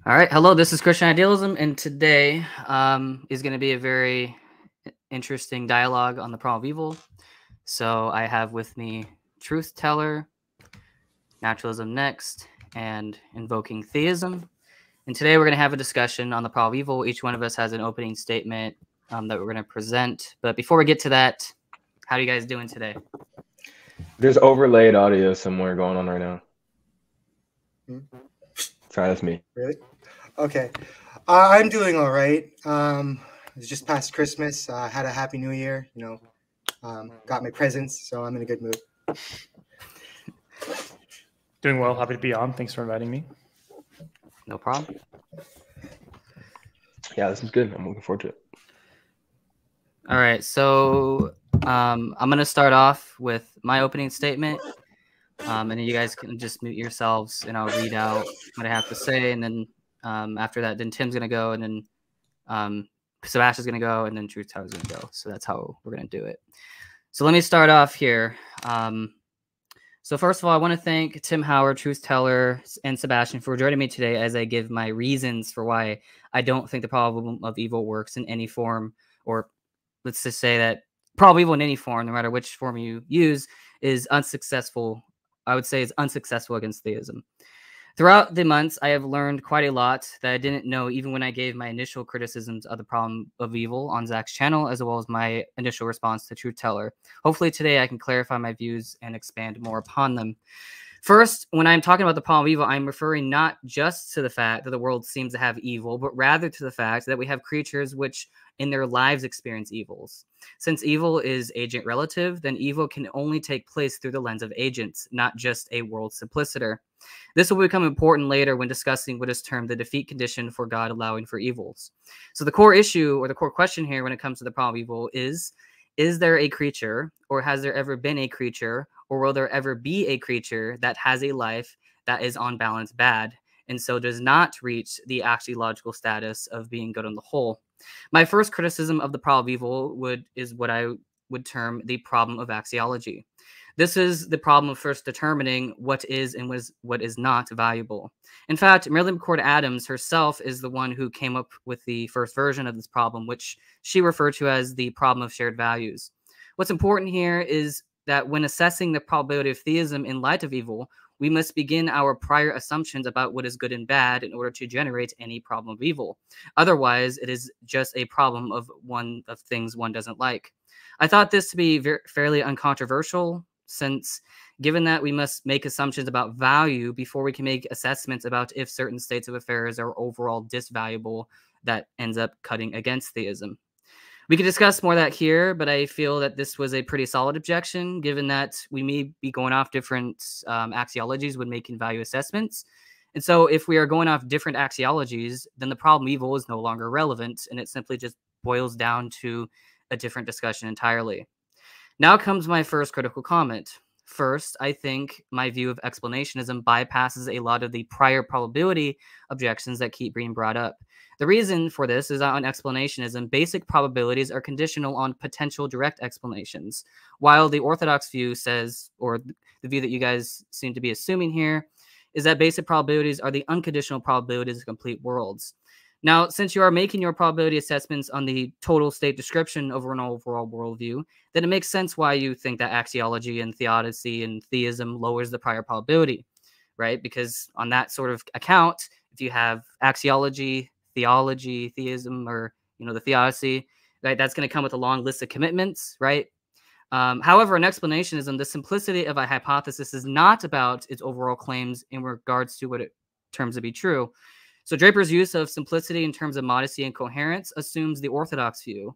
All right, hello, this is Christian Idealism, and today is going to be a very interesting dialogue on the problem of evil. So I have with me Truth Teller, Naturalism Next, and Invoking Theism. And today we're going to have a discussion on the problem of evil. Each one of us has an opening statement that we're going to present. But before we get to that, how are you guys doing today? There's overlaid audio somewhere going on right now. Sorry, that's me. Really? Okay. I'm doing all right. It's just past Christmas. Had a happy new year, got my presents, so I'm in a good mood. Doing well. Happy to be on. Thanks for inviting me. No problem. Yeah, this is good. I'm looking forward to it. All right, so I'm going to start off with my opening statement. And then you guys can just mute yourselves, and I'll read out what I have to say. And then after that, then Tim's going to go, and then Sebastian's going to go, and then Truth Teller's going to go. So that's how we're going to do it. So let me start off here. So first of all, I want to thank Tim Howard, Truth Teller, and Sebastian for joining me today as I give my reasons for why I don't think the problem of evil works in any form, or let's just say that problem of evil in any form, no matter which form you use, is unsuccessful. I would say is unsuccessful against theism. Throughout the months, I have learned quite a lot that I didn't know even when I gave my initial criticisms of the problem of evil on Zach's channel, as well as my initial response to Truth Teller. Hopefully today I can clarify my views and expand more upon them. First, when I'm talking about the problem of evil, I'm referring not just to the fact that the world seems to have evil, but rather to the fact that we have creatures which in their lives experience evils. Since evil is agent relative, then evil can only take place through the lens of agents, not just a world simpliciter. This will become important later when discussing what is termed the defeat condition for God allowing for evils. So the core issue or the core question here when it comes to the problem of evil is there a creature, or has there ever been a creature, or will there ever be a creature that has a life that is on balance bad, and so does not reach the axiological status of being good on the whole? My first criticism of the problem of evil is what I would term the problem of axiology. This is the problem of first determining what is and what is not valuable. In fact, Miriam McCord-Adams herself is the one who came up with the first version of this problem, which she referred to as the problem of shared values. What's important here is that when assessing the probability of theism in light of evil, we must begin our prior assumptions about what is good and bad in order to generate any problem of evil. Otherwise, it is just a problem of things one doesn't like. I thought this to be fairly uncontroversial, since given that we must make assumptions about value before we can make assessments about if certain states of affairs are overall disvaluable, that ends up cutting against theism. We could discuss more of that here, but I feel that this was a pretty solid objection, given that we may be going off different axiologies when making value assessments. And so if we are going off different axiologies, then the problem evil is no longer relevant, and it simply just boils down to a different discussion entirely. Now comes my first critical comment. First, I think my view of explanationism bypasses a lot of the prior probability objections that keep being brought up. The reason for this is that on explanationism, basic probabilities are conditional on potential direct explanations, while the orthodox view says, or the view that you guys seem to be assuming here, is that basic probabilities are the unconditional probabilities of complete worlds. Now, since you are making your probability assessments on the total state description over an overall worldview, then it makes sense why you think that axiology and theodicy and theism lowers the prior probability, right? Because on that sort of account, if you have axiology, theology, theism, or the theodicy, right, that's going to come with a long list of commitments, right? However, in explanationism, the simplicity of a hypothesis is not about its overall claims in regards to what it terms to be true. So Draper's use of simplicity in terms of modesty and coherence assumes the orthodox view,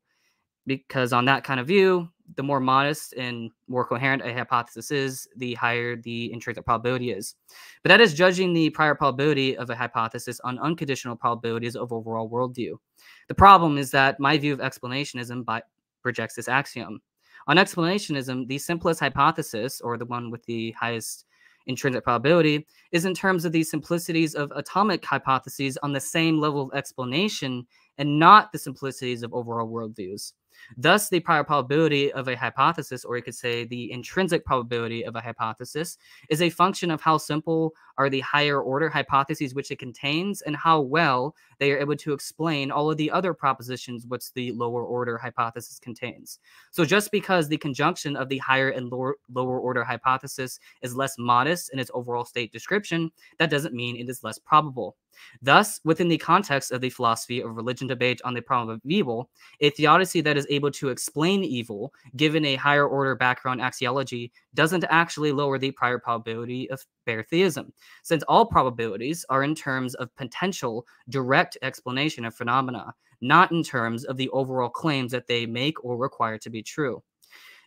because on that kind of view, the more modest and more coherent a hypothesis is, the higher the intrinsic probability is. But that is judging the prior probability of a hypothesis on unconditional probabilities of overall worldview. The problem is that my view of explanationism rejects this axiom. On explanationism, the simplest hypothesis, or the one with the highest intrinsic probability, is in terms of the simplicities of atomic hypotheses on the same level of explanation, and not the simplicities of overall worldviews. Thus, the prior probability of a hypothesis, or you could say the intrinsic probability of a hypothesis, is a function of how simple are the higher order hypotheses which it contains, and how well they are able to explain all of the other propositions which the lower order hypothesis contains. So just because the conjunction of the higher and lower order hypothesis is less modest in its overall state description, that doesn't mean it is less probable. Thus, within the context of the philosophy of religion debate on the problem of evil, a theodicy that is able to explain evil, given a higher order background axiology, doesn't actually lower the prior probability of bare theism, since all probabilities are in terms of potential direct explanation of phenomena, not in terms of the overall claims that they make or require to be true.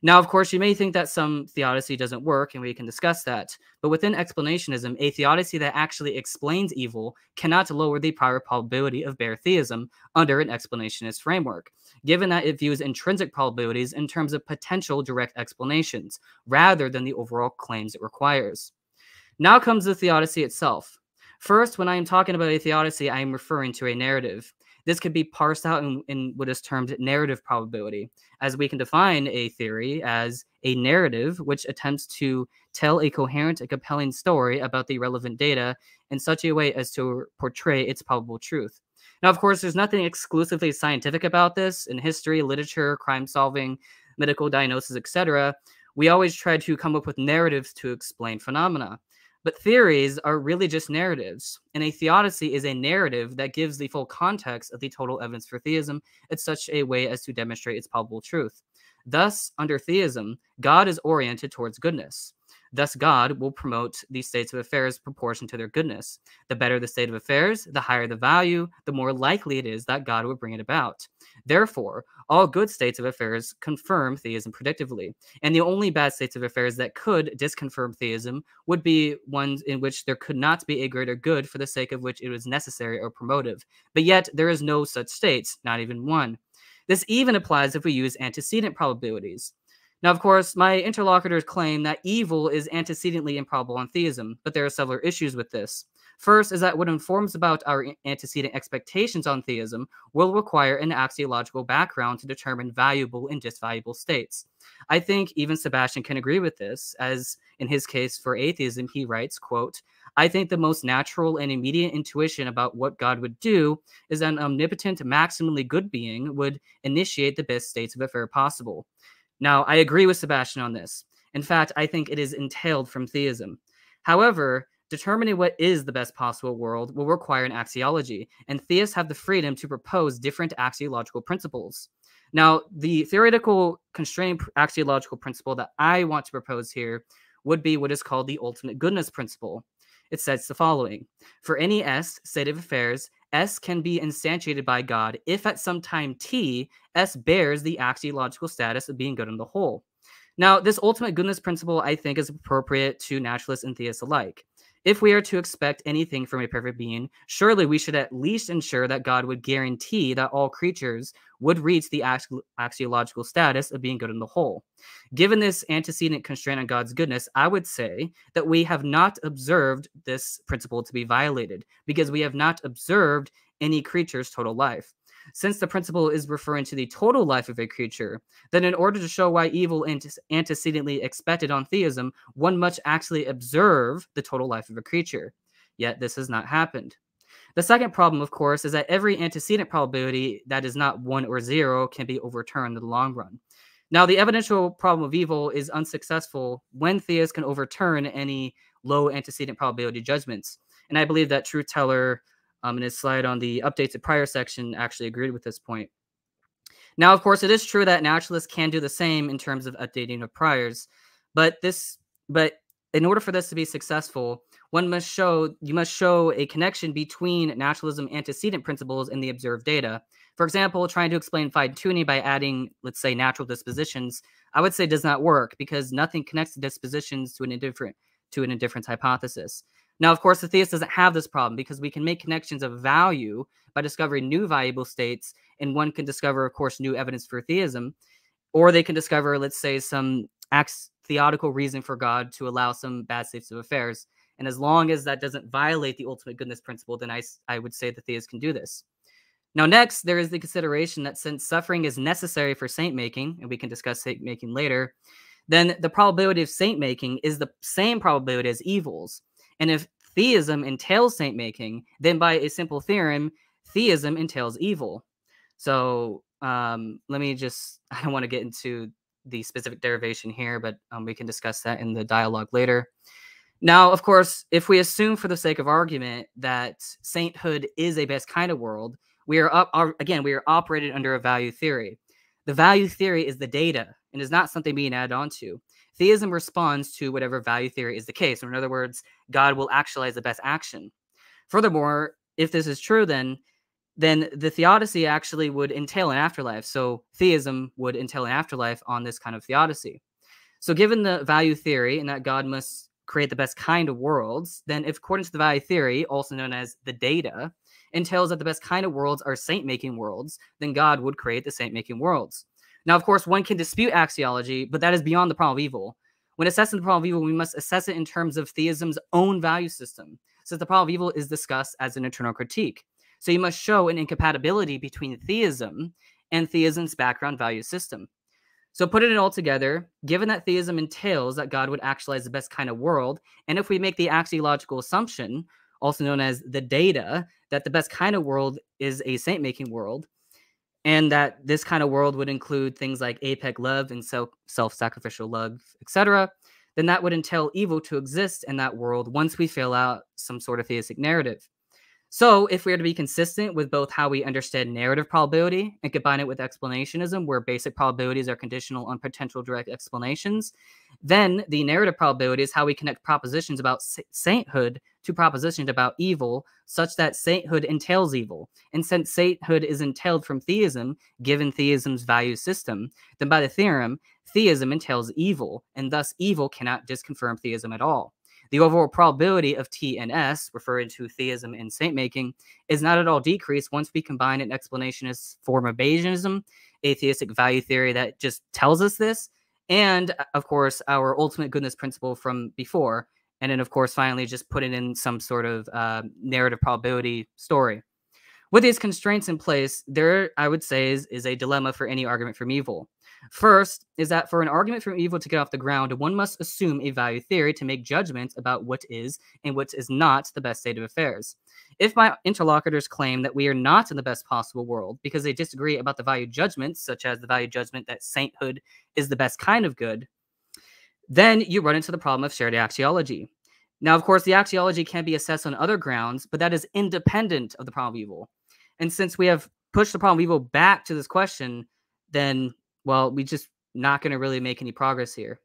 Now, of course, you may think that some theodicy doesn't work, and we can discuss that. But within explanationism, a theodicy that actually explains evil cannot lower the prior probability of bare theism under an explanationist framework, given that it views intrinsic probabilities in terms of potential direct explanations, rather than the overall claims it requires. Now comes the theodicy itself. First, when I am talking about a theodicy, I am referring to a narrative. This could be parsed out in what is termed narrative probability, as we can define a theory as a narrative which attempts to tell a coherent and compelling story about the relevant data in such a way as to portray its probable truth. Now, of course, there's nothing exclusively scientific about this. In history, literature, crime solving, medical diagnosis, etc., we always try to come up with narratives to explain phenomena. But theories are really just narratives, and a theodicy is a narrative that gives the full context of the total evidence for theism in such a way as to demonstrate its probable truth. Thus, under theism, God is oriented towards goodness. Thus, God will promote these states of affairs proportion to their goodness. The better the state of affairs, the higher the value, the more likely it is that God will bring it about. Therefore, all good states of affairs confirm theism predictively, and the only bad states of affairs that could disconfirm theism would be ones in which there could not be a greater good for the sake of which it was necessary or promotive. But yet, there is no such states, not even one. This even applies if we use antecedent probabilities. Now, of course, my interlocutors claim that evil is antecedently improbable on theism, but there are several issues with this. First is that what informs about our antecedent expectations on theism will require an axiological background to determine valuable and disvaluable states. I think even Sebastian can agree with this, as in his case for atheism, he writes, quote, "I think the most natural and immediate intuition about what God would do is that an omnipotent, maximally good being would initiate the best states of affair possible." Now, I agree with Sebastian on this. In fact, I think it is entailed from theism. However, determining what is the best possible world will require an axiology, and theists have the freedom to propose different axiological principles. Now, the theoretical constraining axiological principle that I want to propose here would be what is called the ultimate goodness principle. It says the following: for any S state of affairs, S can be instantiated by God if at some time t, S bears the axiological status of being good on the whole. Now, this ultimate goodness principle, I think, is appropriate to naturalists and theists alike. If we are to expect anything from a perfect being, surely we should at least ensure that God would guarantee that all creatures would reach the axiological status of being good on the whole. Given this antecedent constraint on God's goodness, I would say that we have not observed this principle to be violated, because we have not observed any creature's total life. Since the principle is referring to the total life of a creature, then in order to show why evil is antecedently expected on theism, one must actually observe the total life of a creature. Yet this has not happened. The second problem, of course, is that every antecedent probability that is not 1 or 0 can be overturned in the long run. Now, the evidential problem of evil is unsuccessful when theists can overturn any low antecedent probability judgments. And I believe that Truth Teller, in his slide on the updates to prior section, actually agreed with this point. Now, of course, it is true that naturalists can do the same in terms of updating of priors, but in order for this to be successful, you must show a connection between naturalism antecedent principles and the observed data. For example, trying to explain fine-tuning by adding, let's say, natural dispositions, I would say does not work, because nothing connects the dispositions to an indifference hypothesis. Now, of course, the theist doesn't have this problem, because we can make connections of value by discovering new valuable states, and one can discover, of course, new evidence for theism, or they can discover, let's say, some theodical reason for God to allow some bad states of affairs. And as long as that doesn't violate the ultimate goodness principle, then I would say the theist can do this. Now, next, there is the consideration that since suffering is necessary for saint-making, and we can discuss saint-making later, then the probability of saint-making is the same probability as evils. And if theism entails saint making, then by a simple theorem, theism entails evil. So let me just, I don't want to get into the specific derivation here, but we can discuss that in the dialogue later. Now, of course, if we assume for the sake of argument that sainthood is a best kind of world, we are operated under a value theory. The value theory is the data and is not something being added onto. Theism responds to whatever value theory is the case. Or in other words, God will actualize the best action. Furthermore, if this is true, then the theodicy actually would entail an afterlife. So theism would entail an afterlife on this kind of theodicy. So given the value theory and that God must create the best kind of worlds, then if according to the value theory, also known as the data, entails that the best kind of worlds are saint-making worlds, then God would create the saint-making worlds. Now, of course, one can dispute axiology, but that is beyond the problem of evil. When assessing the problem of evil, we must assess it in terms of theism's own value system, since the problem of evil is discussed as an internal critique. So you must show an incompatibility between theism and theism's background value system. So putting it all together, given that theism entails that God would actualize the best kind of world, and if we make the axiological assumption, also known as the data, that the best kind of world is a saint-making world, and that this kind of world would include things like apec love and self-sacrificial love, etc., then that would entail evil to exist in that world once we fill out some sort of theistic narrative. So if we are to be consistent with both how we understand narrative probability and combine it with explanationism, where basic probabilities are conditional on potential direct explanations, then the narrative probability is how we connect propositions about sainthood to propositions about evil, such that sainthood entails evil. And since sainthood is entailed from theism, given theism's value system, then by the theorem, theism entails evil, and thus evil cannot disconfirm theism at all. The overall probability of T and S, referring to theism and saint-making, is not at all decreased once we combine an explanationist form of Bayesianism, atheistic value theory that just tells us this, and, of course, our ultimate goodness principle from before, and then, of course, finally just putting in some sort of narrative probability story. With these constraints in place, there, I would say, is a dilemma for any argument from evil. First is that for an argument from evil to get off the ground, one must assume a value theory to make judgments about what is and what is not the best state of affairs. If my interlocutors claim that we are not in the best possible world because they disagree about the value judgments, such as the value judgment that sainthood is the best kind of good, then you run into the problem of shared axiology. Now, of course, the axiology can be assessed on other grounds, but that is independent of the problem of evil. And since we have pushed the problem of evil back to this question, then, well, we're just not going to really make any progress here.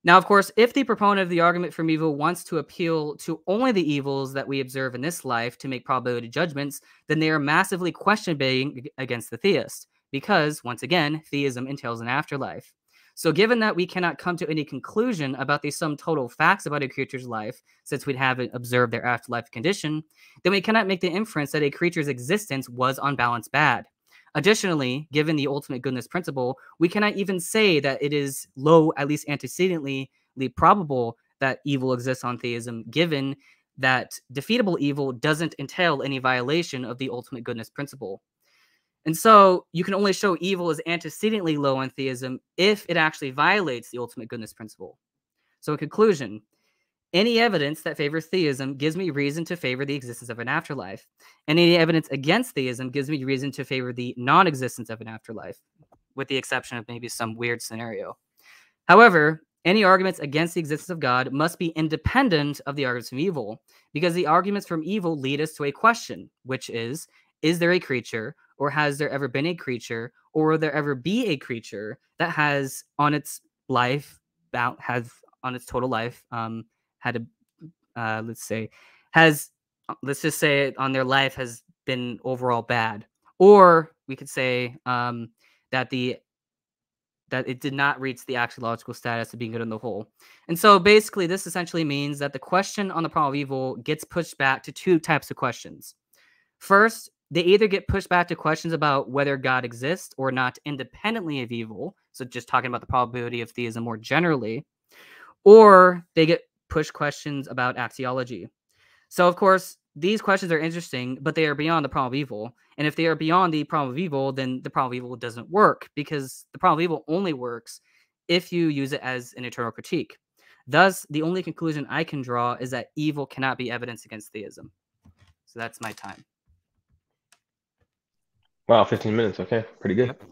Now, of course, if the proponent of the argument from evil wants to appeal to only the evils that we observe in this life to make probability judgments, then they are massively questioning against the theist, because, once again, theism entails an afterlife. So given that we cannot come to any conclusion about the sum total facts about a creature's life, since we haven't observed their afterlife condition, then we cannot make the inference that a creature's existence was on balance bad. Additionally, given the ultimate goodness principle, we cannot even say that it is low, at least antecedently probable that evil exists on theism, given that defeatable evil doesn't entail any violation of the ultimate goodness principle. And so you can only show evil is antecedently low on theism if it actually violates the ultimate goodness principle. So in conclusion, any evidence that favors theism gives me reason to favor the existence of an afterlife. And any evidence against theism gives me reason to favor the non-existence of an afterlife, with the exception of maybe some weird scenario. However, any arguments against the existence of God must be independent of the arguments from evil, because the arguments from evil lead us to a question, which is there a creature, or has there ever been a creature, or will there ever be a creature that has on its life, on its total life, had a, let's just say on their life has been overall bad, or we could say that it did not reach the axiological status of being good on the whole. And so basically this essentially means that the question on the problem of evil gets pushed back to two types of questions. First, they either get pushed back to questions about whether God exists or not independently of evil, so just talking about the probability of theism more generally, or they get pushed questions about axiology. So, of course, these questions are interesting, but they are beyond the problem of evil. And if they are beyond the problem of evil, then the problem of evil doesn't work, because the problem of evil only works if you use it as an internal critique. Thus, the only conclusion I can draw is that evil cannot be evidence against theism. So that's my time. Wow, 15 minutes. Okay, pretty good. Yep.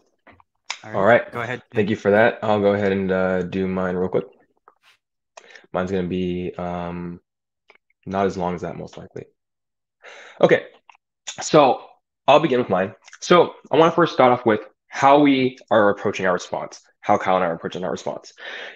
All right. Go ahead. Thank you for that. I'll go ahead and do mine real quick. Mine's going to be not as long as that, most likely. Okay, so I'll begin with mine. So I want to first start off with how we are approaching our response, how Kyle and I are approaching our response.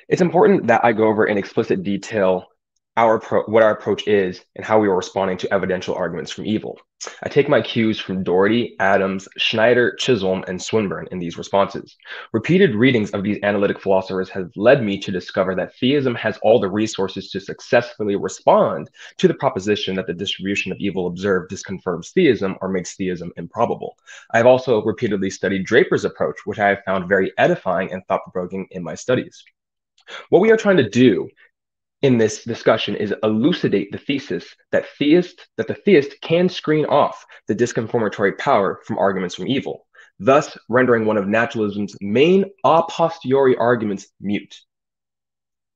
It's important that I go over in explicit detail what our approach is and how we are responding to evidential arguments from evil. I take my cues from Doherty, Adams, Schneider, Chisholm, and Swinburne in these responses. Repeated readings of these analytic philosophers have led me to discover that theism has all the resources to successfully respond to the proposition that the distribution of evil observed disconfirms theism or makes theism improbable. I have also repeatedly studied Draper's approach, which I have found very edifying and thought-provoking in my studies. What we are trying to do in this discussion is elucidate the thesis that the theist can screen off the disconfirmatory power from arguments from evil, thus rendering one of naturalism's main a posteriori arguments mute.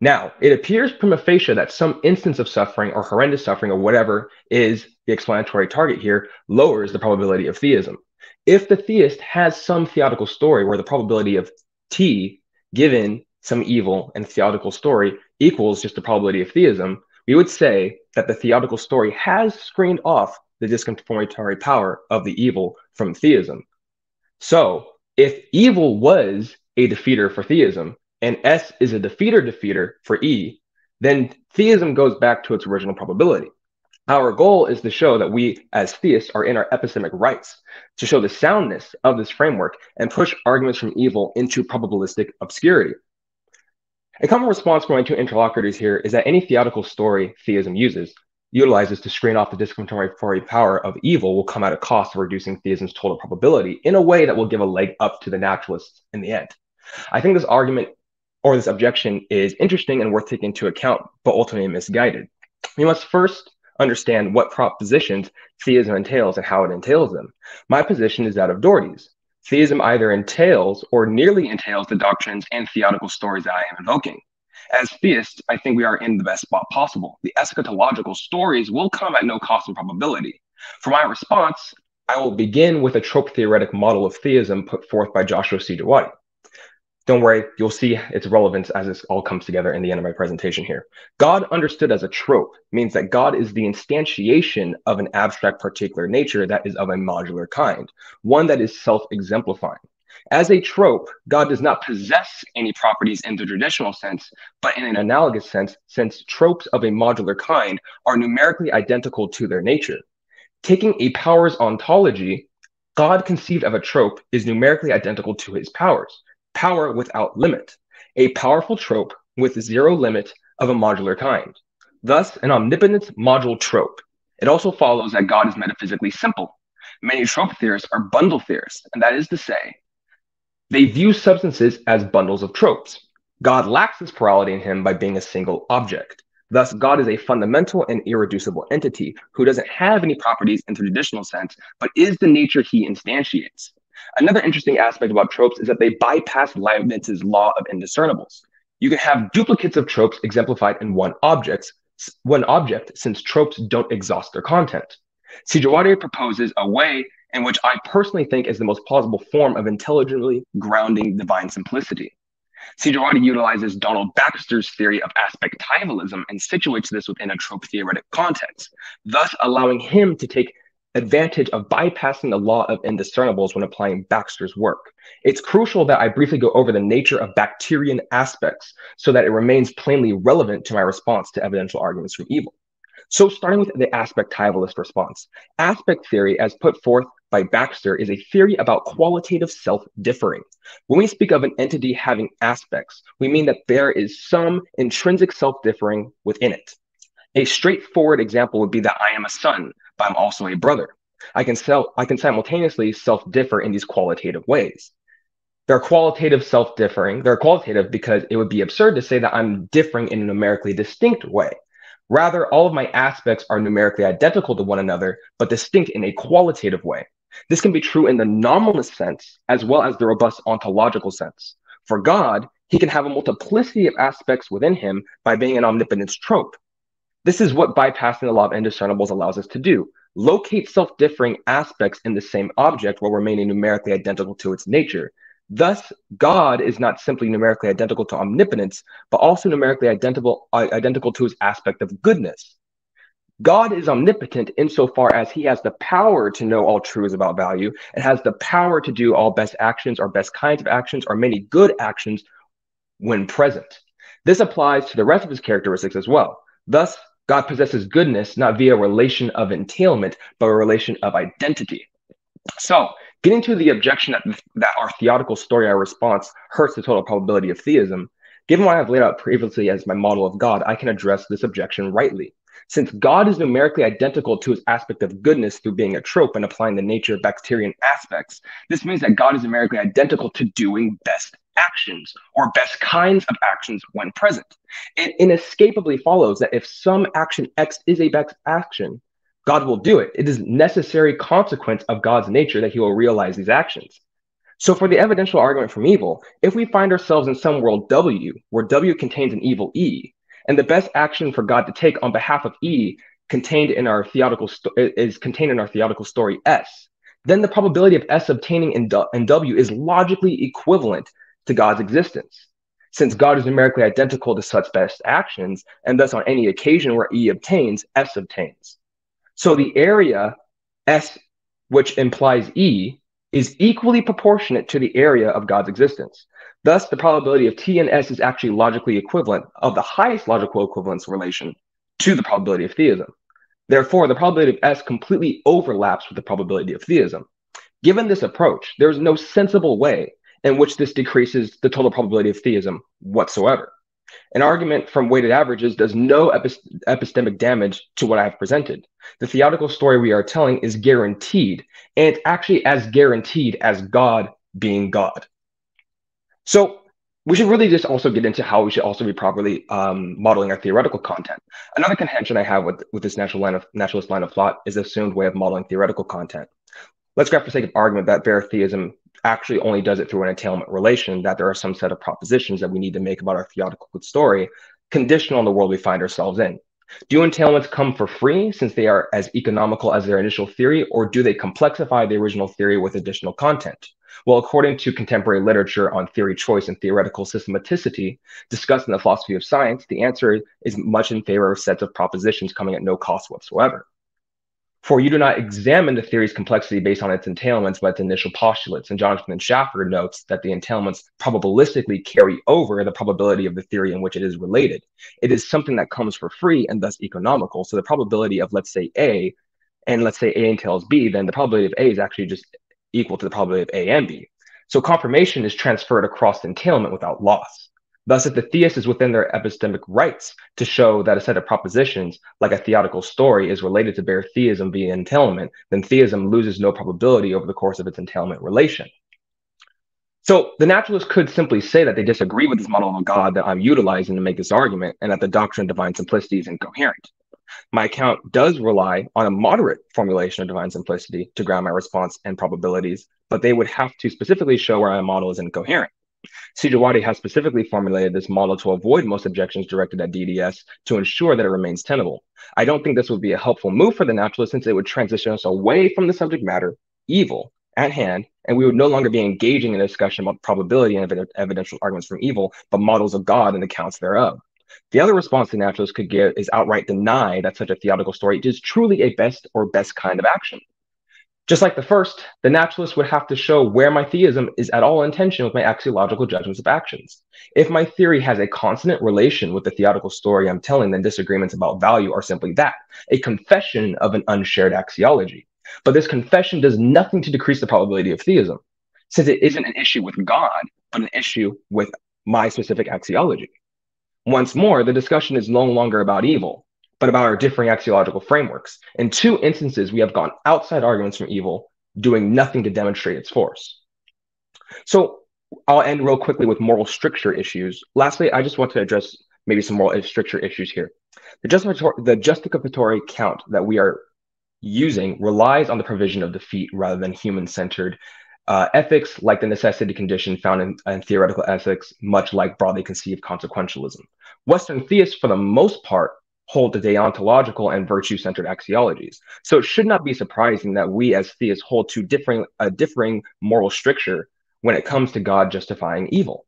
Now, it appears prima facie that some instance of suffering or horrendous suffering or whatever is the explanatory target here lowers the probability of theism. If the theist has some theological story where the probability of T given some evil and theological story equals just the probability of theism, we would say that the theological story has screened off the disconfirmatory power of the evil from theism. So if evil was a defeater for theism and S is a defeater for E, then theism goes back to its original probability. Our goal is to show that we as theists are in our epistemic rights, to show the soundness of this framework and push arguments from evil into probabilistic obscurity. A common response from my two interlocutors here is that any theological story theism utilizes to screen off the disconfirmatory power of evil will come at a cost of reducing theism's total probability in a way that will give a leg up to the naturalists in the end. I think this argument or this objection is interesting and worth taking into account, but ultimately misguided. We must first understand what propositions theism entails and how it entails them. My position is that of Doherty's. Theism either entails or nearly entails the doctrines and theological stories that I am invoking. As theists, I think we are in the best spot possible. The eschatological stories will come at no cost of probability. For my response, I will begin with a trope-theoretic model of theism put forth by Joshua C. Jawadi. Don't worry, you'll see its relevance as this all comes together in the end of my presentation here. God understood as a trope means that God is the instantiation of an abstract particular nature that is of a modular kind, one that is self-exemplifying. As a trope, God does not possess any properties in the traditional sense, but in an analogous sense, since tropes of a modular kind are numerically identical to their nature. Taking a powers ontology, God conceived of a trope is numerically identical to his powers. Power without limit, a powerful trope with zero limit of a modular kind. Thus, an omnipotent module trope. It also follows that God is metaphysically simple. Many trope theorists are bundle theorists, and that is to say, they view substances as bundles of tropes. God lacks this plurality in him by being a single object. Thus, God is a fundamental and irreducible entity who doesn't have any properties in the traditional sense, but is the nature he instantiates. Another interesting aspect about tropes is that they bypass Leibniz's law of indiscernibles. You can have duplicates of tropes exemplified in one object, since tropes don't exhaust their content. C. Jawadi proposes a way in which I personally think is the most plausible form of intelligently grounding divine simplicity. C. Jawadi utilizes Donald Baxter's theory of aspectivalism and situates this within a trope-theoretic context, thus allowing him to take advantage of bypassing the law of indiscernibles when applying Baxter's work. It's crucial that I briefly go over the nature of Baxterian aspects so that it remains plainly relevant to my response to evidential arguments from evil. So starting with the aspectivalist response, aspect theory as put forth by Baxter is a theory about qualitative self-differing. When we speak of an entity having aspects, we mean that there is some intrinsic self-differing within it. A straightforward example would be that I am a son, but I'm also a brother. I can simultaneously self-differ in these qualitative ways. They're qualitative self-differing. They're qualitative because it would be absurd to say that I'm differing in a numerically distinct way. Rather, all of my aspects are numerically identical to one another, but distinct in a qualitative way. This can be true in the nominalist sense as well as the robust ontological sense. For God, He can have a multiplicity of aspects within him by being an omnipotence trope. This is what bypassing the law of indiscernibles allows us to do. Locate self-differing aspects in the same object while remaining numerically identical to its nature. Thus, God is not simply numerically identical to omnipotence, but also numerically identical to his aspect of goodness. God is omnipotent insofar as he has the power to know all truths about value and has the power to do all best actions or best kinds of actions or many good actions when present. This applies to the rest of his characteristics as well. Thus, God possesses goodness not via a relation of entailment, but a relation of identity. So, getting to the objection that our theodical story, our response, hurts the total probability of theism, given what I've laid out previously as my model of God, I can address this objection rightly. Since God is numerically identical to his aspect of goodness through being a trope and applying the nature of Bakterian aspects, this means that God is numerically identical to doing best actions or best kinds of actions when present. It inescapably follows that if some action X is a best action, God will do it. It is necessary consequence of God's nature that he will realize these actions. So for the evidential argument from evil, if we find ourselves in some world W, where W contains an evil E, and the best action for God to take on behalf of E contained in our theodical story S, then the probability of S obtaining in W is logically equivalent to God's existence. Since God is numerically identical to such best actions, and thus on any occasion where E obtains, S obtains. So the area S, which implies E, is equally proportionate to the area of God's existence. Thus, the probability of T and S is actually logically equivalent of the highest logical equivalence relation to the probability of theism. Therefore, the probability of S completely overlaps with the probability of theism. Given this approach, there is no sensible way in which this decreases the total probability of theism whatsoever. An argument from weighted averages does no epistemic damage to what I have presented. The theodical story we are telling is guaranteed, and it's actually as guaranteed as God being God. So we should really just also get into how we should also be properly modeling our theoretical content. Another contention I have with this naturalist line of thought is the assumed way of modeling theoretical content. Let's grab for sake of argument that bare theism actually only does it through an entailment relation, that there are some set of propositions that we need to make about our theodical story, conditional on the world we find ourselves in. Do entailments come for free since they are as economical as their initial theory, or do they complexify the original theory with additional content? Well, according to contemporary literature on theory choice and theoretical systematicity discussed in the philosophy of science, the answer is much in favor of sets of propositions coming at no cost whatsoever. For you do not examine the theory's complexity based on its entailments, but its initial postulates. And Jonathan Schaffer notes that the entailments probabilistically carry over the probability of the theory in which it is related. It is something that comes for free and thus economical. So the probability of, let's say, A, and let's say A entails B, then the probability of A is actually just equal to the probability of A and B. So confirmation is transferred across the entailment without loss. Thus, if the theist is within their epistemic rights to show that a set of propositions, like a theodical story, is related to bare theism via entailment, then theism loses no probability over the course of its entailment relation. So the naturalist could simply say that they disagree with this model of God that I'm utilizing to make this argument, and that the doctrine of divine simplicity is incoherent. My account does rely on a moderate formulation of divine simplicity to ground my response and probabilities, but they would have to specifically show where my model is incoherent. Sijawati has specifically formulated this model to avoid most objections directed at DDS to ensure that it remains tenable. I don't think this would be a helpful move for the naturalist, since it would transition us away from the subject matter, evil, at hand, and we would no longer be engaging in a discussion about probability and evidential arguments from evil, but models of God and accounts thereof. The other response the naturalist could give is outright deny that such a theodical story is truly a best or best kind of action. Just like the first, the naturalist would have to show where my theism is at all in tension with my axiological judgments of actions. If my theory has a consonant relation with the theodical story I'm telling, then disagreements about value are simply that, a confession of an unshared axiology. But this confession does nothing to decrease the probability of theism, since it isn't an issue with God, but an issue with my specific axiology. Once more, the discussion is no longer about evil, but about our differing axiological frameworks. In two instances, we have gone outside arguments from evil, doing nothing to demonstrate its force. So I'll end real quickly with moral stricture issues. Lastly, I just want to address maybe some moral stricture issues here. The justificatory count that we are using relies on the provision of defeat rather than human-centered ethics, like the necessity condition found in theoretical ethics, much like broadly conceived consequentialism. Western theists, for the most part, hold to deontological and virtue-centered axiologies. So it should not be surprising that we as theists hold to differing moral stricture when it comes to God justifying evil.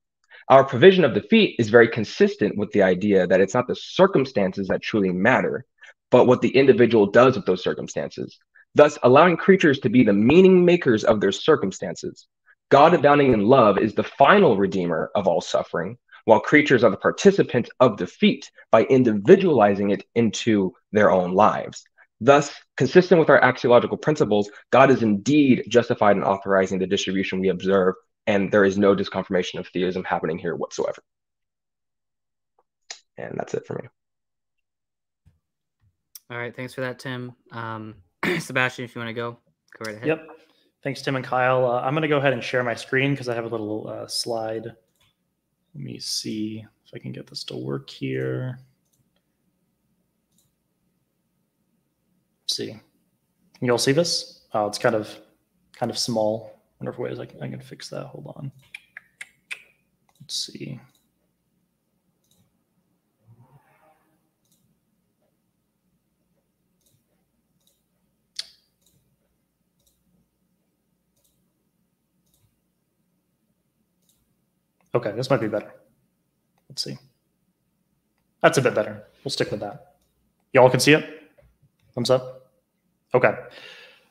Our provision of defeat is very consistent with the idea that it's not the circumstances that truly matter, but what the individual does with those circumstances, thus allowing creatures to be the meaning makers of their circumstances. God abounding in love is the final redeemer of all suffering, while creatures are the participants of defeat by individualizing it into their own lives. Thus, consistent with our axiological principles, God is indeed justified in authorizing the distribution we observe, and there is no disconfirmation of theism happening here whatsoever. And that's it for me. All right, thanks for that, Tim. Sebastian, if you want to go right ahead. Yep. Thanks, Tim and Kyle. I'm going to go ahead and share my screen because I have a little slide. Let me see if I can get this to work here. Let's see. Can you all see this? Oh, it's kind of small. I wonder if ways I can fix that. Hold on. Let's see. Okay, this might be better. Let's see. That's a bit better. We'll stick with that. Y'all can see it? Thumbs up? Okay.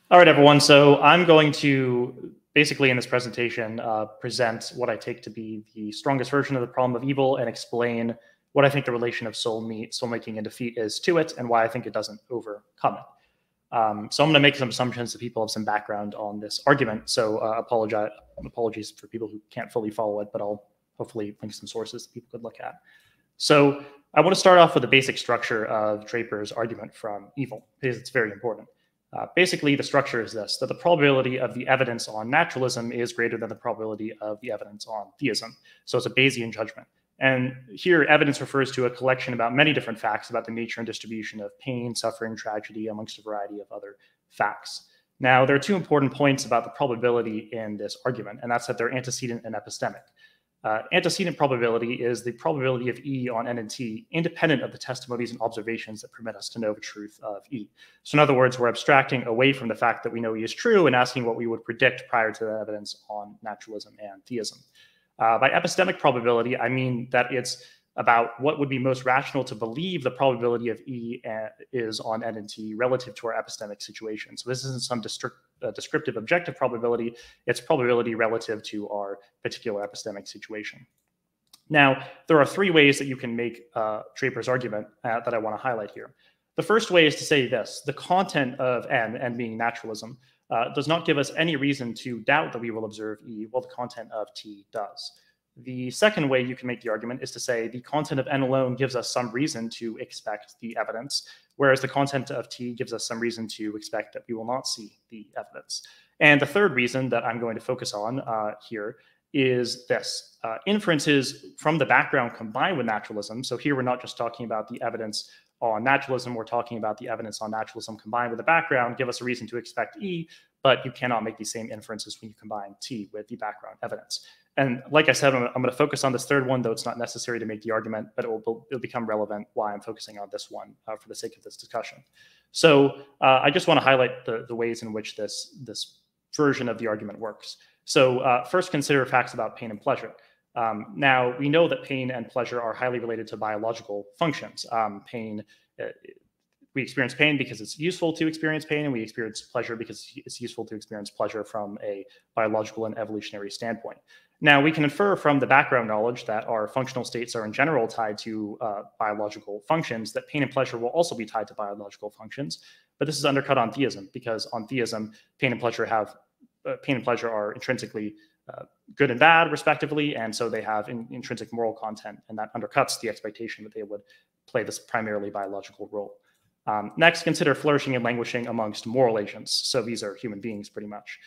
All right, everyone. So I'm going to basically in this presentation present what I take to be the strongest version of the problem of evil and explain what I think the relation of soul-making and defeat is to it and why I think it doesn't overcome it. So I'm going to make some assumptions that people have some background on this argument. So apologies for people who can't fully follow it, but I'll hopefully link some sources that people could look at. So I want to start off with the basic structure of Draper's argument from evil, because it's very important. Basically, the structure is this, that the probability of the evidence on naturalism is greater than the probability of the evidence on theism. So it's a Bayesian judgment. And here, evidence refers to a collection about many different facts about the nature and distribution of pain, suffering, tragedy, amongst a variety of other facts. Now, there are two important points about the probability in this argument, and that's that they're antecedent and epistemic. Antecedent probability is the probability of E on N and T, independent of the testimonies and observations that permit us to know the truth of E. So in other words, we're abstracting away from the fact that we know E is true and asking what we would predict prior to the evidence on naturalism and theism. By epistemic probability, I mean that it's about what would be most rational to believe the probability of E is on N and T relative to our epistemic situation. So this isn't some descriptive objective probability, it's probability relative to our particular epistemic situation. Now, there are three ways that you can make Draper's argument that I want to highlight here. The first way is to say this: the content of N being naturalism, does not give us any reason to doubt that we will observe E, while the content of T does. The second way you can make the argument is to say the content of N alone gives us some reason to expect the evidence, whereas the content of T gives us some reason to expect that we will not see the evidence. And the third reason that I'm going to focus on here is this. Inferences from the background combined with naturalism. So here we're not just talking about the evidence on naturalism, we're talking about the evidence on naturalism combined with the background, give us a reason to expect E, but you cannot make these same inferences when you combine T with the background evidence. And like I said, I'm going to focus on this third one, though it's not necessary to make the argument, but it'll become relevant why I'm focusing on this one for the sake of this discussion. So I just want to highlight the ways in which this version of the argument works. So first, consider facts about pain and pleasure. Now, we know that pain and pleasure are highly related to biological functions. We experience pain because it's useful to experience pain, and we experience pleasure because it's useful to experience pleasure from a biological and evolutionary standpoint. Now, we can infer from the background knowledge that our functional states are in general tied to biological functions, that pain and pleasure will also be tied to biological functions. But this is undercut on theism, because on theism, pain and pleasure are intrinsically good and bad, respectively, and so they have intrinsic moral content, and that undercuts the expectation that they would play this primarily biological role. Next, consider flourishing and languishing amongst moral agents. So these are human beings, pretty much.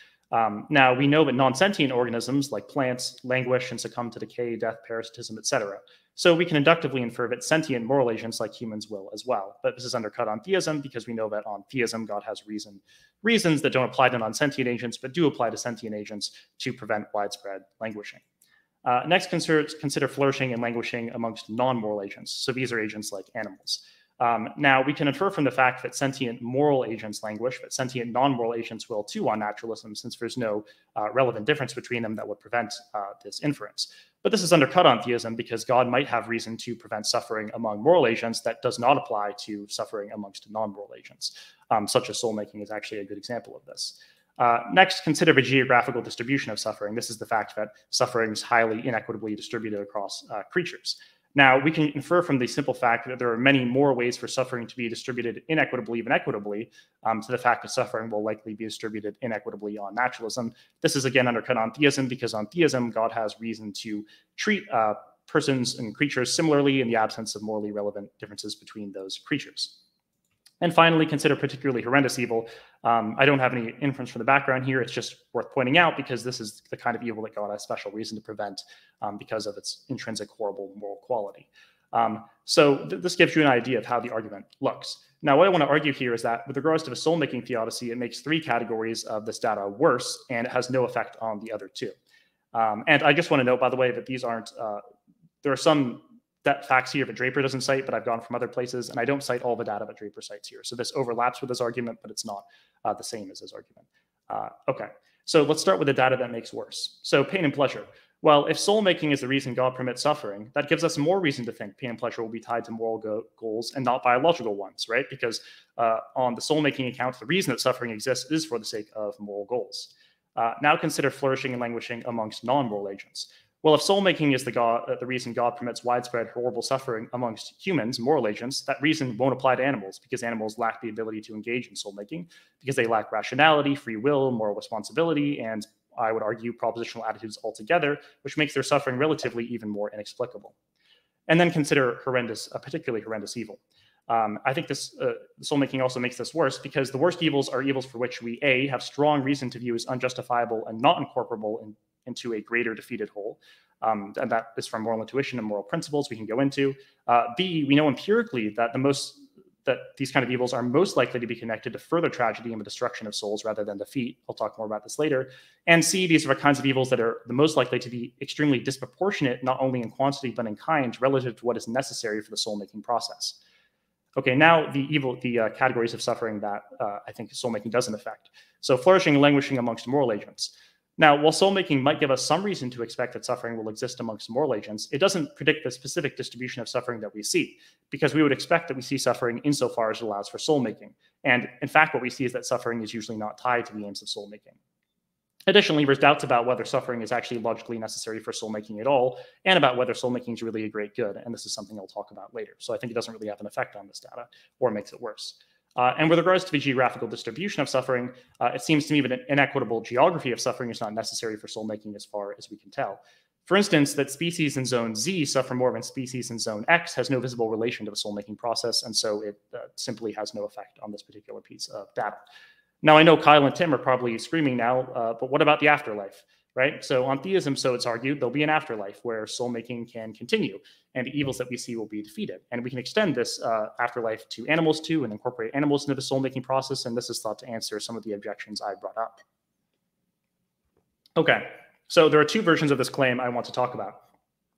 Now, we know that non-sentient organisms like plants languish and succumb to decay, death, parasitism, etc. So we can inductively infer that sentient moral agents like humans will as well. But this is undercut on theism because we know that on theism, God has reasons that don't apply to non-sentient agents, but do apply to sentient agents to prevent widespread languishing. Next, consider flourishing and languishing amongst non-moral agents. So these are agents like animals. Now, we can infer from the fact that sentient moral agents languish, that sentient non-moral agents will too on naturalism, since there's no relevant difference between them that would prevent this inference. But this is undercut on theism because God might have reason to prevent suffering among moral agents that does not apply to suffering amongst non-moral agents, such as soul-making is actually a good example of this. Next, consider the geographical distribution of suffering. This is the fact that suffering is highly inequitably distributed across creatures. Now, we can infer from the simple fact that there are many more ways for suffering to be distributed inequitably than equitably, to the fact that suffering will likely be distributed inequitably on naturalism. This is again undercut on theism because on theism, God has reason to treat persons and creatures similarly in the absence of morally relevant differences between those creatures. And finally, consider particularly horrendous evil. I don't have any inference from the background here. It's just worth pointing out because this is the kind of evil that God has special reason to prevent because of its intrinsic horrible moral quality. This gives you an idea of how the argument looks. Now, what I want to argue here is that with regards to the soul-making theodicy, it makes three categories of this data worse, and it has no effect on the other two. And I just want to note, by the way, that these aren't, there are some facts here that Draper doesn't cite, but I've gone from other places, and I don't cite all the data that Draper cites here. So this overlaps with his argument, but it's not the same as his argument. Okay, so let's start with the data that makes worse. So pain and pleasure. Well, if soul-making is the reason God permits suffering, that gives us more reason to think pain and pleasure will be tied to moral goals and not biological ones, right? Because on the soul-making account, the reason that suffering exists is for the sake of moral goals. Now consider flourishing and languishing amongst non-moral agents. Well, if soul-making is the reason God permits widespread horrible suffering amongst humans, moral agents, that reason won't apply to animals because animals lack the ability to engage in soul-making because they lack rationality, free will, moral responsibility, and I would argue propositional attitudes altogether, which makes their suffering relatively even more inexplicable. And then consider particularly horrendous evil. I think this soul-making also makes this worse because the worst evils are evils for which we, A, have strong reason to view as unjustifiable and not incorporable into a greater defeated whole. And that is from moral intuition and moral principles we can go into. B, we know empirically that these kind of evils are most likely to be connected to further tragedy and the destruction of souls rather than defeat. I'll talk more about this later. And C, these are the kinds of evils that are the most likely to be extremely disproportionate, not only in quantity, but in kind, relative to what is necessary for the soul-making process. Okay, now the categories of suffering that I think soul-making doesn't affect. So flourishing and languishing amongst moral agents. Now, while soul-making might give us some reason to expect that suffering will exist amongst moral agents, it doesn't predict the specific distribution of suffering that we see, because we would expect that we see suffering insofar as it allows for soul-making. And in fact, what we see is that suffering is usually not tied to the aims of soul-making. Additionally, there's doubts about whether suffering is actually logically necessary for soul-making at all, and about whether soul-making is really a great good. And this is something I'll talk about later. So I think it doesn't really have an effect on this data, or makes it worse. And with regards to the geographical distribution of suffering, it seems to me that an inequitable geography of suffering is not necessary for soul-making as far as we can tell. For instance, that species in zone Z suffer more than species in zone X has no visible relation to the soul-making process, and so it simply has no effect on this particular piece of data. Now, I know Kyle and Tim are probably screaming now, but what about the afterlife, right? So on theism, so it's argued, there'll be an afterlife where soul-making can continue, and the evils that we see will be defeated. And we can extend this afterlife to animals too, and incorporate animals into the soul-making process, and this is thought to answer some of the objections I brought up. Okay, so there are two versions of this claim I want to talk about.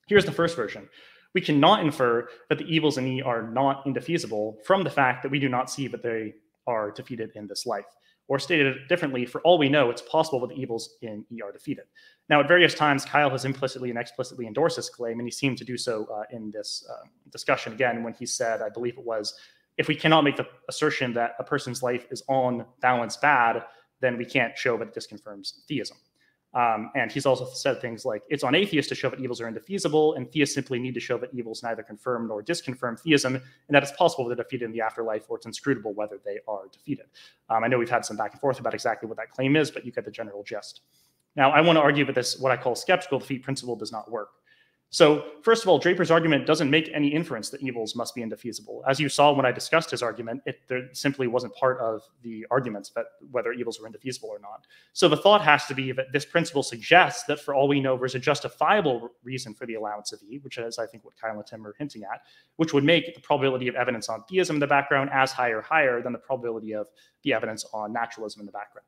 Here's the first version. We cannot infer that the evils in E are not indefeasible from the fact that we do not see that they are defeated in this life. Or stated differently, for all we know, it's possible that the evils in E are defeated. Now, at various times, Kyle has implicitly and explicitly endorsed this claim, and he seemed to do so in this discussion again when he said, I believe it was, if we cannot make the assertion that a person's life is on balance bad, then we can't show that it disconfirms theism. And he's also said things like, it's on atheists to show that evils are indefeasible, and theists simply need to show that evils neither confirm nor disconfirm theism, and that it's possible they're defeated in the afterlife, or it's inscrutable whether they are defeated. I know we've had some back and forth about exactly what that claim is, but you get the general gist. Now, I want to argue that this, what I call skeptical defeat principle, does not work. So first of all, Draper's argument doesn't make any inference that evils must be indefeasible. As you saw when I discussed his argument, there simply wasn't part of the arguments that whether evils were indefeasible or not. So the thought has to be that this principle suggests that for all we know, there's a justifiable reason for the allowance of E, which is, I think, what Kyle and Tim are hinting at, which would make the probability of evidence on theism in the background as higher than the probability of the evidence on naturalism in the background.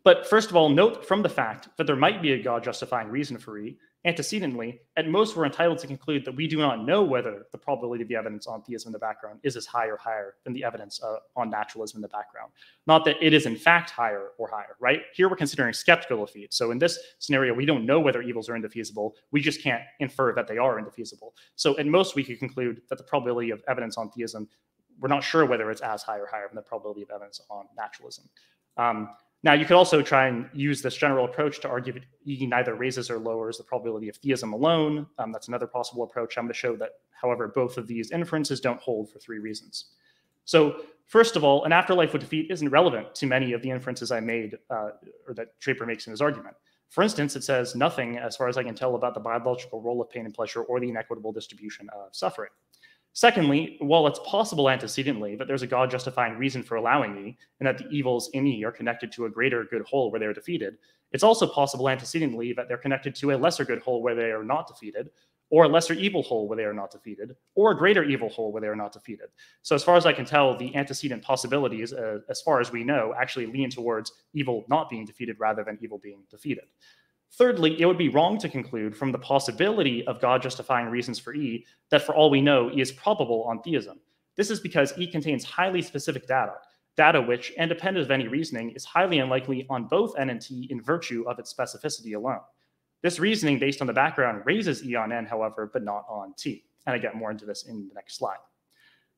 But first of all, note from the fact that there might be a God-justifying reason for E, antecedently, at most we're entitled to conclude that we do not know whether the probability of the evidence on theism in the background is as higher than the evidence on naturalism in the background. Not that it is in fact higher, right? Here we're considering skeptical defeat. So in this scenario, we don't know whether evils are indefeasible. We just can't infer that they are indefeasible. So at most we could conclude that the probability of evidence on theism, we're not sure whether it's as higher than the probability of evidence on naturalism. Now, you could also try and use this general approach to argue that E neither raises or lowers the probability of theism alone. That's another possible approach. I'm going to show that, however, both of these inferences don't hold for 3 reasons. So first of all, an afterlife with defeat isn't relevant to many of the inferences I made or that Draper makes in his argument. For instance, it says nothing, as far as I can tell, about the biological role of pain and pleasure or the inequitable distribution of suffering. Secondly, while it's possible antecedently that there's a God-justifying reason for allowing E, and that the evils in E are connected to a greater good whole where they're defeated, it's also possible antecedently that they're connected to a lesser good whole where they are not defeated, or a lesser evil whole where they are not defeated, or a greater evil whole where they are not defeated. So as far as I can tell, the antecedent possibilities, as far as we know, actually lean towards evil not being defeated rather than evil being defeated. Thirdly, it would be wrong to conclude from the possibility of God-justifying reasons for E that for all we know, E is probable on theism. This is because E contains highly specific data which, independent of any reasoning, is highly unlikely on both N and T in virtue of its specificity alone. This reasoning based on the background raises E on N, however, but not on T. And I get more into this in the next slide.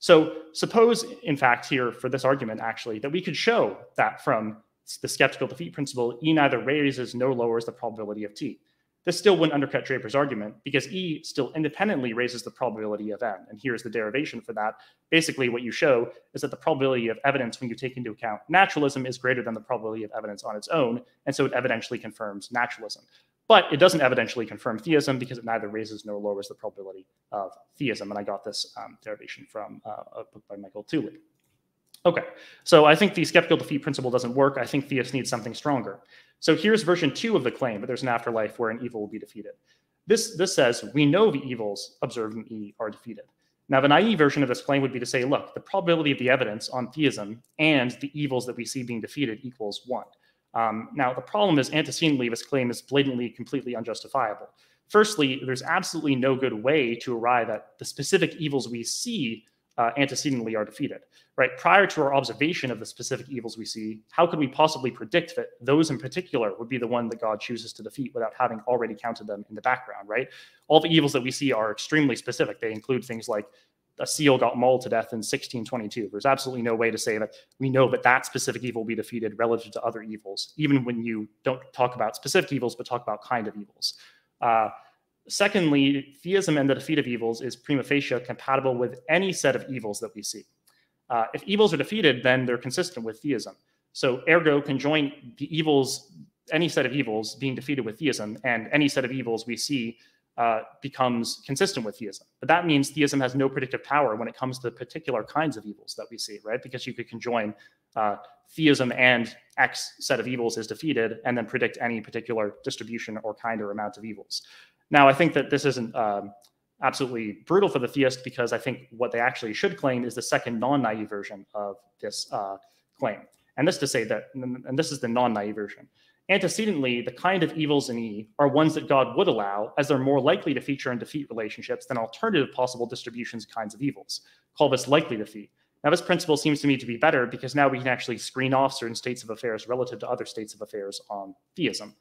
So suppose, in fact, here for this argument, actually, that we could show that from the skeptical defeat principle, E neither raises nor lowers the probability of T. This still wouldn't undercut Draper's argument because E still independently raises the probability of N. And here's the derivation for that. Basically, what you show is that the probability of evidence when you take into account naturalism is greater than the probability of evidence on its own. And so it evidentially confirms naturalism. But it doesn't evidentially confirm theism because it neither raises nor lowers the probability of theism. And I got this derivation from a book by Michael Tooley. Okay, so I think the skeptical defeat principle doesn't work. I think theists need something stronger. So here's version 2 of the claim that there's an afterlife where an evil will be defeated. This says we know the evils observed in E are defeated. Now, the naive version of this claim would be to say, look, the probability of the evidence on theism and the evils that we see being defeated equals 1. Now, the problem is antecedently, this claim is blatantly, completely unjustifiable. Firstly, there's absolutely no good way to arrive at the specific evils we see antecedently are defeated, right? Prior to our observation of the specific evils we see, how could we possibly predict that those in particular would be the one that God chooses to defeat without having already counted them in the background, right? All the evils that we see are extremely specific. They include things like a seal got mauled to death in 1622. There's absolutely no way to say that we know that that specific evil will be defeated relative to other evils, even when you don't talk about specific evils, but talk about kind of evils. Secondly, theism and the defeat of evils is prima facie compatible with any set of evils that we see. If evils are defeated, then they're consistent with theism. So ergo, conjoin the evils, any set of evils being defeated with theism, and any set of evils we see becomes consistent with theism. But that means theism has no predictive power when it comes to the particular kinds of evils that we see, right? Because you could conjoin theism and X set of evils is defeated and then predict any particular distribution or kind or amount of evils. Now, I think that this isn't absolutely brutal for the theist because I think what they actually should claim is the second non-naive version of this claim. And this to say that, and this is the non-naive version. Antecedently, the kind of evils in E are ones that God would allow as they're more likely to feature in defeat relationships than alternative possible distributions of kinds of evils. Call this likely defeat. Now, this principle seems to me to be better because now we can actually screen off certain states of affairs relative to other states of affairs on theism.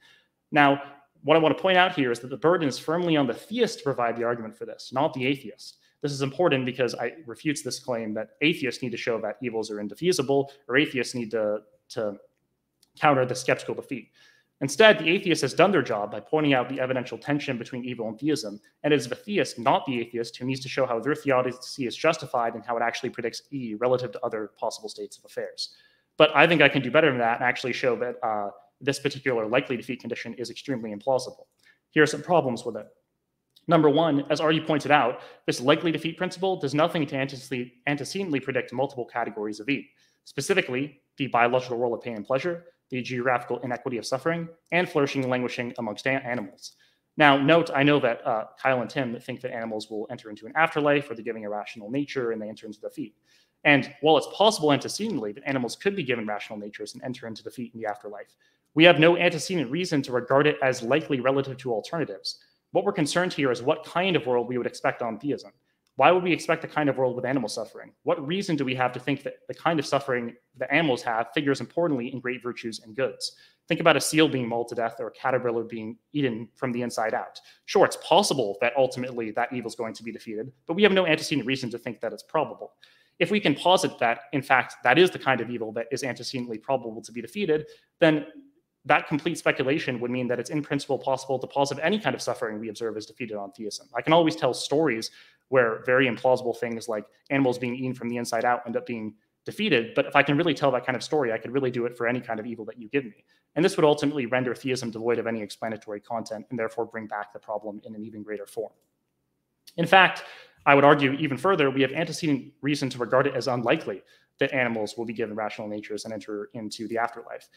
Now, what I want to point out here is that the burden is firmly on the theist to provide the argument for this, not the atheist. This is important because I refutes this claim that atheists need to show that evils are indefeasible or atheists need to counter the skeptical defeat. Instead, the atheist has done their job by pointing out the evidential tension between evil and theism, and it is the theist, not the atheist, who needs to show how their theodicy is justified and how it actually predicts E relative to other possible states of affairs. But I think I can do better than that and actually show that this particular likely defeat condition is extremely implausible. Here are some problems with it. Number one, as already pointed out, this likely defeat principle does nothing to antecedently predict multiple categories of evil, specifically the biological role of pain and pleasure, the geographical inequity of suffering, and flourishing and languishing amongst animals. Now, note, I know that Kyle and Tim think that animals will enter into an afterlife, or they're giving a rational nature and they enter into defeat. And while it's possible antecedently that animals could be given rational natures and enter into defeat in the afterlife, we have no antecedent reason to regard it as likely relative to alternatives. What we're concerned here is what kind of world we would expect on theism. Why would we expect the kind of world with animal suffering? What reason do we have to think that the kind of suffering that animals have figures importantly in great virtues and goods? Think about a seal being mauled to death or a caterpillar being eaten from the inside out. Sure, it's possible that ultimately that evil is going to be defeated, but we have no antecedent reason to think that it's probable. If we can posit that, in fact, that is the kind of evil that is antecedently probable to be defeated, then that complete speculation would mean that it's in principle possible to posit any kind of suffering we observe as defeated on theism. I can always tell stories where very implausible things like animals being eaten from the inside out end up being defeated, but if I can really tell that kind of story, I could really do it for any kind of evil that you give me. And this would ultimately render theism devoid of any explanatory content and therefore bring back the problem in an even greater form. In fact, I would argue even further, we have antecedent reason to regard it as unlikely that animals will be given rational natures and enter into the afterlife,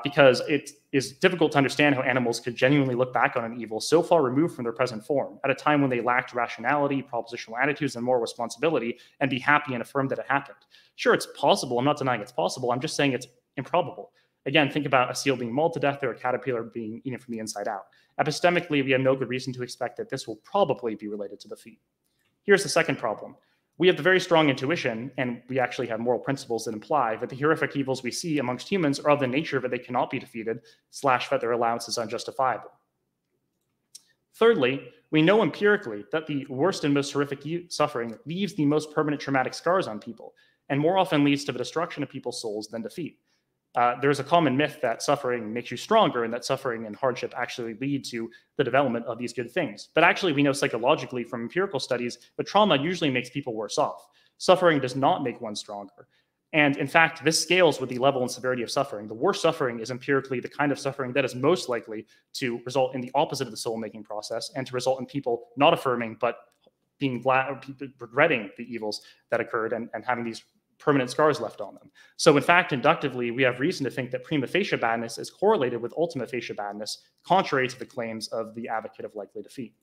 because it is difficult to understand how animals could genuinely look back on an evil so far removed from their present form at a time when they lacked rationality, propositional attitudes, and moral responsibility, and be happy and affirm that it happened. Sure, it's possible. I'm not denying it's possible. I'm just saying it's improbable. Again, think about a seal being mauled to death or a caterpillar being eaten from the inside out. Epistemically, we have no good reason to expect that this will probably be related to defeat. Here's the second problem. We have the very strong intuition, and we actually have moral principles that imply that the horrific evils we see amongst humans are of the nature that they cannot be defeated, / that their allowance is unjustifiable. Thirdly, we know empirically that the worst and most horrific suffering leaves the most permanent traumatic scars on people, and more often leads to the destruction of people's souls than defeat. There's a common myth that suffering makes you stronger and that suffering and hardship actually lead to the development of these good things. But actually, we know psychologically from empirical studies that trauma usually makes people worse off. Suffering does not make one stronger. And in fact, this scales with the level and severity of suffering. The worst suffering is empirically the kind of suffering that is most likely to result in the opposite of the soul-making process and to result in people not affirming, but being regretting the evils that occurred and having these permanent scars left on them. So in fact, inductively, we have reason to think that prima facie badness is correlated with ultima facie badness, contrary to the claims of the advocate of likely defeat.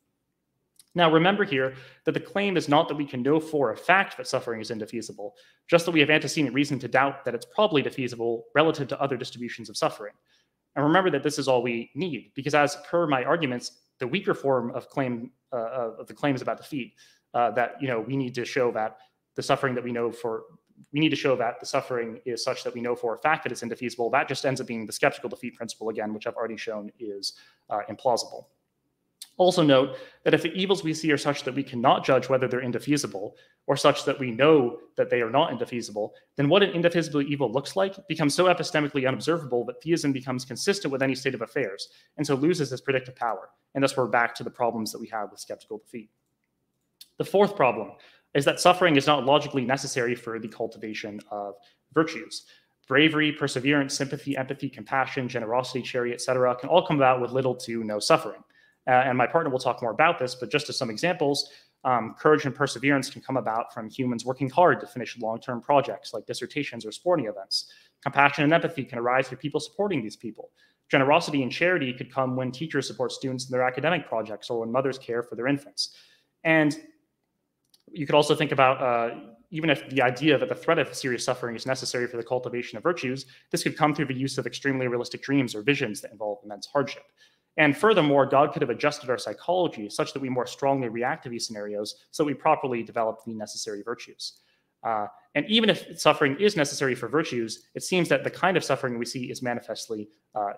Now, remember here that the claim is not that we can know for a fact that suffering is indefeasible, just that we have antecedent reason to doubt that it's probably defeasible relative to other distributions of suffering. And remember that this is all we need, because as per my arguments, the weaker form of the claims about defeat, that we need to show that the suffering that we need to show that the suffering is such that we know for a fact that it's indefeasible. That just ends up being the skeptical defeat principle again, which I've already shown is implausible. Also note that if the evils we see are such that we cannot judge whether they're indefeasible, or such that we know that they are not indefeasible, then what an indefeasible evil looks like becomes so epistemically unobservable that theism becomes consistent with any state of affairs, and so loses its predictive power. And thus we're back to the problems that we have with skeptical defeat. The fourth problem is that suffering is not logically necessary for the cultivation of virtues. Bravery, perseverance, sympathy, empathy, compassion, generosity, charity, etc. can all come about with little to no suffering. And my partner will talk more about this, but just as some examples, courage and perseverance can come about from humans working hard to finish long-term projects like dissertations or sporting events. Compassion and empathy can arise through people supporting these people. Generosity and charity could come when teachers support students in their academic projects or when mothers care for their infants. And you could also think about, even if the idea that the threat of serious suffering is necessary for the cultivation of virtues, this could come through the use of extremely realistic dreams or visions that involve immense hardship. And furthermore, God could have adjusted our psychology such that we more strongly react to these scenarios so we properly develop the necessary virtues. And even if suffering is necessary for virtues, it seems that the kind of suffering we see is manifestly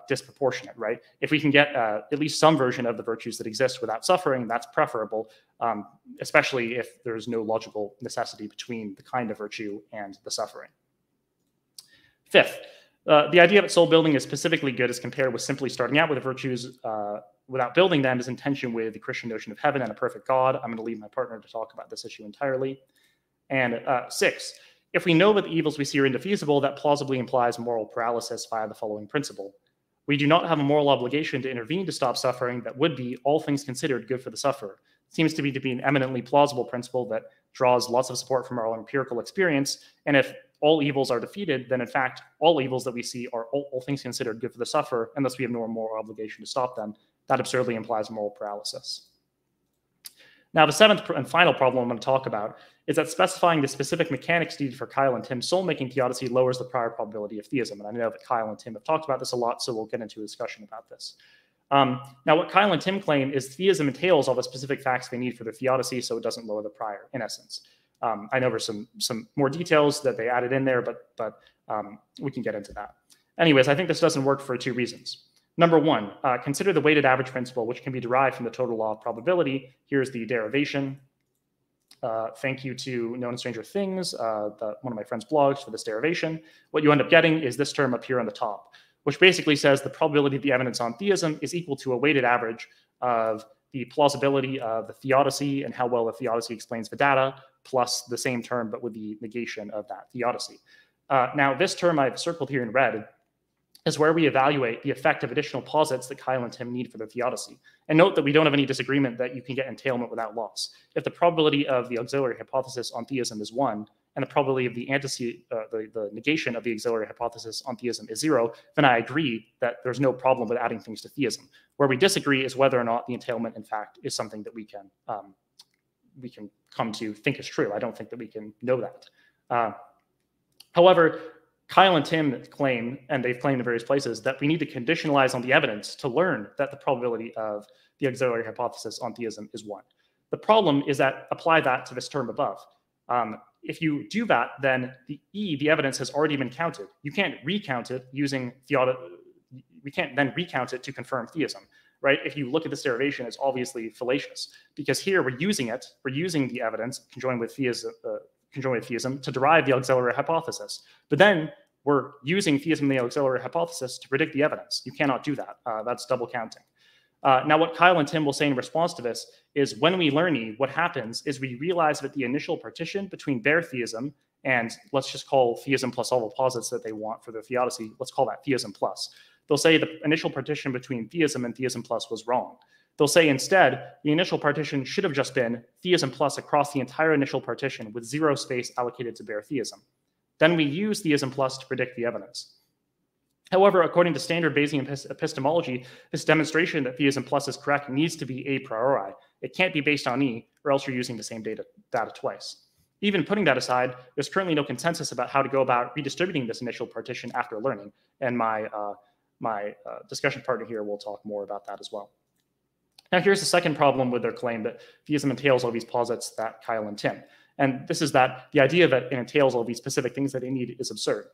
disproportionate, right? If we can get at least some version of the virtues that exist without suffering, that's preferable, especially if there's no logical necessity between the kind of virtue and the suffering. Fifth, the idea that soul building is specifically good as compared with simply starting out with the virtues without building them is in tension with the Christian notion of heaven and a perfect God. I'm going to leave my partner to talk about this issue entirely. And 6, if we know that the evils we see are indefeasible, that plausibly implies moral paralysis via the following principle. We do not have a moral obligation to intervene to stop suffering that would be, all things considered, good for the sufferer. seems to be an eminently plausible principle that draws lots of support from our empirical experience. And if all evils are defeated, then in fact, all evils that we see are all things considered good for the sufferer, and thus we have no moral obligation to stop them. That absurdly implies moral paralysis. Now, the seventh and final problem I'm going to talk about is that specifying the specific mechanics needed for Kyle and Tim's soul-making theodicy lowers the prior probability of theism. And I know that Kyle and Tim have talked about this a lot, so we'll get into a discussion about this. Now, what Kyle and Tim claim is theism entails all the specific facts they need for their theodicy, so it doesn't lower the prior, in essence. I know there's some more details that they added in there, but we can get into that. Anyways, I think this doesn't work for two reasons. Number one, consider the weighted average principle, which can be derived from the total law of probability. Here's the derivation. Thank you to Known and Stranger Things, one of my friend's blogs, for this derivation. What you end up getting is this term up here on the top, which basically says the probability of the evidence on theism is equal to a weighted average of the plausibility of the theodicy and how well the theodicy explains the data, plus the same term, but with the negation of that theodicy. Now, this term I've circled here in red is where we evaluate the effect of additional posits that Kyle and Tim need for the theodicy. And note that we don't have any disagreement that you can get entailment without loss. If the probability of the auxiliary hypothesis on theism is 1, and the probability of the negation of the auxiliary hypothesis on theism is 0, then I agree that there's no problem with adding things to theism. Where we disagree is whether or not the entailment, in fact, is something that we can come to think is true. I don't think that we can know that. However, Kyle and Tim claim, and they've claimed in various places, that we need to conditionalize on the evidence to learn that the probability of the auxiliary hypothesis on theism is 1. The problem is that apply that to this term above. If you do that, then the evidence has already been counted. You can't recount it using we can't then recount it to confirm theism, right? If you look at this derivation, it's obviously fallacious, because here we're using the evidence conjoined with theism to derive the auxiliary hypothesis. But then we're using theism and the auxiliary hypothesis to predict the evidence. You cannot do that. That's double counting. Now, what Kyle and Tim will say in response to this is when we learn E, what happens is we realize that the initial partition between bare theism and let's just call theism plus all the posits that they want for their theodicy, let's call that theism plus. They'll say the initial partition between theism and theism plus was wrong. They'll say instead, the initial partition should have just been theism plus across the entire initial partition with 0 space allocated to bare theism. Then we use theism plus to predict the evidence. However, according to standard Bayesian epistemology, this demonstration that theism plus is correct needs to be a priori. It can't be based on E, or else you're using the same data twice. Even putting that aside, there's currently no consensus about how to go about redistributing this initial partition after learning, and my discussion partner here will talk more about that as well. Now, here's the second problem with their claim that theism entails all these posits that Kyle and Tim. And this is that the idea that it entails all these specific things that they need is absurd.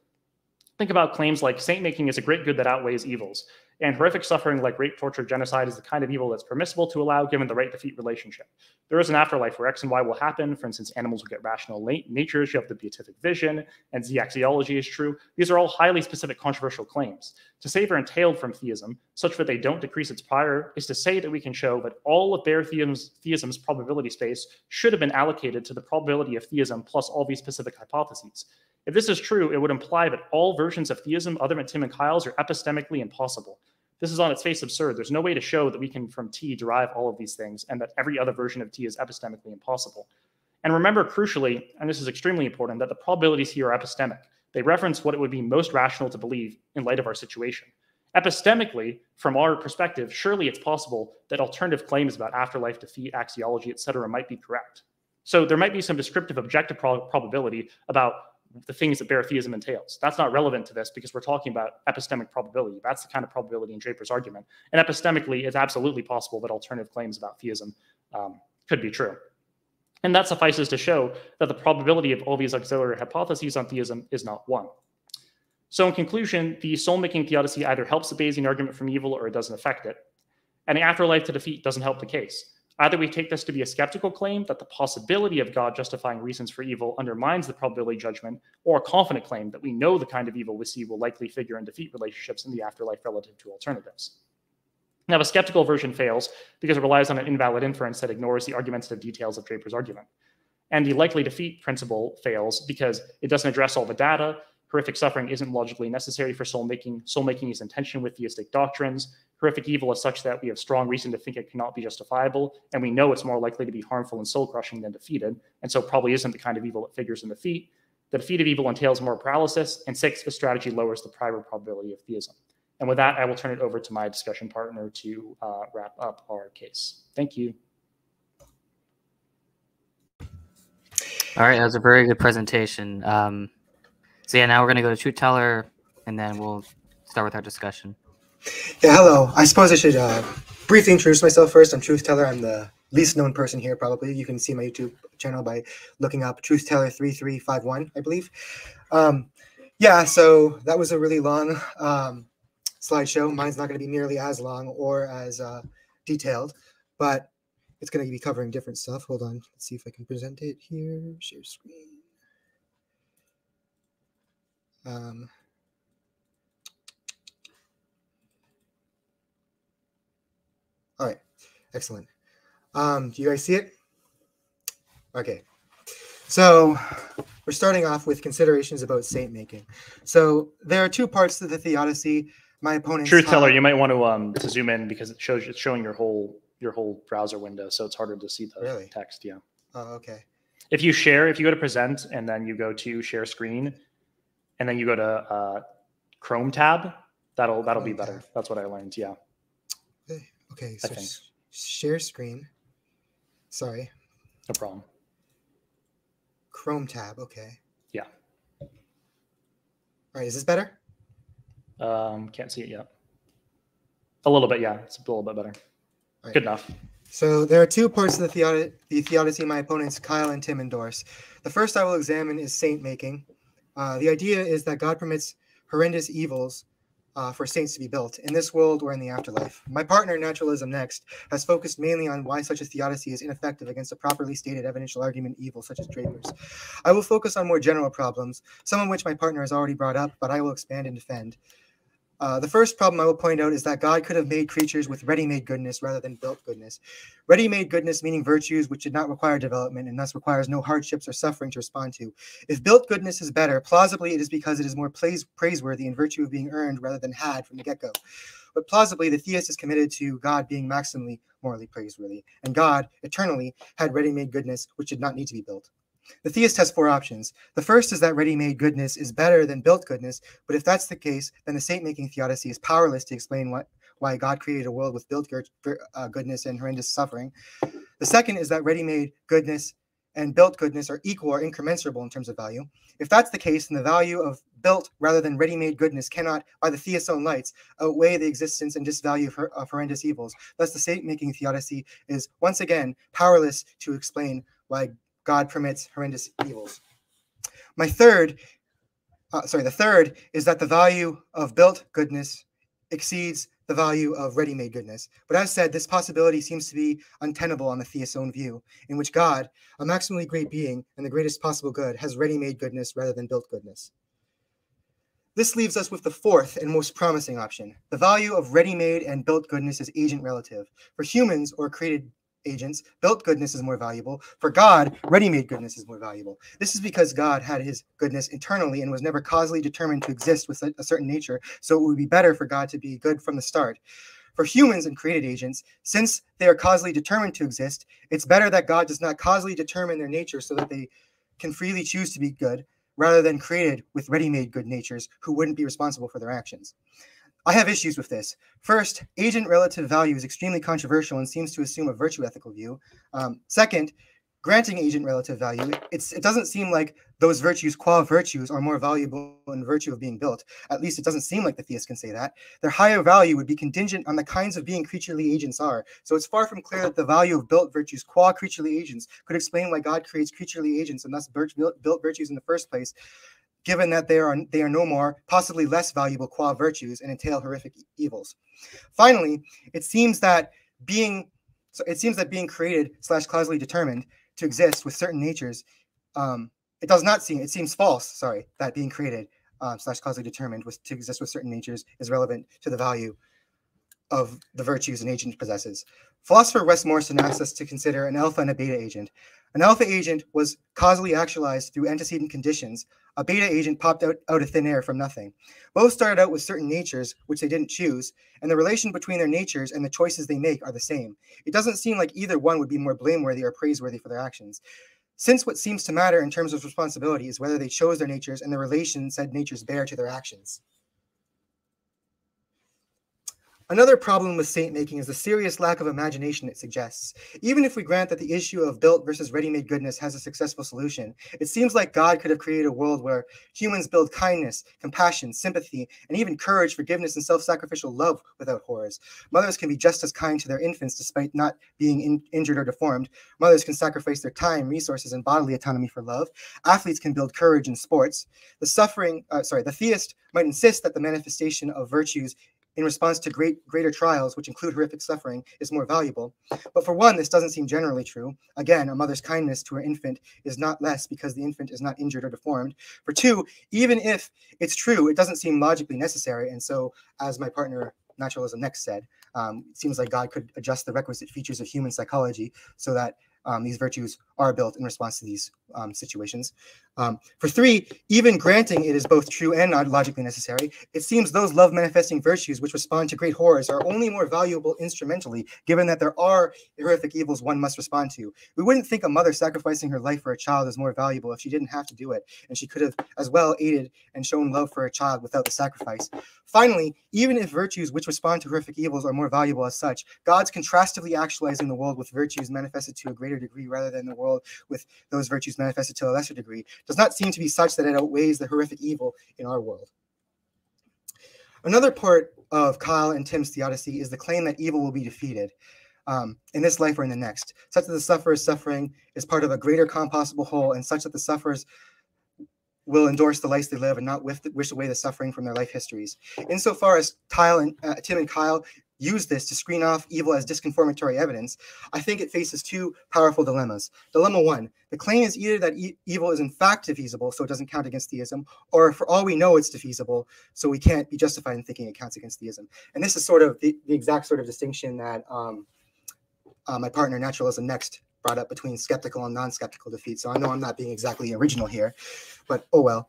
Think about claims like saint-making is a great good that outweighs evils, and horrific suffering like rape, torture, genocide is the kind of evil that's permissible to allow given the right-defeat relationship. There is an afterlife where X and Y will happen. For instance, animals will get rational natures, you have the beatific vision, and Z axiology is true. These are all highly specific controversial claims. To say they're entailed from theism, such that they don't decrease its prior, is to say that we can show that all of bare theism's probability space should have been allocated to the probability of theism plus all these specific hypotheses. If this is true, it would imply that all versions of theism other than Tim and Kyle's are epistemically impossible. This is on its face absurd. There's no way to show that we can from T derive all of these things and that every other version of T is epistemically impossible. And remember crucially, and this is extremely important, that the probabilities here are epistemic. They reference what it would be most rational to believe in light of our situation. Epistemically, from our perspective, surely it's possible that alternative claims about afterlife, defeat, axiology, etc. might be correct. So there might be some descriptive objective probability about the things that bare theism entails. That's not relevant to this because we're talking about epistemic probability. That's the kind of probability in Draper's argument. And epistemically, it's absolutely possible that alternative claims about theism could be true. And that suffices to show that the probability of all these auxiliary hypotheses on theism is not 1. So in conclusion, the soul-making theodicy either helps the Bayesian argument from evil or it doesn't affect it. And the afterlife to defeat doesn't help the case. Either we take this to be a skeptical claim that the possibility of God justifying reasons for evil undermines the probability judgment, or a confident claim that we know the kind of evil we see will likely figure in defeat relationships in the afterlife relative to alternatives. Now, the skeptical version fails because it relies on an invalid inference that ignores the argumentative details of Draper's argument. And the likely defeat principle fails because it doesn't address all the data. Horrific suffering isn't logically necessary for soul-making. Soul-making is in tension with theistic doctrines. horrific evil is such that we have strong reason to think it cannot be justifiable, and we know it's more likely to be harmful and soul-crushing than defeated, and so probably isn't the kind of evil that figures in defeat. The defeat of evil entails more paralysis, and 6, this strategy lowers the prior probability of theism. And with that, I will turn it over to my discussion partner to wrap up our case. Thank you. All right, that was a very good presentation. So yeah, now we're going to go to Truth Teller, and then we'll start with our discussion. Yeah, hello. I suppose I should briefly introduce myself first. I'm Truth Teller. I'm the least known person here, probably. You can see my YouTube channel by looking up Truth Teller 3351, I believe. Yeah, so that was a really long slideshow. Mine's not going to be nearly as long or as detailed, but it's going to be covering different stuff. Hold on. Let's see if I can present it here. Share screen. All right. Excellent. Do you guys see it? Okay. So we're starting off with considerations about saint making. So there are two parts to the theodicy. My opponent's Truth Teller, you might want to zoom in because it's showing your whole browser window, so it's harder to see the text. Yeah. Oh, okay. If you go to present and then you go to share screen, and then you go to Chrome tab, that'll be better. That's what I learned. Yeah. Okay. So share screen. Sorry. No problem. Chrome tab. Okay. Yeah. All right. Is this better? Can't see it yet. A little bit. Yeah. It's a little bit better. Right. Good enough. So there are two parts of the theodicy my opponents, Kyle and Tim, endorse. The first I will examine is saint making. The idea is that God permits horrendous evils for saints to be built in this world or in the afterlife. My partner, Naturalism Next, has focused mainly on why such a theodicy is ineffective against a properly stated evidential argument evil such as Draper's. I will focus on more general problems, some of which my partner has already brought up, but I will expand and defend. The first problem I will point out is that God could have made creatures with ready-made goodness rather than built goodness. Ready-made goodness meaning virtues which did not require development and thus requires no hardships or suffering to respond to. If built goodness is better, plausibly it is because it is more praiseworthy in virtue of being earned rather than had from the get-go. But plausibly, the theist is committed to God being maximally morally praiseworthy, and God, eternally, had ready-made goodness which did not need to be built. The theist has four options. The first is that ready-made goodness is better than built goodness, but if that's the case, then the saint-making theodicy is powerless to explain why God created a world with built goodness and horrendous suffering. The second is that ready-made goodness and built goodness are equal or incommensurable in terms of value. If that's the case, then the value of built rather than ready-made goodness cannot, by the theist's own lights, outweigh the existence and disvalue of horrendous evils. Thus, the saint-making theodicy is once again powerless to explain why God permits horrendous evils. The third is that the value of built goodness exceeds the value of ready-made goodness. But as said, this possibility seems to be untenable on the theist's own view, in which God, a maximally great being and the greatest possible good, has ready-made goodness rather than built goodness. This leaves us with the fourth and most promising option. The value of ready-made and built goodness is agent relative. For humans or created agents, built goodness is more valuable. For God, ready-made goodness is more valuable. This is because God had his goodness internally and was never causally determined to exist with a certain nature, so it would be better for God to be good from the start. For humans and created agents, since they are causally determined to exist, it's better that God does not causally determine their nature so that they can freely choose to be good, rather than created with ready-made good natures who wouldn't be responsible for their actions. I have issues with this. First, agent relative value is extremely controversial and seems to assume a virtue ethical view. Second, granting agent relative value, it doesn't seem like those virtues, qua virtues, are more valuable in virtue of being built. At least it doesn't seem like the theist can say that. Their higher value would be contingent on the kinds of being creaturely agents are. So it's far from clear that the value of built virtues, qua creaturely agents, could explain why God creates creaturely agents and thus built virtues in the first place, given that they are no more, possibly less valuable qua virtues and entail horrific evils. Finally, it seems that being created / causally determined to exist with certain natures, it seems false, that being created / causally determined to exist with certain natures is relevant to the value of the virtues an agent possesses. Philosopher Wes Morrison asks us to consider an alpha and a beta agent. An alpha agent was causally actualized through antecedent conditions, a beta agent popped out of thin air from nothing. Both started out with certain natures, which they didn't choose, and the relation between their natures and the choices they make are the same. It doesn't seem like either one would be more blameworthy or praiseworthy for their actions. Since what seems to matter in terms of responsibility is whether they chose their natures and the relation said natures bear to their actions. Another problem with saint making is the serious lack of imagination it suggests. Even if we grant that the issue of built versus ready-made goodness has a successful solution, it seems like God could have created a world where humans build kindness, compassion, sympathy, and even courage, forgiveness, and self-sacrificial love without horrors. Mothers can be just as kind to their infants despite not being injured or deformed. Mothers can sacrifice their time, resources, and bodily autonomy for love. Athletes can build courage in sports. The theist might insist that the manifestation of virtues in response to greater trials, which include horrific suffering, is more valuable. But for one, this doesn't seem generally true. Again, a mother's kindness to her infant is not less because the infant is not injured or deformed. For two, even if it's true, it doesn't seem logically necessary. And so, as my partner Naturalism Next said, it seems like God could adjust the requisite features of human psychology so that these virtues are built in response to these situations. For three, even granting it is both true and not logically necessary, it seems those love-manifesting virtues which respond to great horrors are only more valuable instrumentally, given that there are horrific evils one must respond to. We wouldn't think a mother sacrificing her life for a child is more valuable if she didn't have to do it, and she could have as well aided and shown love for a child without the sacrifice. Finally, even if virtues which respond to horrific evils are more valuable as such, God's contrastively actualizing the world with virtues manifested to a greater degree rather than the world with those virtues manifested to a lesser degree does not seem to be such that it outweighs the horrific evil in our world. Another part of Kyle and Tim's theodicy is the claim that evil will be defeated in this life or in the next, such that the sufferer's suffering is part of a greater compossible whole, and such that the sufferers will endorse the life they live and not wish away the suffering from their life histories. Insofar as Tim and Kyle use this to screen off evil as disconformatory evidence, I think it faces two powerful dilemmas. Dilemma one, the claim is either that evil is in fact defeasible, so it doesn't count against theism, or for all we know it's defeasible, so we can't be justified in thinking it counts against theism. And this is sort of the exact sort of distinction that my partner Naturalism Next brought up between skeptical and non-skeptical defeat. So I know I'm not being exactly original here, but oh well.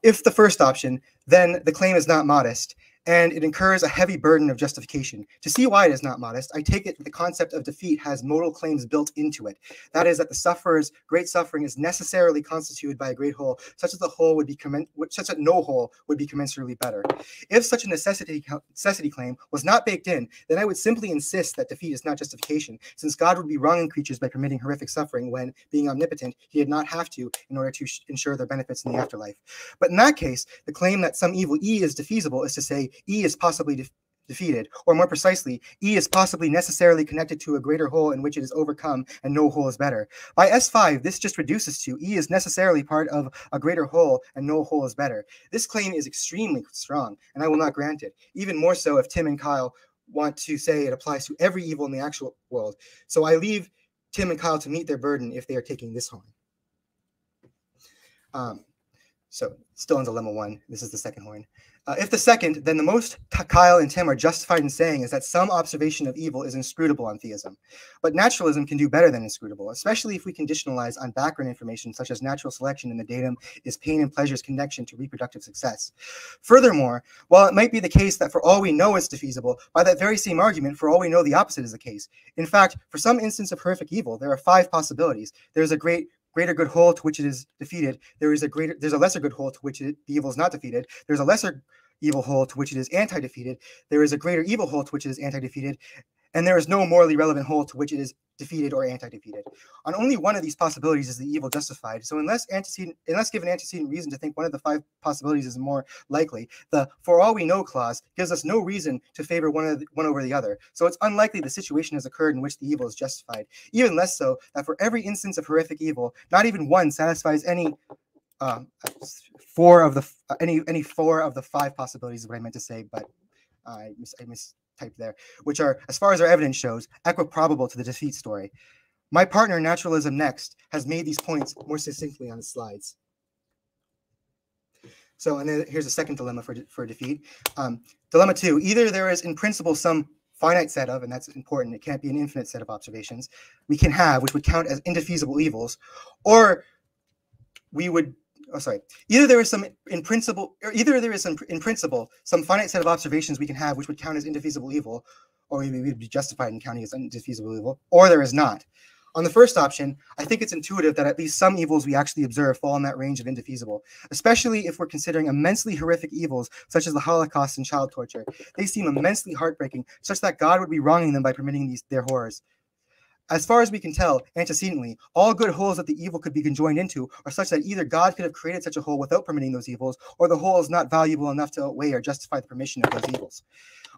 If the first option, then the claim is not modest, and it incurs a heavy burden of justification. To see why it is not modest, I take it that the concept of defeat has modal claims built into it. That is, that the sufferer's great suffering is necessarily constituted by a great whole, such that no whole would be commensurately better. If such a necessity claim was not baked in, then I would simply insist that defeat is not justification, since God would be wronging creatures by permitting horrific suffering when, being omnipotent, he did not have to in order to ensure their benefits in the afterlife. But in that case, the claim that some evil E is defeasible is to say E is possibly defeated, or more precisely, E is possibly necessarily connected to a greater whole in which it is overcome and no whole is better. By S5, this just reduces to E is necessarily part of a greater whole and no whole is better. This claim is extremely strong, and I will not grant it, even more so if Tim and Kyle want to say it applies to every evil in the actual world. So I leave Tim and Kyle to meet their burden if they are taking this horn. So still in dilemma one, this is the second horn. If the second, then the most Kyle and Tim are justified in saying is that some observation of evil is inscrutable on theism. But naturalism can do better than inscrutable, especially if we conditionalize on background information such as natural selection in the datum is pain and pleasure's connection to reproductive success. Furthermore, while it might be the case that for all we know it's defeasible, by that very same argument, for all we know the opposite is the case. In fact, for some instance of horrific evil, there are 5 possibilities. There's a greater good whole to which it is defeated. There's a lesser good whole to which the evil is not defeated. There's a lesser evil whole to which it is anti-defeated. There is a greater evil whole to which it is anti-defeated. And there is no morally relevant whole to which it is defeated or anti-defeated. On only one of these possibilities is the evil justified. So unless given antecedent reason to think one of the 5 possibilities is more likely, the "for all we know" clause gives us no reason to favor one over the other. So it's unlikely the situation has occurred in which the evil is justified. Even less so that for every instance of horrific evil, not even one satisfies any 4 of the 5 possibilities is what I meant to say, but I mistyped there, which are, as far as our evidence shows, equiprobable to the defeat story. My partner, Naturalism Next, has made these points more succinctly on the slides. So, and then here's a second dilemma for defeat. Dilemma 2, either there is in principle some finite set of, and that's important, it can't be an infinite set of observations, we can have, which would count as indefeasible evils, or we would either there is some in principle, some finite set of observations we can have which would count as indefeasible evil, or we would be justified in counting as indefeasible evil, or there is not. On the first option, I think it's intuitive that at least some evils we actually observe fall in that range of indefeasible, especially if we're considering immensely horrific evils such as the Holocaust and child torture. They seem immensely heartbreaking, such that God would be wronging them by permitting their horrors. As far as we can tell, antecedently, all good holes that the evil could be conjoined into are such that either God could have created such a hole without permitting those evils, or the hole is not valuable enough to outweigh or justify the permission of those evils.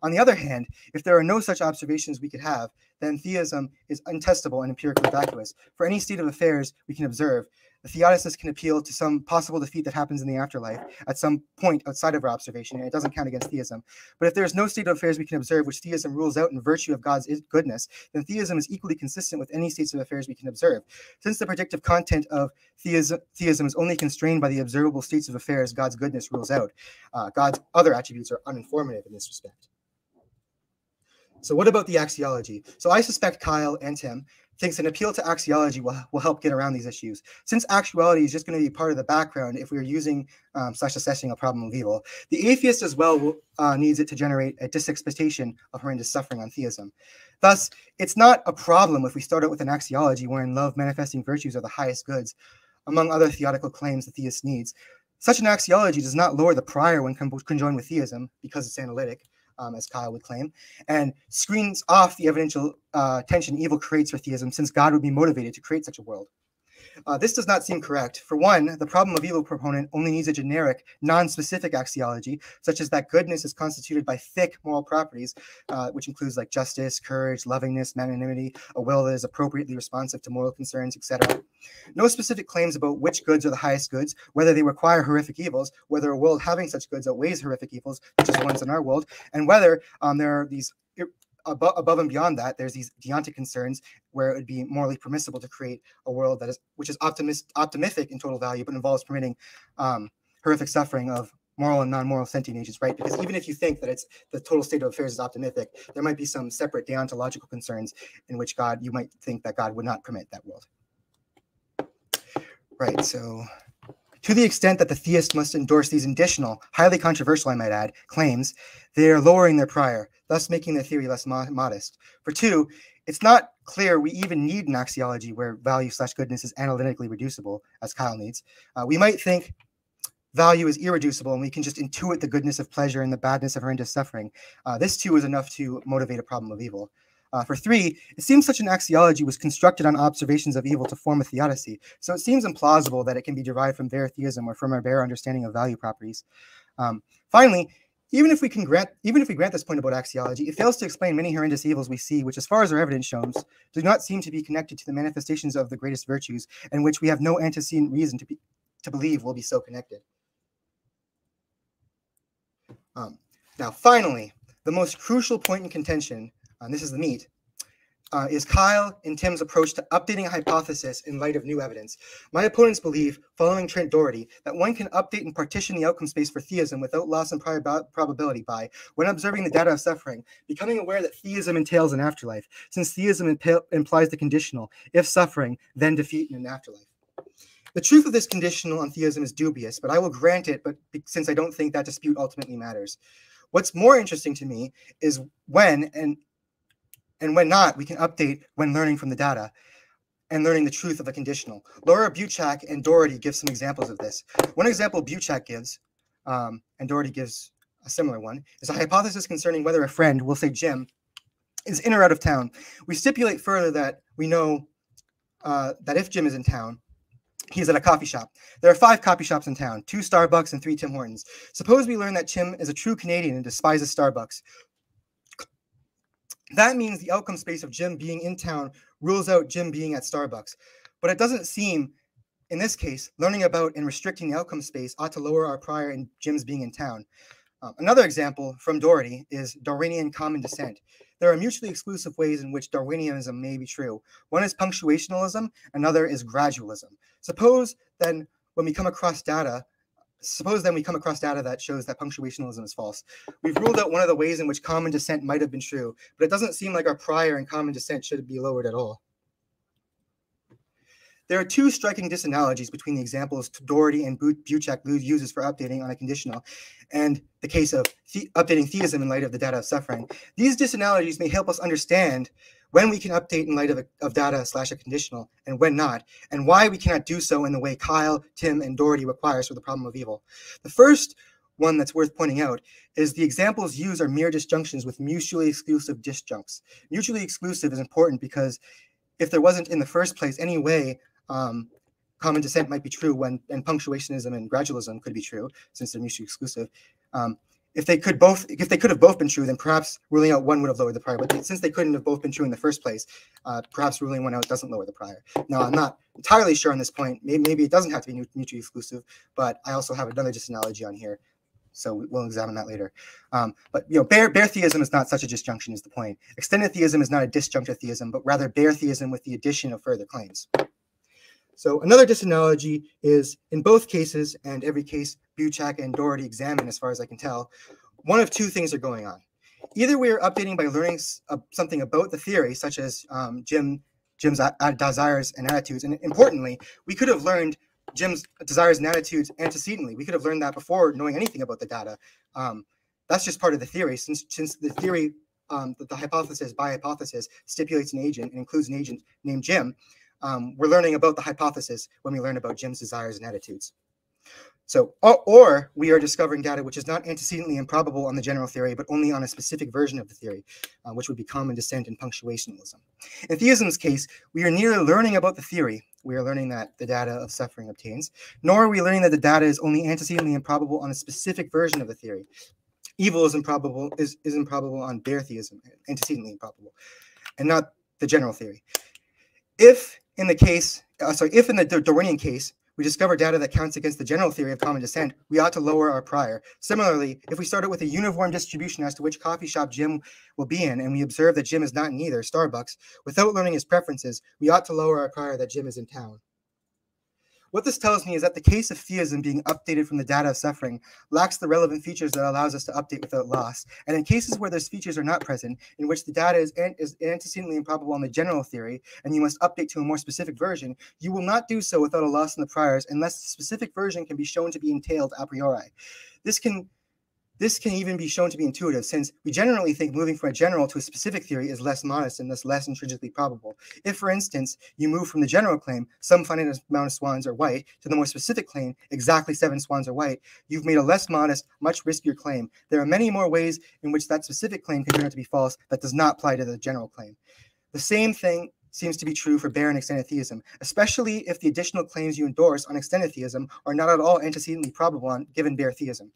On the other hand, if there are no such observations we could have, then theism is untestable and empirically vacuous. For any state of affairs we can observe, the theodicist can appeal to some possible defeat that happens in the afterlife at some point outside of our observation, and it doesn't count against theism. But if there is no state of affairs we can observe which theism rules out in virtue of God's goodness, then theism is equally consistent with any states of affairs we can observe. Since the predictive content of theism is only constrained by the observable states of affairs God's goodness rules out, God's other attributes are uninformative in this respect. So what about the axiology? So I suspect Kyle and Tim thinks an appeal to axiology will help get around these issues. Since actuality is just going to be part of the background if we're using / assessing a problem of evil, the atheist as well needs it to generate a disexpectation of horrendous suffering on theism. Thus, it's not a problem if we start out with an axiology wherein love manifesting virtues are the highest goods, among other theodical claims the theist needs. Such an axiology does not lower the prior when conjoined with theism because it's analytic, as Kyle would claim, and screens off the evidential tension evil creates for theism, since God would be motivated to create such a world. This does not seem correct. For one, the problem of evil proponent only needs a generic, non-specific axiology, such as that goodness is constituted by thick moral properties, which includes like justice, courage, lovingness, magnanimity, a will that is appropriately responsive to moral concerns, etc. No specific claims about which goods are the highest goods, whether they require horrific evils, whether a world having such goods outweighs horrific evils, such as the ones in our world, and whether there are these above and beyond that, there's these deontic concerns where it would be morally permissible to create a world that is, which is optimistic in total value, but involves permitting horrific suffering of moral and non-moral sentient agents, right? Because even if you think that it's the total state of affairs is optimistic, there might be some separate deontological concerns in which you might think that God would not permit that world. Right, so to the extent that the theist must endorse these additional, highly controversial, I might add, claims, they are lowering their prior, thus making their theory less modest. For two, it's not clear we even need an axiology where value/goodness is analytically reducible, as Kyle needs. We might think value is irreducible and we can just intuit the goodness of pleasure and the badness of horrendous suffering. This too is enough to motivate a problem of evil. For three, it seems such an axiology was constructed on observations of evil to form a theodicy, so it seems implausible that it can be derived from bare theism or from our bare understanding of value properties. Finally, even if we grant this point about axiology, it fails to explain many horrendous evils we see, which, as far as our evidence shows, do not seem to be connected to the manifestations of the greatest virtues, and which we have no antecedent reason to believe will be so connected. Now, finally, the most crucial point in contention, and this is the meat, is Kyle and Tim's approach to updating a hypothesis in light of new evidence. My opponents believe, following Trent Doherty, that one can update and partition the outcome space for theism without loss in probability by, when observing the data of suffering, becoming aware that theism entails an afterlife, since theism implies the conditional, if suffering, then defeat in an afterlife. The truth of this conditional on theism is dubious, but I will grant it, but since I don't think that dispute ultimately matters. What's more interesting to me is when and when not, we can update when learning from the data and learning the truth of the conditional. Laura Buchak and Doherty give some examples of this. One example Buchak gives, and Doherty gives a similar one, is a hypothesis concerning whether a friend, we'll say Jim, is in or out of town. We stipulate further that we know that if Jim is in town, he is at a coffee shop. There are 5 coffee shops in town, 2 Starbucks and 3 Tim Hortons. Suppose we learn that Jim is a true Canadian and despises Starbucks. That means the outcome space of Jim being in town rules out Jim being at Starbucks. But it doesn't seem, in this case, learning about and restricting the outcome space ought to lower our prior in Jim's being in town. Another example from Doherty is Darwinian common descent. There are mutually exclusive ways in which Darwinianism may be true. One is punctuationalism, another is gradualism. Suppose then we come across data that shows that punctuationalism is false. We've ruled out one of the ways in which common descent might have been true, but it doesn't seem like our prior in common descent should be lowered at all. There are two striking disanalogies between the examples Doherty and Buchak uses for updating on a conditional and the case of updating theism in light of the data of suffering. These disanalogies may help us understand when we can update in light of data / a conditional and when not, and why we cannot do so in the way Kyle, Tim, and Doherty requires for the problem of evil. The first one that's worth pointing out is the examples used are mere disjunctions with mutually exclusive disjuncts. Mutually exclusive is important because if there wasn't in the first place any way common descent might be true and punctuationism and gradualism could be true since they're mutually exclusive. If they could have both been true, then perhaps ruling out one would have lowered the prior. But since they couldn't have both been true in the first place, perhaps ruling one out doesn't lower the prior. Now, I'm not entirely sure on this point. Maybe it doesn't have to be mutually exclusive, but I also have another disanalogy on here. So we'll examine that later. But bare theism is not such a disjunction is the point. Extended theism is not a disjunctive theism, but rather bare theism with the addition of further claims. So another disanalogy is in both cases, and every case Buchak and Doherty examine as far as I can tell, one of two things are going on. Either we are updating by learning something about the theory, such as Jim's desires and attitudes. And importantly, we could have learned Jim's desires and attitudes antecedently. We could have learned that before knowing anything about the data. That's just part of the theory, since the theory, the hypothesis by hypothesis stipulates an agent and includes an agent named Jim. We're learning about the hypothesis when we learn about Jim's desires and attitudes. So, or we are discovering data which is not antecedently improbable on the general theory, but only on a specific version of the theory, which would be common descent and punctuationalism. In theism's case, we are neither learning about the theory, we are learning that the data of suffering obtains, nor are we learning that the data is only antecedently improbable on a specific version of the theory. Evil is improbable on bare theism, antecedently improbable, and not the general theory. If in the Darwinian case, we discover data that counts against the general theory of common descent, we ought to lower our prior. Similarly, if we started with a uniform distribution as to which coffee shop Jim will be in, and we observe that Jim is not in either, Starbucks, without learning his preferences, we ought to lower our prior that Jim is in town. What this tells me is that the case of theism being updated from the data of suffering lacks the relevant features that allows us to update without loss. And in cases where those features are not present, in which the data is antecedently improbable on the general theory, and you must update to a more specific version, you will not do so without a loss in the priors unless the specific version can be shown to be entailed a priori. This can even be shown to be intuitive, since we generally think moving from a general to a specific theory is less modest and thus less intrinsically probable. If, for instance, you move from the general claim, some finite amount of swans are white, to the more specific claim, exactly 7 swans are white, you've made a less modest, much riskier claim. There are many more ways in which that specific claim can turn out to be false that does not apply to the general claim. The same thing seems to be true for bare and extended theism, especially if the additional claims you endorse on extended theism are not at all antecedently probable on given bare theism.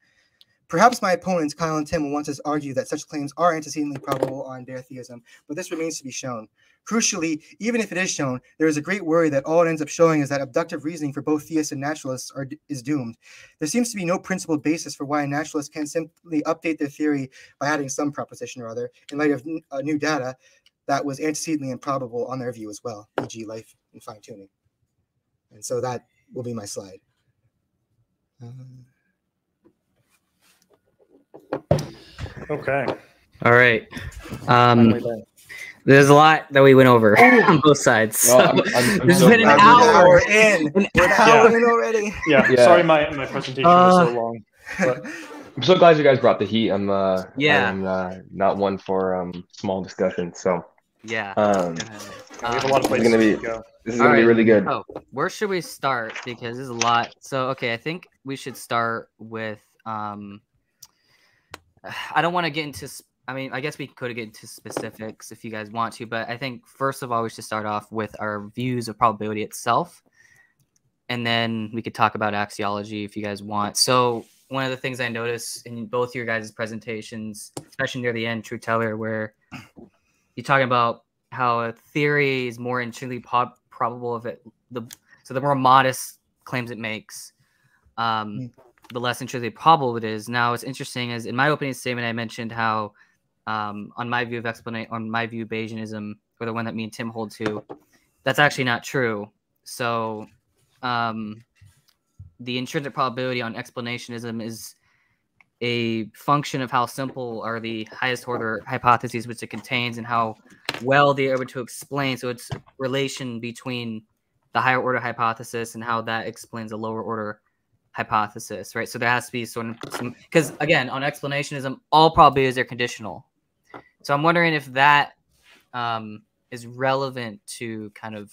Perhaps my opponents, Kyle and Tim, will want to argue that such claims are antecedently probable on bare theism, but this remains to be shown. Crucially, even if it is shown, there is a great worry that all it ends up showing is that abductive reasoning for both theists and naturalists is doomed. There seems to be no principled basis for why a naturalist can't simply update their theory by adding some proposition or other in light of new data that was antecedently improbable on their view as well, e.g. life and fine-tuning. And so that will be my slide. Okay. All right. There's a lot that we went over on both sides. So I'm this has so been an glad hour in. An We're an hour. hour in already. Yeah. Sorry, my presentation was so long. But I'm so glad you guys brought the heat. I'm Yeah. I'm not one for small discussions. So Yeah. um, we have a lot of places gonna be- to go. this is gonna be really good. Oh, where should we start? Because there's a lot. So, okay, I think we should start with. I don't want to get into. I mean, I guess we could get into specifics if you guys want to, but I think first of all we should start off with our views of probability itself, and then we could talk about axiology if you guys want. So, one of the things I noticed in both your guys' presentations, especially near the end, True Teller, where you're talking about how a theory is more intrinsically probable if the more modest claims it makes, the less intrinsically probable it is. Now, what's interesting is in my opening statement, I mentioned how on my view of Bayesianism, or the one that me and Tim hold to, that's actually not true. So the intrinsic probability on explanationism is a function of how simple are the highest order hypotheses which it contains and how well they are able to explain. So it's a relation between the higher order hypothesis and how that explains a lower order hypothesis, right? So there has to be sort of some, because again, on explanationism, all probabilities are conditional. So I'm wondering if that is relevant to kind of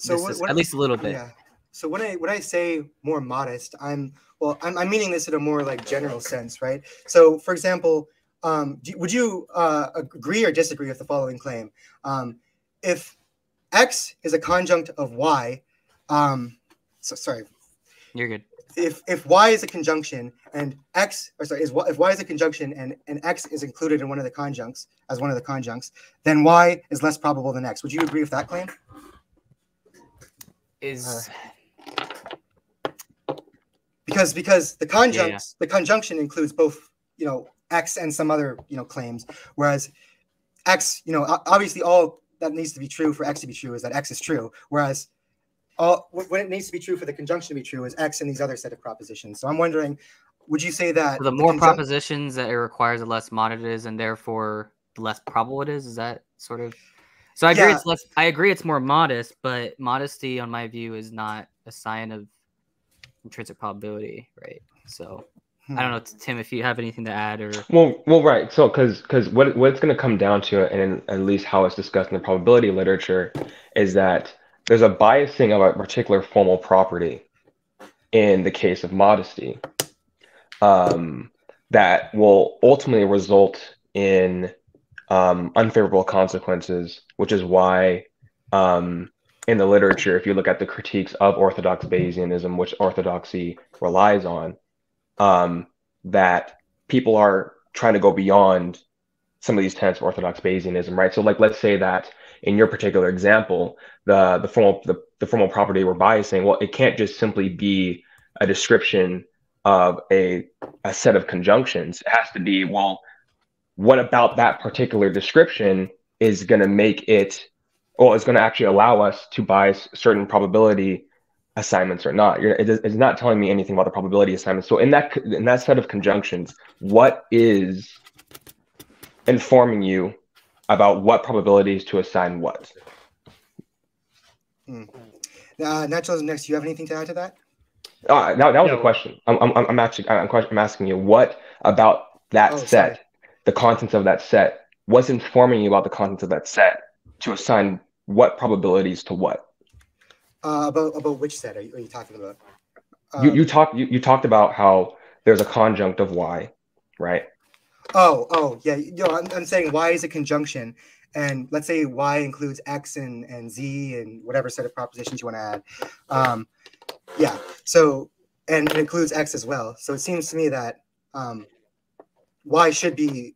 at least a little bit. Yeah. So when I say more modest, I'm meaning this in a more like general sense, right? So for example, would you agree or disagree with the following claim? If X is a conjunct of Y, sorry. You're good. If Y is a conjunction and X, or sorry, if Y is a conjunction and X is included in one of the conjuncts as one of the conjuncts, then Y is less probable than X. Would you agree with that claim? Because the conjuncts, the conjunction includes both, X and some other, claims, whereas X, obviously all that needs to be true for X to be true is that X is true, whereas when it needs to be true for the conjunction to be true is X and these other set of propositions. So I'm wondering, would you say that the more propositions that it requires, the less mod it is, and therefore the less probable it is? Is that sort of? So I agree. I agree. It's more modest, but modesty, on my view, is not a sign of intrinsic probability, right? So I don't know, Tim, if you have anything to add or. Well, right. So because what it's going to come down to, and at least how it's discussed in the probability literature, is that there's a biasing of a particular formal property in the case of modesty that will ultimately result in unfavorable consequences, which is why in the literature, if you look at the critiques of orthodox Bayesianism, which orthodoxy relies on, that people are trying to go beyond some of these tenets of orthodox Bayesianism, right? So like, let's say that in your particular example, the formal property we're biasing, well, it can't just simply be a description of a set of conjunctions. It has to be, well, what about that particular description is going to make it, or is going to actually allow us to bias certain probability assignments or not? It's not telling me anything about the probability assignments. So in that set of conjunctions, what is informing you about what probabilities to assign what? Naturalism next. Do you have anything to add to that? That was a question. I'm asking you, what about that set, sorry, the contents of that set, what's informing you about the contents of that set to assign what probabilities to what? About which set are you talking about? You talked about how there's a conjunct of Y, right? Oh yeah. I'm saying Y is a conjunction, and let's say Y includes X and Z and whatever set of propositions you want to add. Yeah. So, and it includes X as well. So it seems to me that Y should be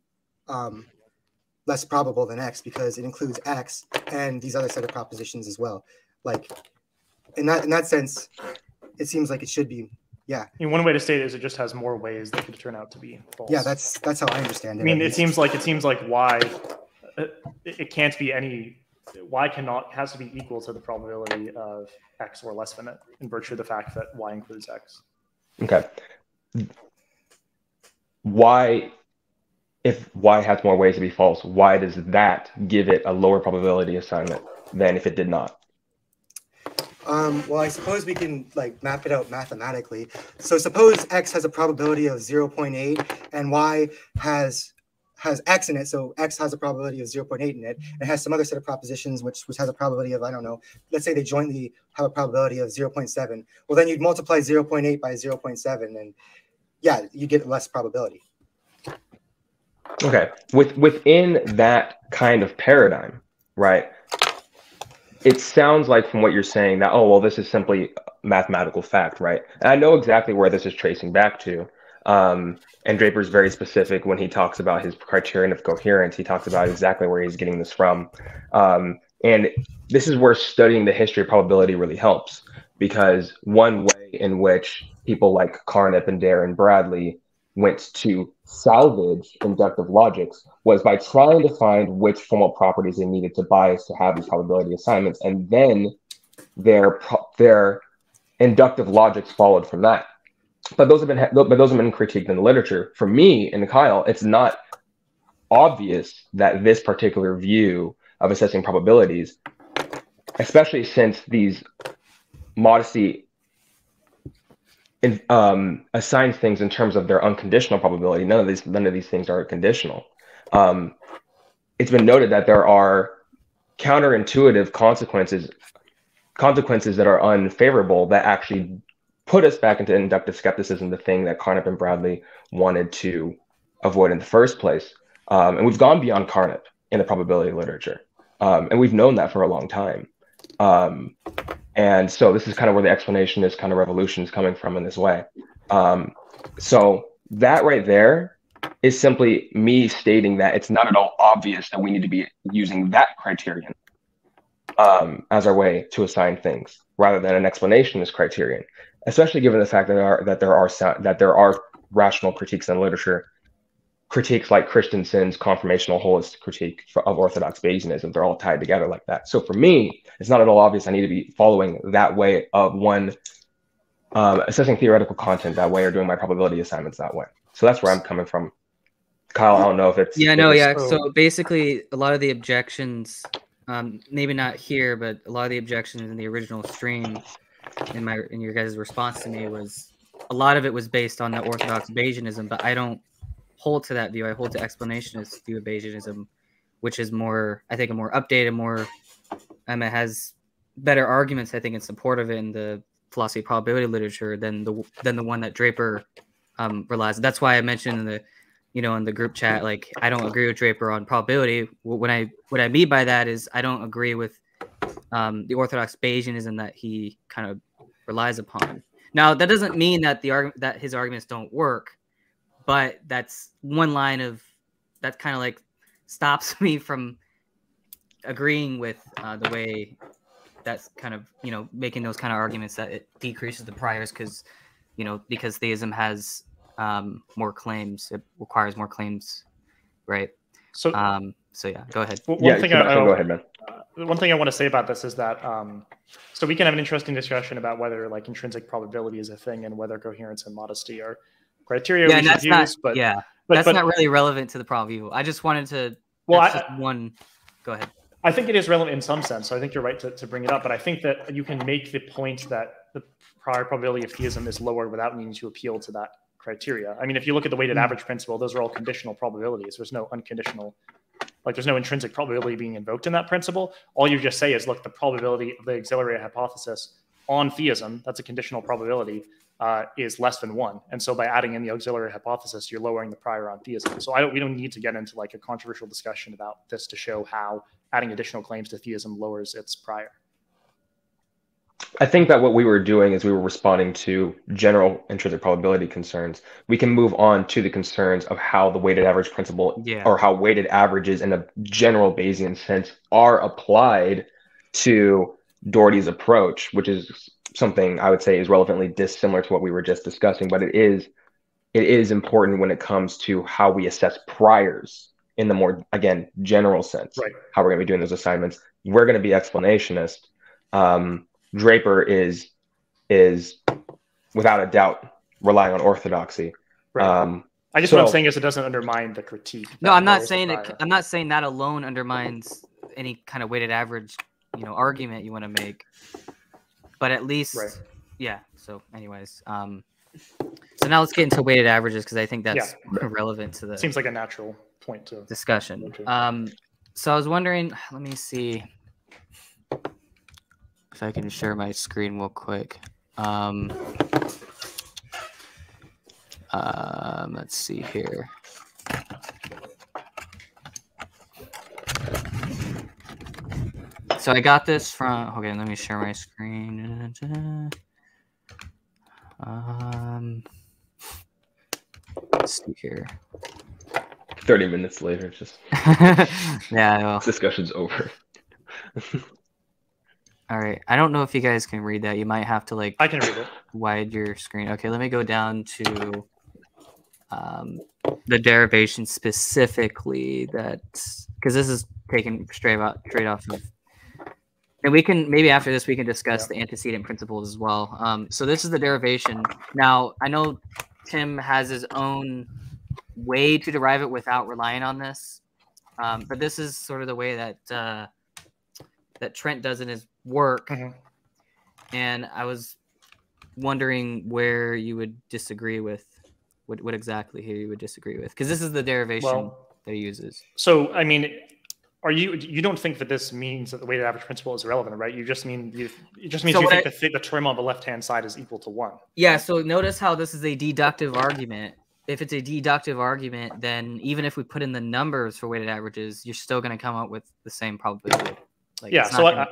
less probable than X because it includes X and these other set of propositions as well. Like in that sense, it seems like it should be. Yeah. I mean, one way to state it is it just has more ways that could turn out to be false. Yeah, that's how I understand it. I mean, it seems like Y, it can't be any. Y has to be equal to the probability of X or less than it in virtue of the fact that Y includes X. Okay. If Y has more ways to be false, why does that give it a lower probability assignment than if it did not? Well, I suppose we can like map it out mathematically. So suppose X has a probability of 0.8 and Y has X in it. So X has a probability of 0.8 in it. It has some other set of propositions which has a probability of, I don't know, let's say they jointly have a probability of 0.7. Well, then you'd multiply 0.8 by 0.7 and yeah, you get less probability. Okay. Within that kind of paradigm, right? It sounds like from what you're saying that, oh, well, this is simply mathematical fact, right? And I know exactly where this is tracing back to. And Draper's very specific when he talks about his criterion of coherence. He talks about exactly where he's getting this from. And this is where studying the history of probability really helps, because one way in which people like Carnap and Dare and Bradley went to salvage inductive logics was by trying to find which formal properties they needed to bias to have these probability assignments, and then their inductive logics followed from that. But those have been critiqued in the literature. For me and Kyle, it's not obvious that this particular view of assessing probabilities especially since these modesty assigns things in terms of their unconditional probability. None of these things are conditional. It's been noted that there are counterintuitive consequences that are unfavorable that actually put us back into inductive skepticism, the thing that Carnap and Bradley wanted to avoid in the first place. And we've gone beyond Carnap in the probability literature. And we've known that for a long time. And so this is kind of where the explanation, this kind of revolution is coming from in this way. So that right there is simply me stating that it's not at all obvious that we need to be using that criterion as our way to assign things, rather than an explanationist criterion, especially given the fact that there are rational critiques in literature, critiques like Christensen's confirmational holistic critique of Orthodox Bayesianism. They're all tied together like that. So for me, it's not at all obvious I need to be following that way of assessing theoretical content that way or doing my probability assignments that way. So that's where I'm coming from. Kyle, I don't know if it's... So basically, a lot of the objections, maybe not here, but a lot of the objections in the original stream in your guys' response to me was, a lot of it was based on the Orthodox Bayesianism, but I don't hold to that view. I hold to explanationist view of Bayesianism, which is more, I think, a more updated, more, it has better arguments, I think, in support of it in the philosophy of probability literature than the one that Draper relies. That's why I mentioned in the group chat, like, I don't agree with Draper on probability. What I mean by that is I don't agree with the Orthodox Bayesianism that he kind of relies upon. Now, that doesn't mean that that his arguments don't work, but that's one line that kind of like stops me from agreeing with the way that's kind of, making those kind of arguments that it decreases the priors because theism has more claims. It requires more claims, right? So yeah, go ahead. Go ahead, man. One thing I want to say about this is that so we can have an interesting discussion about whether like intrinsic probability is a thing and whether coherence and modesty are criteria we should use. But that's not really relevant to the problem view. I just wanted to. Well, go ahead. I think it is relevant in some sense. So I think you're right to bring it up. But I think that you can make the point that the prior probability of theism is lower without needing to appeal to that criteria. I mean, if you look at the weighted average principle, those are all conditional probabilities. There's no unconditional, there's no intrinsic probability being invoked in that principle. All you just say is, look, the probability of the auxiliary hypothesis on theism, that's a conditional probability, is less than 1. And so by adding in the auxiliary hypothesis, you're lowering the prior on theism. So we don't need to get into like a controversial discussion about this to show how adding additional claims to theism lowers its prior. I think that what we were doing is we were responding to general intrinsic probability concerns. We can move on to the concerns of how the weighted average principle or how weighted averages in a general Bayesian sense are applied to Doherty's approach, which is something I would say is relevantly dissimilar to what we were just discussing, but it is important when it comes to how we assess priors in the more, again, general sense, right? How we're going to be doing those assignments. We're going to be explanationist. Draper is without a doubt relying on orthodoxy. Right. I guess what I'm saying is it doesn't undermine the critique. No, I'm not saying it. I'm not saying that alone undermines any kind of weighted average, argument you want to make. But at least, yeah. So, anyways, so now let's get into weighted averages because I think that's relevant to the. Seems like a natural point to discussion. So I was wondering. Let me see if I can share my screen real quick. Let's see here. So I got this from. Okay, let me share my screen. Let's see here. 30 minutes later, just yeah. Well, this discussion's over. All right. I don't know if you guys can read that. You might have to I can read it. Wide your screen. Okay, let me go down to the derivation specifically because this is taken straight off of. And we can maybe after this we can discuss the antecedent principles as well. So this is the derivation. Now I know Tim has his own way to derive it without relying on this, but this is sort of the way that that Trent does in his work, Mhm. and I was wondering where you would disagree with, what exactly here you would disagree with, because this is the derivation Well, that he uses. so I mean, you don't think that this means that the weighted average principle is irrelevant, right? You just mean it just means So you what think the term on the left hand side is equal to 1. Yeah, so notice how this is a deductive argument. If it's a deductive argument, then even if we put in the numbers for weighted averages, you're still going to come up with the same probability. Like, Yeah, it's so not gonna-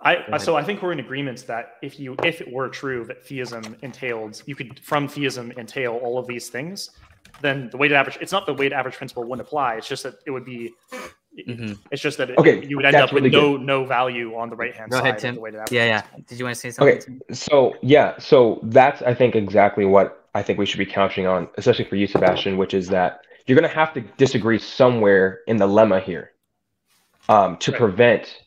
I think we're in agreement that if it were true that theism entailed, you could from theism entail all of these things, then the weighted average, it's not the weighted average principle wouldn't apply. It's just that it would be, it's just that you would end up with no value on the right hand Go side ahead, of Tim. the weighted average. Yeah. Did you want to say something? Okay, Tim? so that's I think exactly what I think we should be counting on, especially for you, Sebastian, which is that you're going to have to disagree somewhere in the lemma here to prevent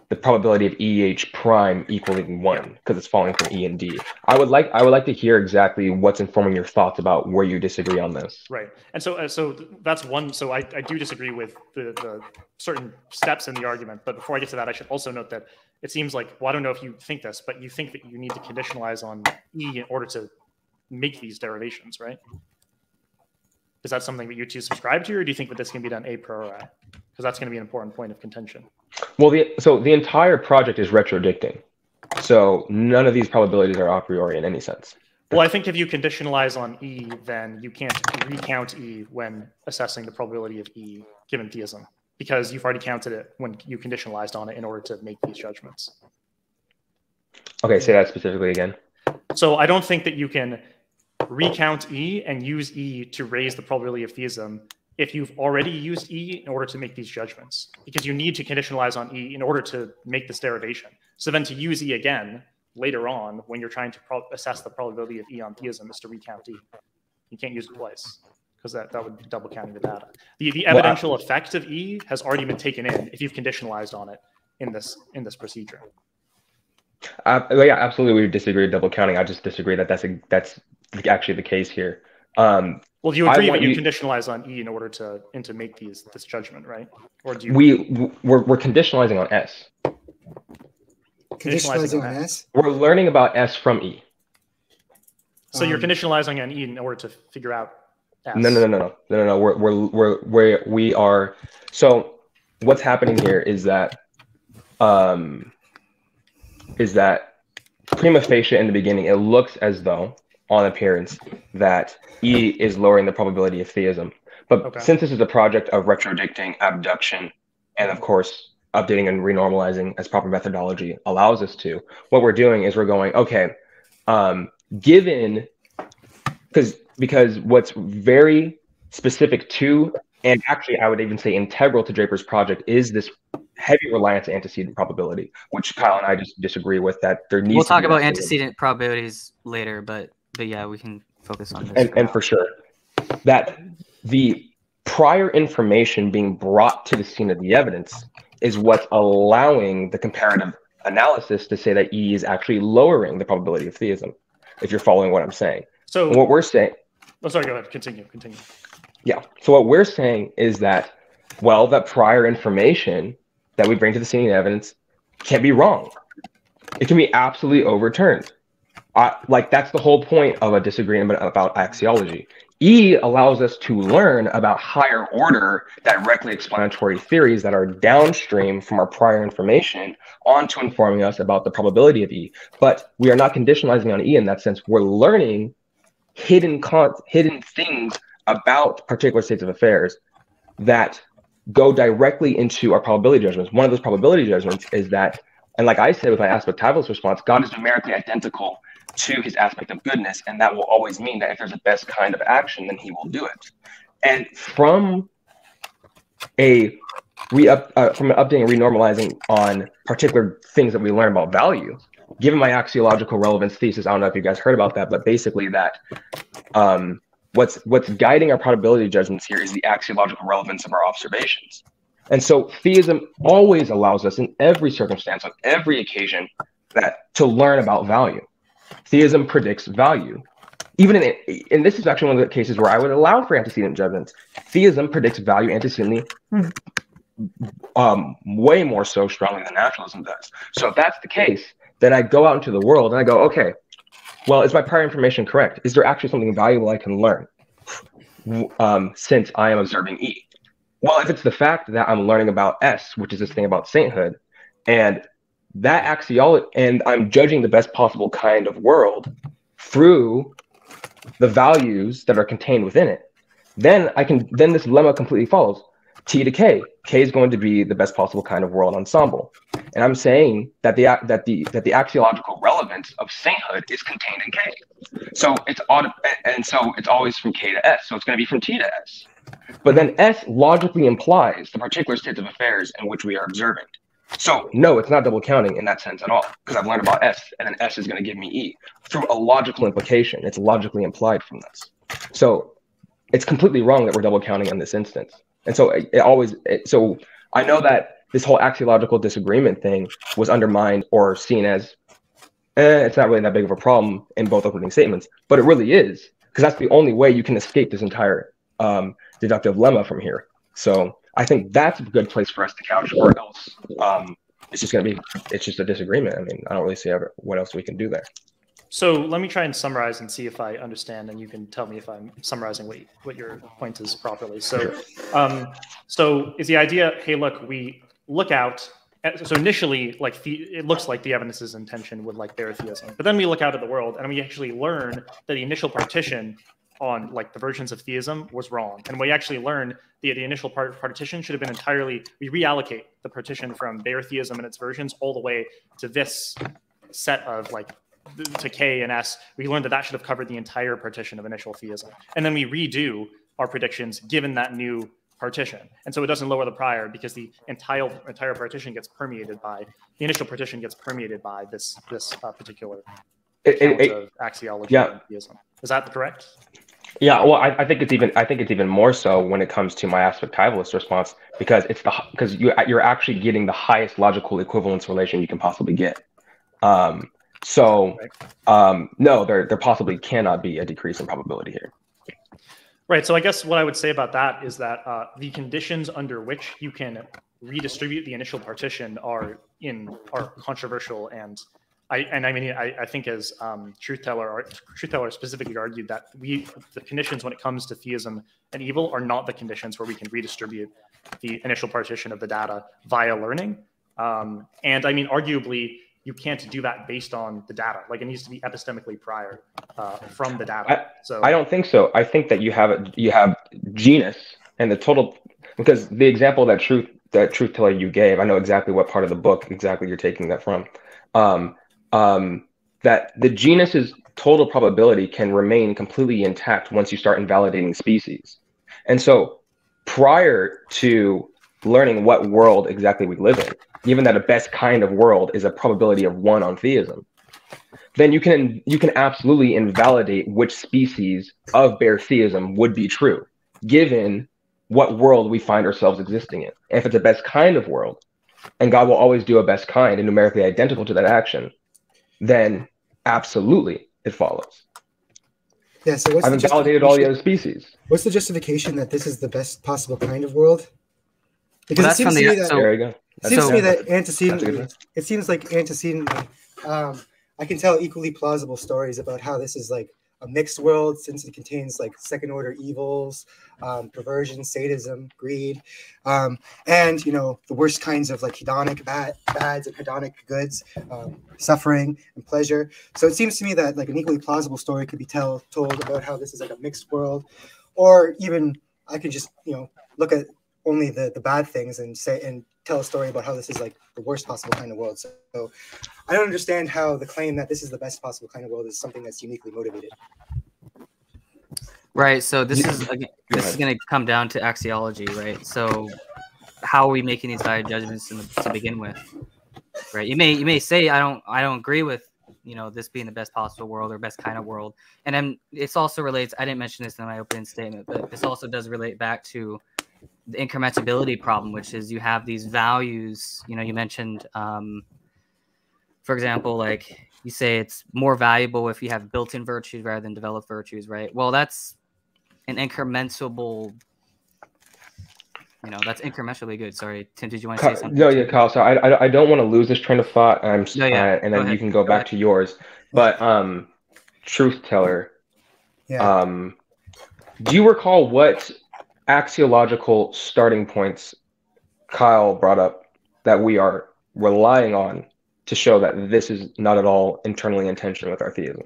the probability of EH prime equaling 1 because it's falling from E and D. I would like to hear exactly what's informing your thoughts about where you disagree on this. Right, and so that's one. So I do disagree with the certain steps in the argument. But before I get to that, I should also note that it seems like, well, I don't know if you think this, but you think that you need to conditionalize on E in order to make these derivations, right? Is that something that you two subscribe to, or do you think that this can be done a priori? Because that's going to be an important point of contention. Well, the entire project is retrodicting, so none of these probabilities are a priori in any sense. Well, I think if you conditionalize on E, then you can't recount E when assessing the probability of E given theism, because you've already counted it when you conditionalized on it in order to make these judgments. Okay, say that specifically again. So I don't think that you can recount E and use E to raise the probability of theism if you've already used E in order to make these judgments, because you need to conditionalize on E in order to make this derivation. So then to use E again later on when you're trying to assess the probability of E on theism is to recount E. You can't use it twice because that would be double counting the data. The evidential effect of E has already been taken in if you've conditionalized on it in this procedure. Yeah, absolutely. We disagree with double counting. I just disagree that that's actually the case here. Well, do you agree that you conditionalize on E in order to make this judgment, right? Or do you? We're conditionalizing on S. Conditionalizing on S? We're learning about S from E. So you're conditionalizing on E in order to figure out S. No. We are. So what's happening here is that prima facie in the beginning, it looks as though on appearance that E is lowering the probability of theism. But since this is a project of retrodicting, abduction, and of course, updating and renormalizing as proper methodology allows us to, what we're doing is we're going, okay, because what's very specific to, and actually I would even say integral to Draper's project is this heavy reliance on antecedent probability, which Kyle and I just disagree with, that there needs We'll to talk be about antecedent probabilities later, but yeah, we can focus on this. And for sure, that the prior information being brought to the scene of the evidence is what's allowing the comparative analysis to say that E is actually lowering the probability of theism, if you're following what I'm saying. So and what we're saying... Oh, sorry, go ahead. Continue. Yeah. So what we're saying is that, well, that prior information that we bring to the scene of evidence can't be wrong. It can be absolutely overturned. Like, that's the whole point of a disagreement about axiology. E allows us to learn about higher order directly explanatory theories that are downstream from our prior information onto informing us about the probability of E. But we are not conditionalizing on E in that sense. We're learning hidden things about particular states of affairs that go directly into our probability judgments. One of those probability judgments is that, and like I said with my aspectivalist response, God is numerically identical to his aspect of goodness, and that will always mean that if there's a best kind of action, then he will do it. And from an updating and renormalizing on particular things that we learn about value, given my axiological relevance thesis, I don't know if you guys heard about that, but basically that what's guiding our probability judgments here is the axiological relevance of our observations. And so theism always allows us in every circumstance, on every occasion, to learn about value. Theism predicts value. Even and this is actually one of the cases where I would allow for antecedent judgments. Theism predicts value antecedently way more so strongly than naturalism does. So if that's the case, then I go out into the world and I go, okay, well, is my prior information correct? Is there actually something valuable I can learn since I am observing E? Well, if it's the fact that I'm learning about S, which is this thing about sainthood, and that axiology, and I'm judging the best possible kind of world through the values that are contained within it, then this lemma completely follows. T to K. K is going to be the best possible kind of world ensemble. And I'm saying that the axiological relevance of sainthood is contained in K. So it's always from K to S. So it's going to be from T to S. But then S logically implies the particular states of affairs in which we are observing. So no, it's not double counting in that sense at all, because I've learned about S, and then S is going to give me E through a logical implication. It's logically implied from this. So it's completely wrong that we're double counting in this instance. And so so I know that this whole axiological disagreement thing was undermined or seen as, it's not really that big of a problem in both opening statements, but it really is, because that's the only way you can escape this entire deductive lemma from here. So I think that's a good place for us to couch, or else it's just a disagreement. I mean, I don't really see what else we can do there. So let me try and summarize and see if I understand, and you can tell me if I'm summarizing what your point is properly. So, so is the idea, hey, look, we look out. So initially, it looks like the evidence is in tension with theism, but then we look out at the world and we actually learn that the initial partition on the versions of theism was wrong, and we actually learn the initial partition should have been entirely. We reallocate the partition from bare theism and its versions all the way to this set of to K and S. We learned that should have covered the entire partition of initial theism, and then we redo our predictions given that new partition, and so it doesn't lower the prior because the entire partition gets permeated by the initial partition gets permeated by this particular account of axiology and theism. Is that correct? Yeah, well, I think it's even more so when it comes to my aspectivalist response, because you're actually getting the highest logical equivalence relation you can possibly get. No, there possibly cannot be a decrease in probability here. Right. So I guess what I would say about that is that the conditions under which you can redistribute the initial partition are controversial, and I think as Truth Teller specifically argued that the conditions when it comes to theism and evil are not the conditions where we can redistribute the initial partition of the data via learning. And I mean, arguably, you can't do that based on the data. It needs to be epistemically prior from the data. I don't think so. I think that you have genus and the total, because the example that Truth Teller you gave, I know exactly what part of the book exactly you're taking that from. That the genus's total probability can remain completely intact once you start invalidating species. And so prior to learning what world exactly we live in, given that a best kind of world is a probability of 1 on theism, then you can absolutely invalidate which species of bare theism would be true, given what world we find ourselves existing in. And if it's a best kind of world, and God will always do a best kind and numerically identical to that action, then absolutely it follows. Yeah, so I've invalidated all the other species. What's the justification that this is the best possible kind of world? Because it seems to me that there you go. It seems to me that antecedently, it seems like antecedently, I can tell equally plausible stories about how this is a mixed world, since it contains second order evils, perversion, sadism, greed, and the worst kinds of hedonic bads and hedonic goods, suffering and pleasure. So it seems to me that an equally plausible story could be told about how this is a mixed world, or even I could just look at only the bad things and tell a story about how this is the worst possible kind of world. So I don't understand how the claim that this is the best possible kind of world is something that's uniquely motivated. Right. So this is going to come down to axiology, right? So how are we making these value judgments to begin with, right? You may say I don't agree with this being the best possible world or best kind of world, and then it's also relates. I didn't mention this in my opening statement, but this also does relate back to the incrementability problem, which is you have these values. You mentioned, for example, you say it's more valuable if you have built-in virtues rather than developed virtues, right? Well, that's an incrementable you know, that's incrementally good. Sorry, Tim, did you want to say something? No, yeah, Kyle. So I don't want to lose this train of thought. And Go then you ahead. can go back to yours. But truth teller. Yeah. Do you recall what axiological starting points Kyle brought up that we are relying on to show that this is not at all internally intentional with our theism?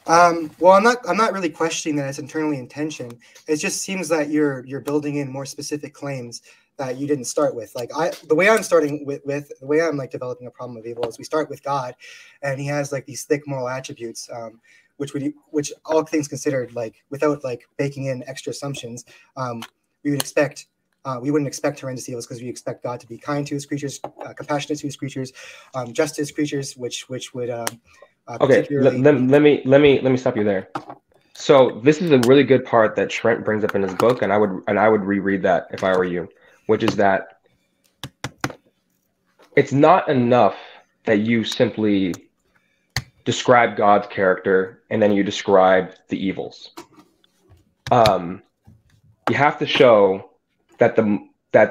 Well, I'm not really questioning that it's internally intention. It just seems that you're building in more specific claims that you didn't start with. Like the way I'm starting with the way I'm like developing a problem of evil is we start with God, and he has like these thick moral attributes, which all things considered, like without like baking in extra assumptions, we would expect. We wouldn't expect horrendous evils because we expect God to be kind to his creatures, compassionate to his creatures, just to his creatures, which would. Okay, let me stop you there. So this is a really good part that Trent brings up in his book, and I would reread that if I were you, which is that it's not enough that you simply describe God's character and then you describe the evils. You have to show that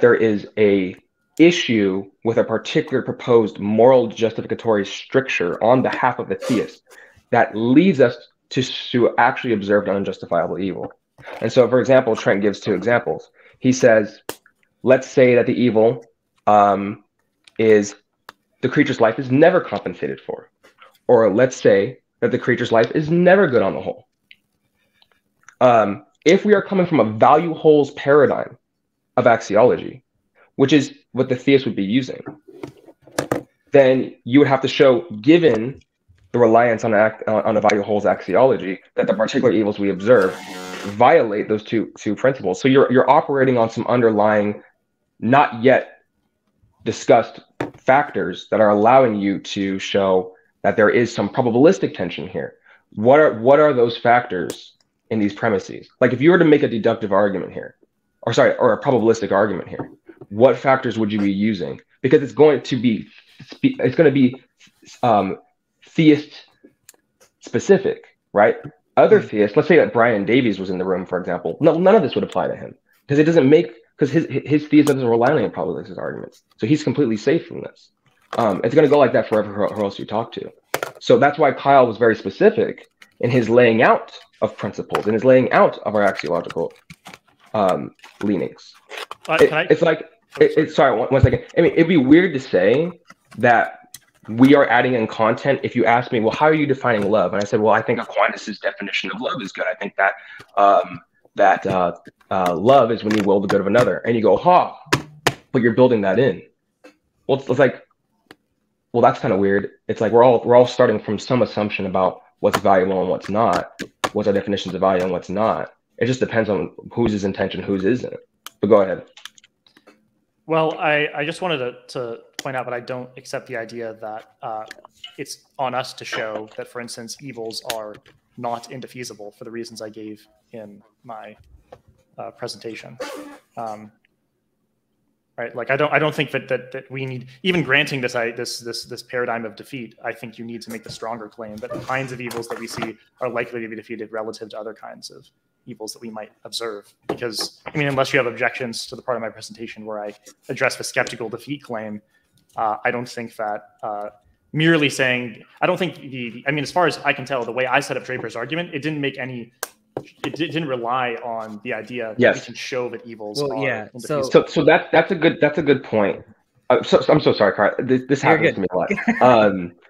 there is a issue with a particular proposed moral justificatory stricture on behalf of the theist that leads us to actually observe an unjustifiable evil. And so, for example, Trent gives two examples. He says, let's say that the evil is the creature's life is never compensated for. Or let's say that the creature's life is never good on the whole. If we are coming from a value holes paradigm of axiology, which is what the theist would be using, then you would have to show, given the reliance on a value holes axiology, that the particular evils we observe violate those two principles. So you're operating on some underlying, not yet discussed factors that are allowing you to show that there is some probabilistic tension here. What are those factors in these premises? Like if you were to make a deductive argument here, or a probabilistic argument here, what factors would you be using? Because it's going to be theist specific, right? Other theists, let's say that Brian Davies was in the room, for example. No, none of this would apply to him because it doesn't make, because his theism doesn't rely on any probabilistic arguments. So he's completely safe from this. It's going to go like that forever who else you talk to. So that's why Kyle was very specific in his laying out of principles and his laying out of our axiological leanings. Sorry, one second. I mean, it'd be weird to say that we are adding in content. If you ask me, well, how are you defining love? And I said, well, I think Aquinas' definition of love is good. I think that love is when you will the good of another. And you go, but you're building that in. Well, it's like, well, that's kind of weird. It's like we're all starting from some assumption about what's valuable and what's not. What's our definitions of value and what's not. It just depends on whose intention, whose isn't. But go ahead. Well, I just wanted to point out that I don't accept the idea that it's on us to show that, for instance, evils are not indefeasible for the reasons I gave in my presentation. Right? Like I don't think that we need, even granting this paradigm of defeat, I think you need to make the stronger claim that the kinds of evils that we see are likely to be defeated relative to other kinds of evils that we might observe. Because, I mean, unless you have objections to the part of my presentation where I address the skeptical defeat claim, I don't think that merely saying, I don't think I mean, as far as I can tell, the way I set up Draper's argument, it didn't didn't rely on the idea that we can show that evils are indefeasible. So that's a good point. I'm so sorry, Carl. This happens to me a lot.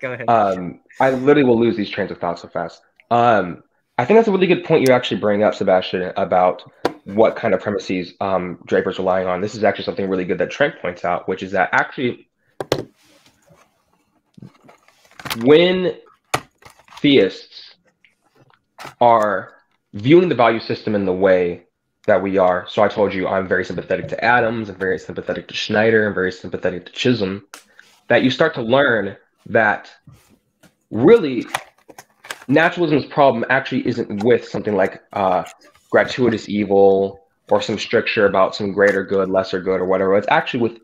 Go ahead. I literally will lose these trains of thought so fast. I think that's a really good point you actually bring up, Sebastian, about what kind of premises Draper's relying on. This is actually something really good that Trent points out, which is that actually when theists are viewing the value system in the way that we are, so I told you I'm very sympathetic to Adams, I'm very sympathetic to Schneider, I'm very sympathetic to Chisholm, that you start to learn that really naturalism's problem actually isn't with something like gratuitous evil or some stricture about some greater good, lesser good, or whatever. It's actually with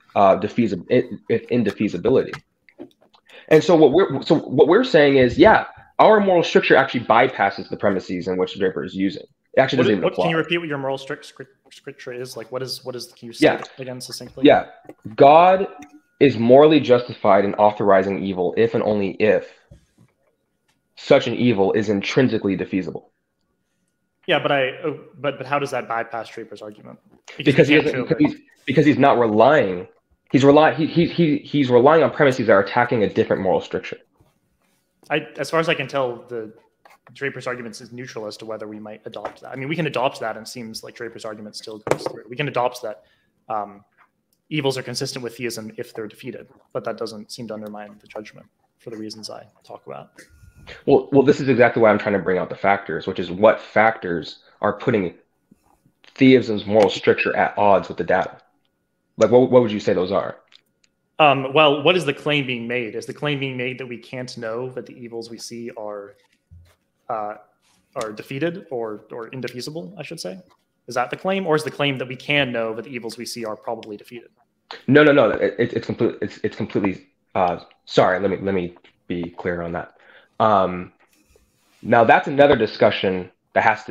indefeasibility. And so what we're saying is, yeah, our moral stricture actually bypasses the premises in which Draper is using. It actually doesn't even Can apply. you repeat what your moral scripture is? Like, what is? Can you say it again succinctly? Yeah, God is morally justified in authorizing evil if and only if such an evil is intrinsically defeasible. Yeah, but how does that bypass Draper's argument? Because he's not relying. He's relying on premises that are attacking a different moral stricture. As far as I can tell, the Draper's argument is neutral as to whether we might adopt that. I mean, we can adopt that, and it seems like Draper's argument still goes through. We can adopt that evils are consistent with theism if they're defeated, but that doesn't seem to undermine the judgment for the reasons I talk about. Well, this is exactly why I'm trying to bring out the factors, which is what factors are putting theism's moral stricture at odds with the data. Like, what would you say those are? Well, what is the claim being made? Is the claim being made that we can't know that the evils we see are defeated or indefeasible, I should say? Is that the claim, or is the claim that we can know that the evils we see are probably defeated? No. It's completely. Sorry, let me be clear on that. Now that's another discussion that's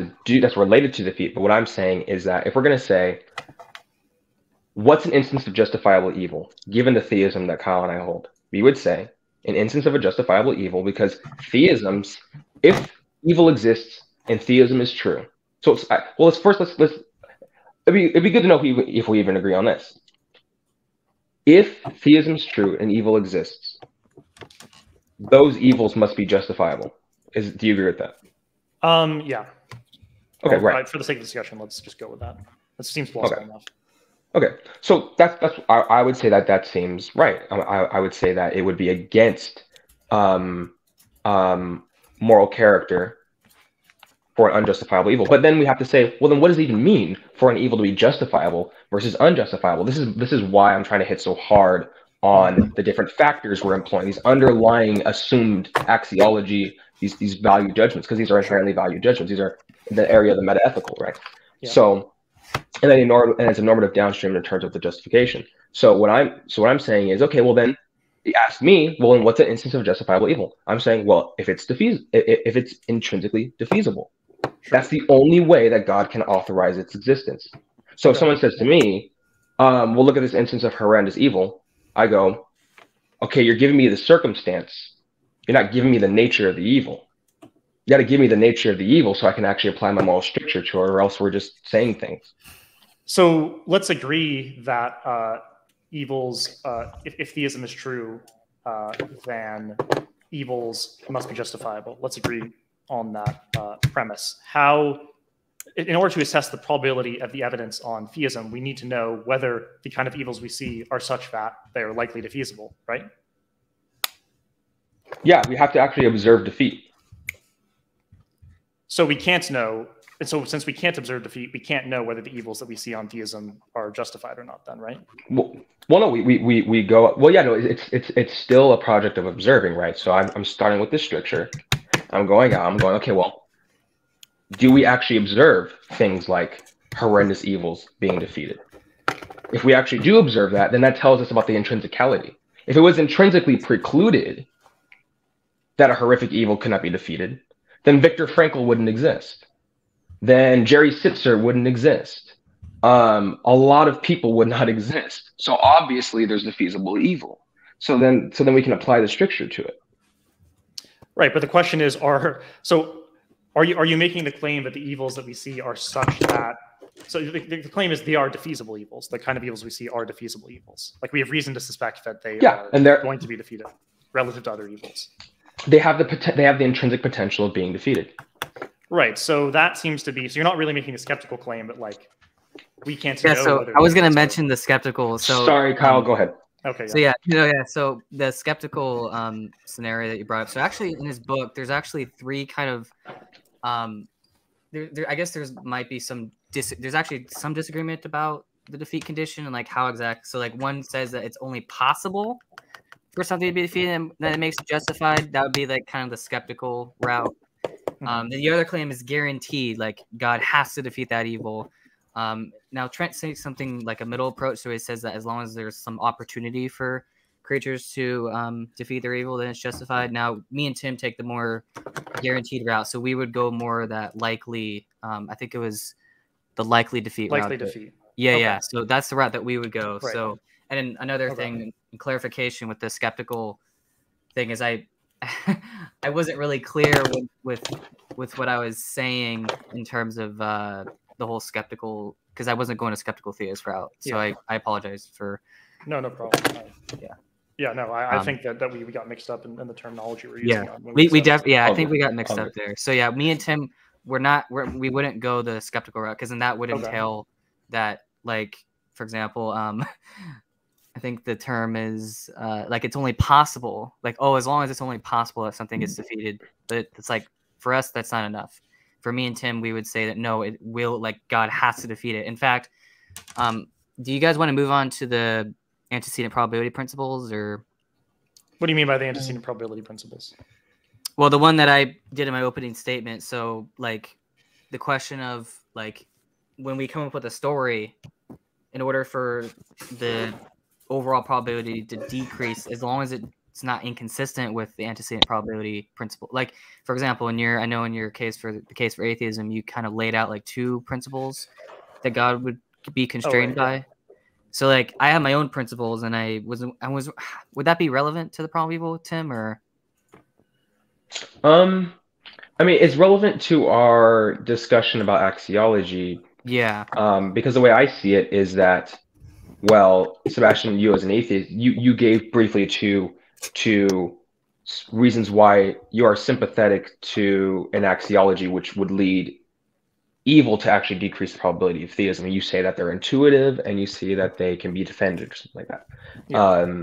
related to defeat. But what I'm saying is that if we're going to say, what's an instance of justifiable evil, given the theism that Kyle and I hold, we would say an instance of a justifiable evil because if evil exists and theism is true. So it'd be good to know if we even agree on this. If theism is true and evil exists, those evils must be justifiable. Do you agree with that? Yeah. Okay, right. For the sake of discussion, let's just go with that. That seems plausible enough. Okay, so I would say that seems right. I would say that it would be against moral character for an unjustifiable evil. But then we have to say, well, then what does it even mean for an evil to be justifiable versus unjustifiable? This is why I'm trying to hit so hard on the different factors we're employing, these underlying assumed axiology, these value judgments, because these are inherently value judgments. These are the area of the metaethical, right? Yeah. So, and then it's a normative downstream in terms of the justification. So what I'm saying is, okay, well then, ask me, well, then what's an instance of justifiable evil? I'm saying, well, if it's intrinsically defeasible, that's the only way that God can authorize its existence. So if someone says to me, well, look at this instance of horrendous evil, I go, okay, you're giving me the circumstance. You're not giving me the nature of the evil. You got to give me the nature of the evil so I can actually apply my moral stricture to it, or else we're just saying things. So let's agree that evils, if theism is true, then evils must be justifiable. Let's agree on that premise. In order to assess the probability of the evidence on theism, we need to know whether the kind of evils we see are such that they are likely defeasible, right? Yeah, we have to actually observe defeat. So we can't know, and so since we can't observe defeat, we can't know whether the evils that we see on theism are justified or not then, right? Well no, we go, well, yeah, no, it's still a project of observing, right? So I'm starting with this stricture. I'm going, okay, well, do we actually observe things like horrendous evils being defeated? If we actually do observe that, then that tells us about the intrinsicality. If it was intrinsically precluded that a horrific evil could not be defeated, then Viktor Frankl wouldn't exist. Then Jerry Sitzer wouldn't exist. A lot of people would not exist. So obviously there's defeasible evil. So then we can apply the stricture to it. Right, but the question is, are you making the claim that the evils that we see are such that, so the claim is they are defeasible evils, the kind of evils we see are defeasible evils. Like we have reason to suspect that they are going to be defeated relative to other evils. They have the intrinsic potential of being defeated. Right, so that seems to be, so you're not really making a skeptical claim, but like we can't know. So I was going to mention the skeptical. So sorry, Kyle, go ahead. Okay. So so the skeptical scenario that you brought up. So actually, in his book, there's actually three kind of I guess might be there's actually some disagreement about the defeat condition and like how exact. So like one says that it's only possible for something to be defeated and that it makes it justified. That would be like kind of the skeptical route. Then the other claim is guaranteed, like God has to defeat that evil. Now Trent says something like a middle approach, so he says that as long as there's some opportunity for creatures to defeat their evil, then it's justified. Now, me and Tim take the more guaranteed route, so we would go more that likely. I think it was the likely defeat route. Likely defeat. Yeah, Okay. yeah. So that's the route that we would go. Right. So, and then another Okay. thing, in clarification with the skeptical thing is I wasn't really clear with what I was saying in terms of the whole skeptical, because I wasn't going to skeptical theist route. So Yeah. I apologize for. No problem. Yeah. Yeah, no, I think that we got mixed up in the terminology we're using. Yeah, when we said- definitely. Yeah, I All think good. we got mixed All up there. So yeah, me and Tim, we wouldn't go the skeptical route, because then that would Okay. entail that, like, for example, I think the term is like, it's only possible, like, oh, as long as it's only possible that something gets defeated. But it's like, for us, that's not enough. For me and Tim, we would say that no, it will, like, God has to defeat it. In fact, do you guys want to move on to the antecedent probability principles, or? What do you mean by the antecedent probability principles? Well, the one that I did in my opening statement. So, like, the question of, like, when we come up with a story, in order for the overall probability to decrease, as long as it's not inconsistent with the antecedent probability principle. Like, for example, in your case for atheism, you kind of laid out like two principles that God would be constrained by. So, like, I have my own principles, and I was. Would that be relevant to the problem of evil, Tim, or? I mean, it's relevant to our discussion about axiology. Yeah. Because the way I see it is that, well, Sebastian, you as an atheist, you gave briefly two reasons why you are sympathetic to an axiology which would lead evil to actually decrease the probability of theism. You say that they're intuitive, and you see that they can be defended or something like that. Yeah.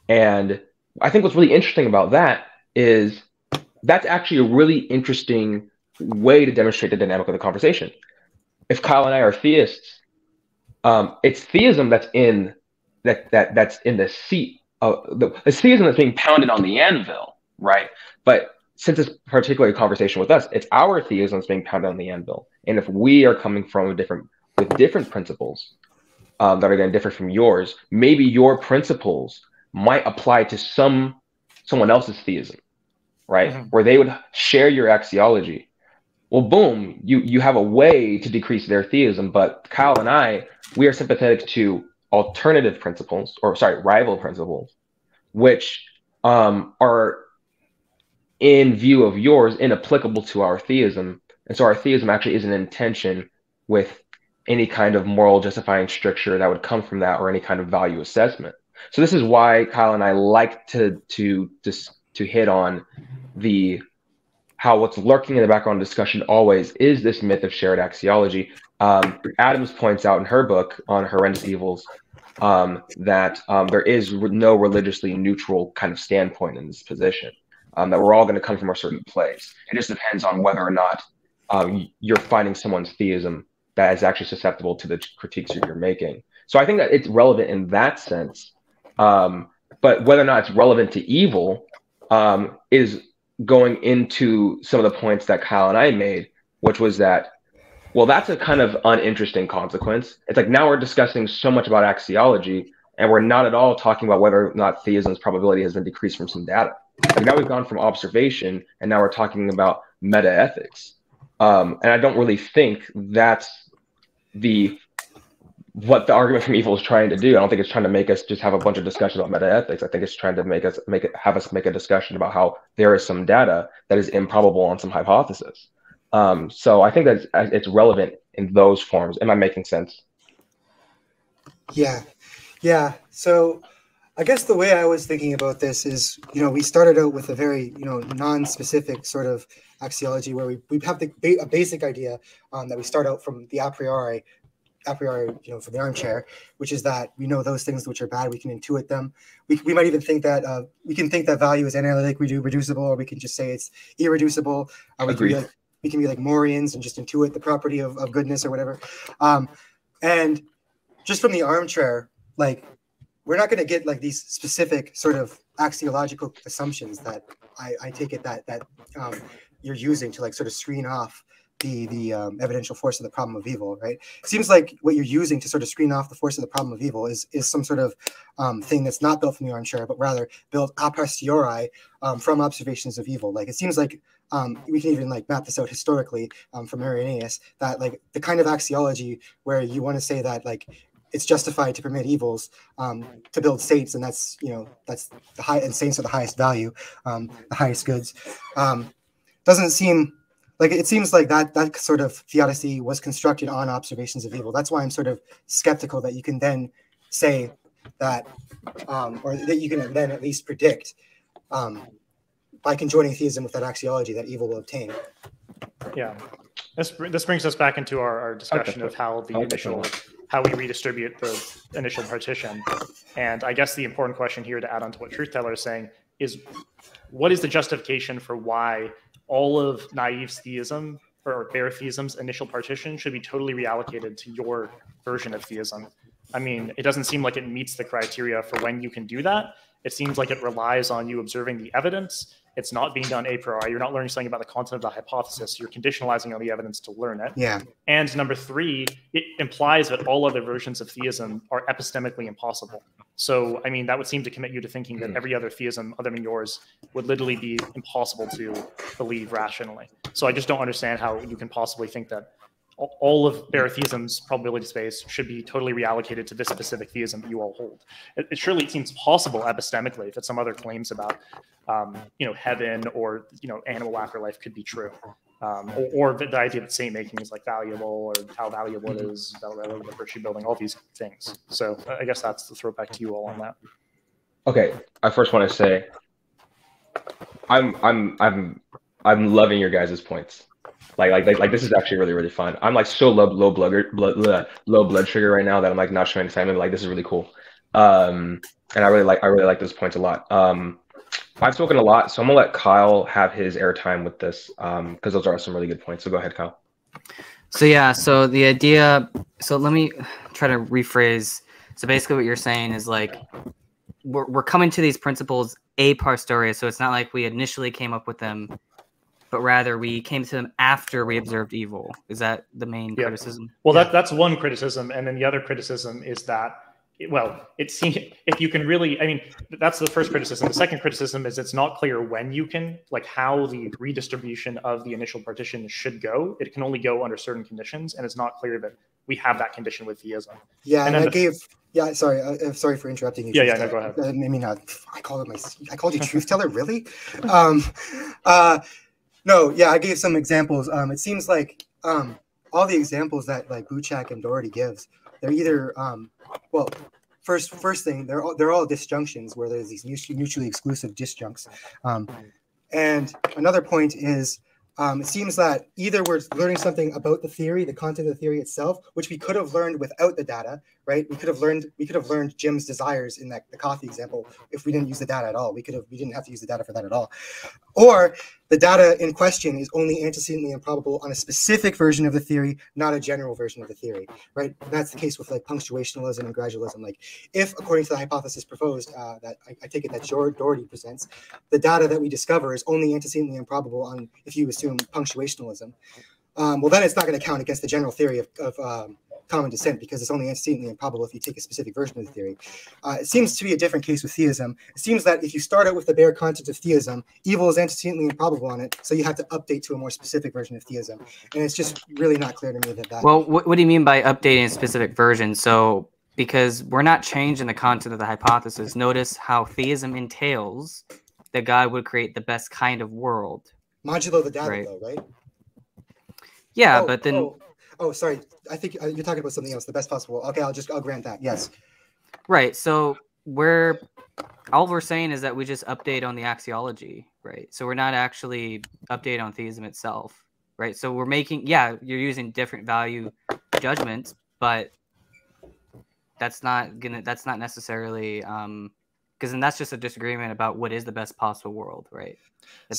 And I think what's really interesting about that is that's actually a really interesting way to demonstrate the dynamic of the conversation. If Kyle and I are theists, it's theism that's in that's in the seat of the theism that's being pounded on the anvil, right? But since it's particularly a conversation with us, it's our theism that's being pounded on the anvil. And if we are coming from with different principles that are going to differ from yours, maybe your principles might apply to someone else's theism, right? Mm-hmm. Where they would share your axiology. Well, boom, you have a way to decrease their theism. But Kyle and I, we are sympathetic to alternative principles, rival principles, which are, in view of yours, inapplicable to our theism. And so our theism actually isn't in tension with any kind of moral justifying stricture that would come from that, or any kind of value assessment. So this is why Kyle and I like to hit on how what's lurking in the background discussion always is this myth of shared axiology. Adams points out in her book on horrendous evils that there is no religiously neutral kind of standpoint in this position, that we're all going to come from a certain place. It just depends on whether or not you're finding someone's theism that is actually susceptible to the critiques that you're making. So I think that it's relevant in that sense. But whether or not it's relevant to evil is going into some of the points that Kyle and I made, which was that, well, that's a kind of uninteresting consequence. It's like, now we're discussing so much about axiology, and we're not at all talking about whether or not theism's probability has been decreased from some data. Like, now we've gone from observation, and now we're talking about meta-ethics. And I don't really think that's what the argument from evil is trying to do. I don't think it's trying to make us just have a bunch of discussion about meta-ethics. I think it's trying to have us make a discussion about how there is some data that is improbable on some hypothesis. So I think that it's relevant in those forms. Am I making sense? Yeah. So I guess the way I was thinking about this is, we started out with a very, non-specific sort of axiology, where we have a basic idea that we start out from the a priori, from the armchair, which is that we know those things which are bad, we can intuit them. We might even think that we can think that value is analytically reducible, or we can just say it's irreducible. Agreed. We can be like Morians and just intuit the property of goodness or whatever. And just from the armchair, like, we're not going to get like these specific sort of axiological assumptions that I take it that you're using to like sort of screen off the evidential force of the problem of evil, right? It seems like what you're using to sort of screen off the force of the problem of evil is some sort of thing that's not built from the armchair, but rather built a posteriori from observations of evil. Like it seems like we can even like map this out historically from Irenaeus, that like the kind of axiology where you want to say that like it's justified to permit evils to build saints, and that's that's the high, and saints are the highest value, the highest goods. Doesn't seem like, it seems like that sort of theodicy was constructed on observations of evil. That's why I'm sort of skeptical that you can then say that, or that you can then at least predict by conjoining theism with that axiology that evil will obtain. Yeah, this brings us back into our discussion of how how we redistribute the initial partition. And I guess the important question here to add on to what Truth Teller is saying is, what is the justification for why all of Naiv's theism or bare theism's initial partition should be totally reallocated to your version of theism? I mean, it doesn't seem like it meets the criteria for when you can do that. It seems like it relies on you observing the evidence. It's not being done a priori. You're not learning something about the content of the hypothesis. You're conditionalizing on the evidence to learn it. Yeah. And number three, it implies that all other versions of theism are epistemically impossible. So, I mean, that would seem to commit you to thinking that every other theism other than yours would literally be impossible to believe rationally. So I just don't understand how you can possibly think that all of bare theism's probability space should be totally reallocated to this specific theism that you all hold. It surely seems possible epistemically that some other claims about, heaven or, animal afterlife could be true. Or the idea that saint making is like valuable, or how valuable it is, the virtue building, all these things. So I guess that's the throwback to you all on that. Okay, I first want to say, I'm loving your guys' points. Like this is actually really, really fun. I'm like so low blood sugar right now that I'm like not showing excitement. Like this is really cool. And I really like those points a lot. I've spoken a lot, so I'm gonna let Kyle have his airtime with this, because those are some really good points. So go ahead, Kyle. So yeah, so the idea, so let me try to rephrase. So basically what you're saying is like, we're coming to these principles a posteriori, so it's not like we initially came up with them, but rather we came to them after we observed evil. Is that the main criticism? Well, that's one criticism. And then the other criticism is that, well, it seems, if you can really, I mean, that's the first criticism. The second criticism is it's not clear when you can, like how the redistribution of the initial partition should go. It can only go under certain conditions, and it's not clear that we have that condition with theism. Yeah, and sorry for interrupting you. Yeah, no, go ahead. I mean, I called you Truth Teller, really? No, yeah, I gave some examples. It seems like all the examples that like Buchak and Doherty gives, they're either well, first thing, they're all disjunctions where there's these mutually exclusive disjuncts. And another point is, it seems that either we're learning something about the theory, the content of the theory itself, which we could have learned without the data, right? We could have learned Jim's desires in the coffee example if we didn't use the data at all. We didn't have to use the data for that at all. Or the data in question is only antecedently improbable on a specific version of the theory, not a general version of the theory, right? And that's the case with like punctuationalism and gradualism. Like if, according to the hypothesis proposed, that I take it that Doherty presents, the data that we discover is only antecedently improbable on, if you assume punctuationalism, well, then it's not going to count against the general theory of common descent, because it's only antecedently improbable if you take a specific version of the theory. It seems to be a different case with theism. It seems that if you start out with the bare content of theism, evil is antecedently improbable on it, so you have to update to a more specific version of theism. And it's just really not clear to me that. Well, what do you mean by updating a specific version? So, because we're not changing the content of the hypothesis, notice how theism entails that God would create the best kind of world. Modulo the data, though, right? Yeah, but then... Oh, sorry. I think you're talking about something else. The best possible. Okay, I'll grant that. Yes. Right. So all we're saying is that we just update on the axiology, right? So we're not actually updating on theism itself, right? So we're making, you're using different value judgments, but that's not necessarily, because then that's just a disagreement about what is the best possible world, right?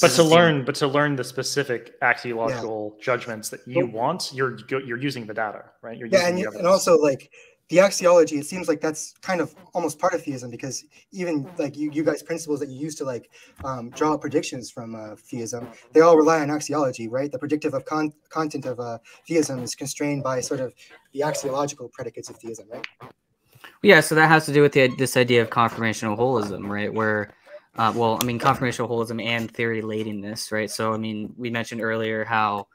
But to learn the specific axiological judgments that you want, you're using the data, right? You're using and also like the axiology, it seems like that's kind of almost part of theism, because even like you guys' principles that you use to like draw predictions from theism, they all rely on axiology, right? The predictive of content of theism is constrained by sort of the axiological predicates of theism, right? Yeah, so that has to do with this idea of confirmational holism, right? Where, well, I mean, confirmational holism and theory latedness, right? So, I mean, we mentioned earlier how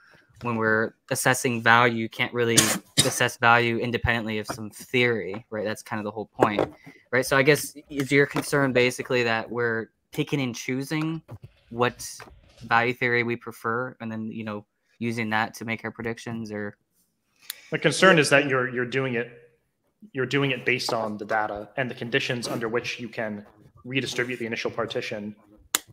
when we're assessing value, you can't really assess value independently of some theory, right? That's kind of the whole point, right? So I guess is your concern basically that we're picking and choosing what value theory we prefer, and then, you know, using that to make our predictions? Or the concern is that you're doing it based on the data, and the conditions under which you can redistribute the initial partition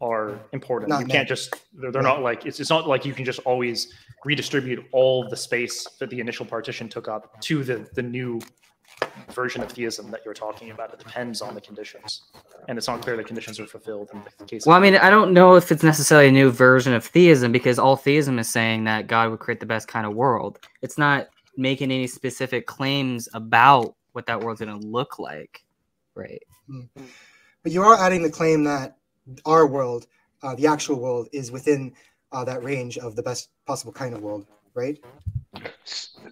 are important. You can't just, they're not like, it's not like you can just always redistribute all the space that the initial partition took up to the new version of theism that you're talking about. It depends on the conditions, and it's not clear the conditions are fulfilled in the case. Well, I mean, I don't know if it's necessarily a new version of theism, because all theism is saying that God would create the best kind of world. It's not making any specific claims about what that world's going to look like, right? But you are adding the claim that our world, the actual world, is within that range of the best possible kind of world, right?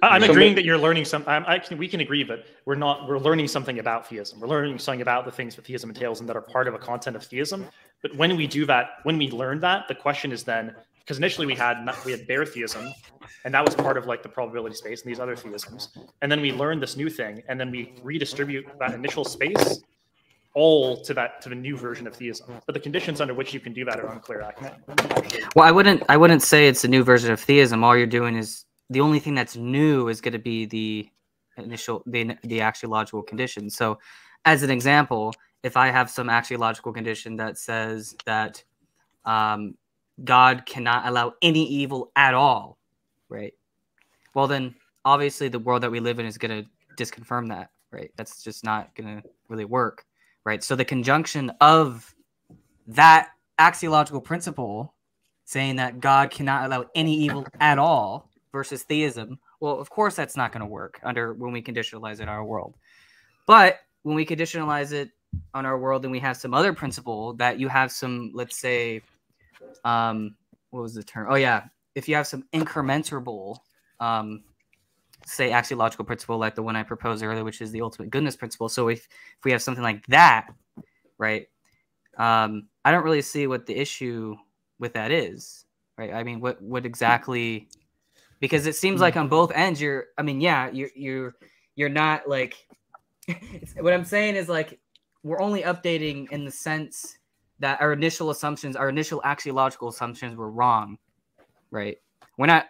I'm agreeing that you're learning some. We can agree, but we're learning something about theism. We're learning something about the things that theism entails and that are part of a content of theism. But when we do that, when we learn that, the question is then, because initially we had bare theism, and that was part of like the probability space and these other theisms, and then we learn this new thing, and then we redistribute that initial space all to the new version of theism. But the conditions under which you can do that are unclear. Well, I wouldn't say it's a new version of theism. All you're doing is, the only thing that's new is going to be the axiological condition. So as an example, if I have some axiological condition that says that God cannot allow any evil at all, right? Well, then obviously the world that we live in is going to disconfirm that, right? That's just not going to really work, right? So the conjunction of that axiological principle saying that God cannot allow any evil at all versus theism, well, of course that's not going to work when we conditionalize it on our world. But when we conditionalize it on our world, then we have some other principle that you have some, let's say, what was the term? Oh yeah, if you have some incrementable, say, axiological principle like the one I proposed earlier, which is the ultimate goodness principle. So if we have something like that, right? I don't really see what the issue with that is, right? I mean, what exactly? Because it seems like on both ends, you're not like, what I'm saying is like, we're only updating in the sense that our initial axiological assumptions were wrong, right? We're not,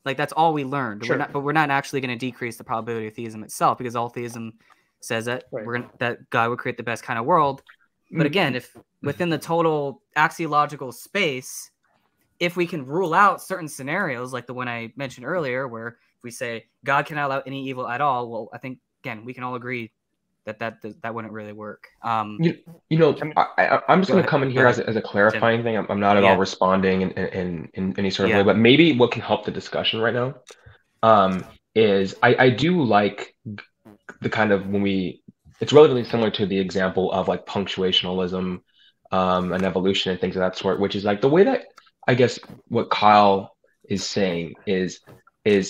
like, that's all we learned. Sure. We're not actually going to decrease the probability of theism itself, because all theism says that that God would create the best kind of world. But again, if within the total axiological space, if we can rule out certain scenarios, like the one I mentioned earlier, where if we say God cannot allow any evil at all, well, I think, again, we can all agree that wouldn't really work. I'm just going to come in here as a clarifying thing. I'm not at all responding in any sort of way, but maybe what can help the discussion right now is I do like the kind of, it's relatively similar to the example of like punctuationalism and evolution and things of that sort, which is like the way that, I guess what Kyle is saying is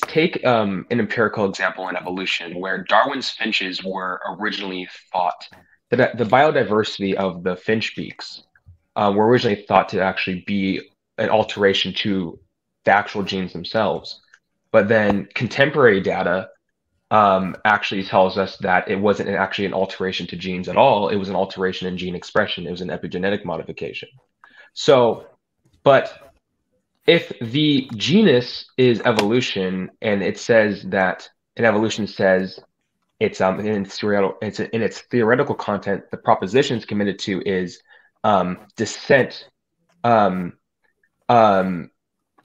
take an empirical example in evolution where Darwin's finches were originally thought that the biodiversity of the finch beaks were originally thought to actually be an alteration to the actual genes themselves. But then contemporary data actually tells us that it wasn't actually an alteration to genes at all. It was an alteration in gene expression. It was an epigenetic modification. So, but if the genus is evolution, and it says that, and evolution says it's in its theoretical content, the propositions committed to is descent and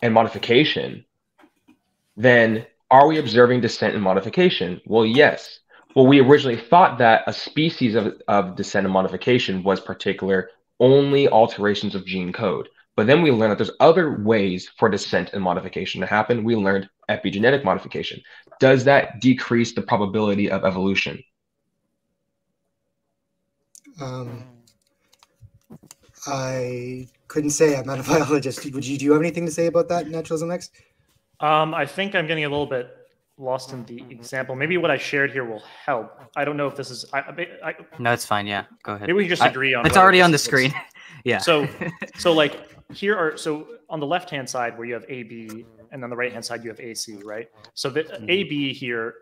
modification, then are we observing descent and modification? Well, yes. Well, we originally thought that a species of descent and modification was particular only alterations of gene code. But then we learned that there's other ways for descent and modification to happen. We learned epigenetic modification. Does that decrease the probability of evolution? I couldn't say. I'm not a biologist. Do you have anything to say about that, Naturalism X? I think I'm getting a little bit lost in the example. Maybe what I shared here will help. I don't know if this is. No, it's fine. Yeah, go ahead. Maybe we can just agree on. It's already on the screen. Yeah. So like here are on the left hand side where you have AB, and on the right hand side you have AC, right? So the AB here,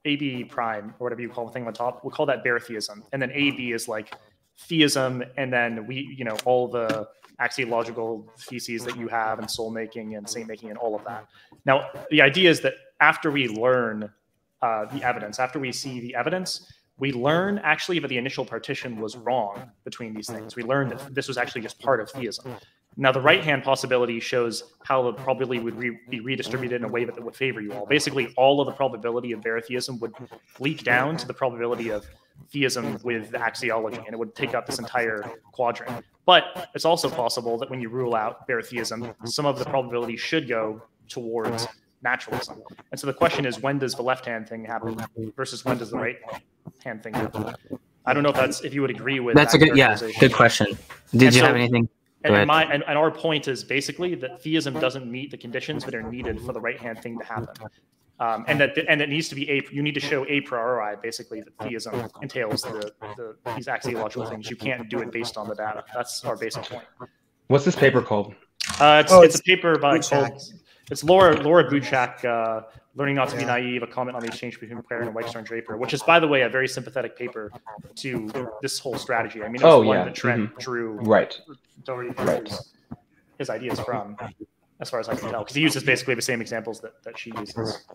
AB prime or whatever you call the thing on top, we'll call that bare theism, and then AB is like theism, and then all the axiological theses that you have and soul making and saint making and all of that. Now the idea is that after we learn the evidence, after we see the evidence, we learn actually that the initial partition was wrong between these things. We learned that this was actually just part of theism. Now, the right-hand possibility shows how the probability would be redistributed in a way that would favor you all. Basically, all of the probability of bare theism would leak down to the probability of theism with the axiology, and it would take up this entire quadrant. But it's also possible that when you rule out bare theism, some of the probability should go towards naturalism. And so the question is, when does the left-hand thing happen versus when does the right-hand thing happen? I don't know if you would agree with that's that. Good question. Did you have anything? And our point is basically that theism doesn't meet the conditions that are needed for the right-hand thing to happen. And it needs to be you need to show a priori, basically, that theism entails these axiological things. You can't do it based on the data. That's our basic point. What's this paper called? It's a paper by it's Laura Buchak, Learning Not to Be Naive, a comment on the exchange between Claren and Whitestone Draper, which is, by the way, a very sympathetic paper to this whole strategy. I mean, it was one that Trent drew his ideas from, as far as I can tell, because he uses basically the same examples that she uses.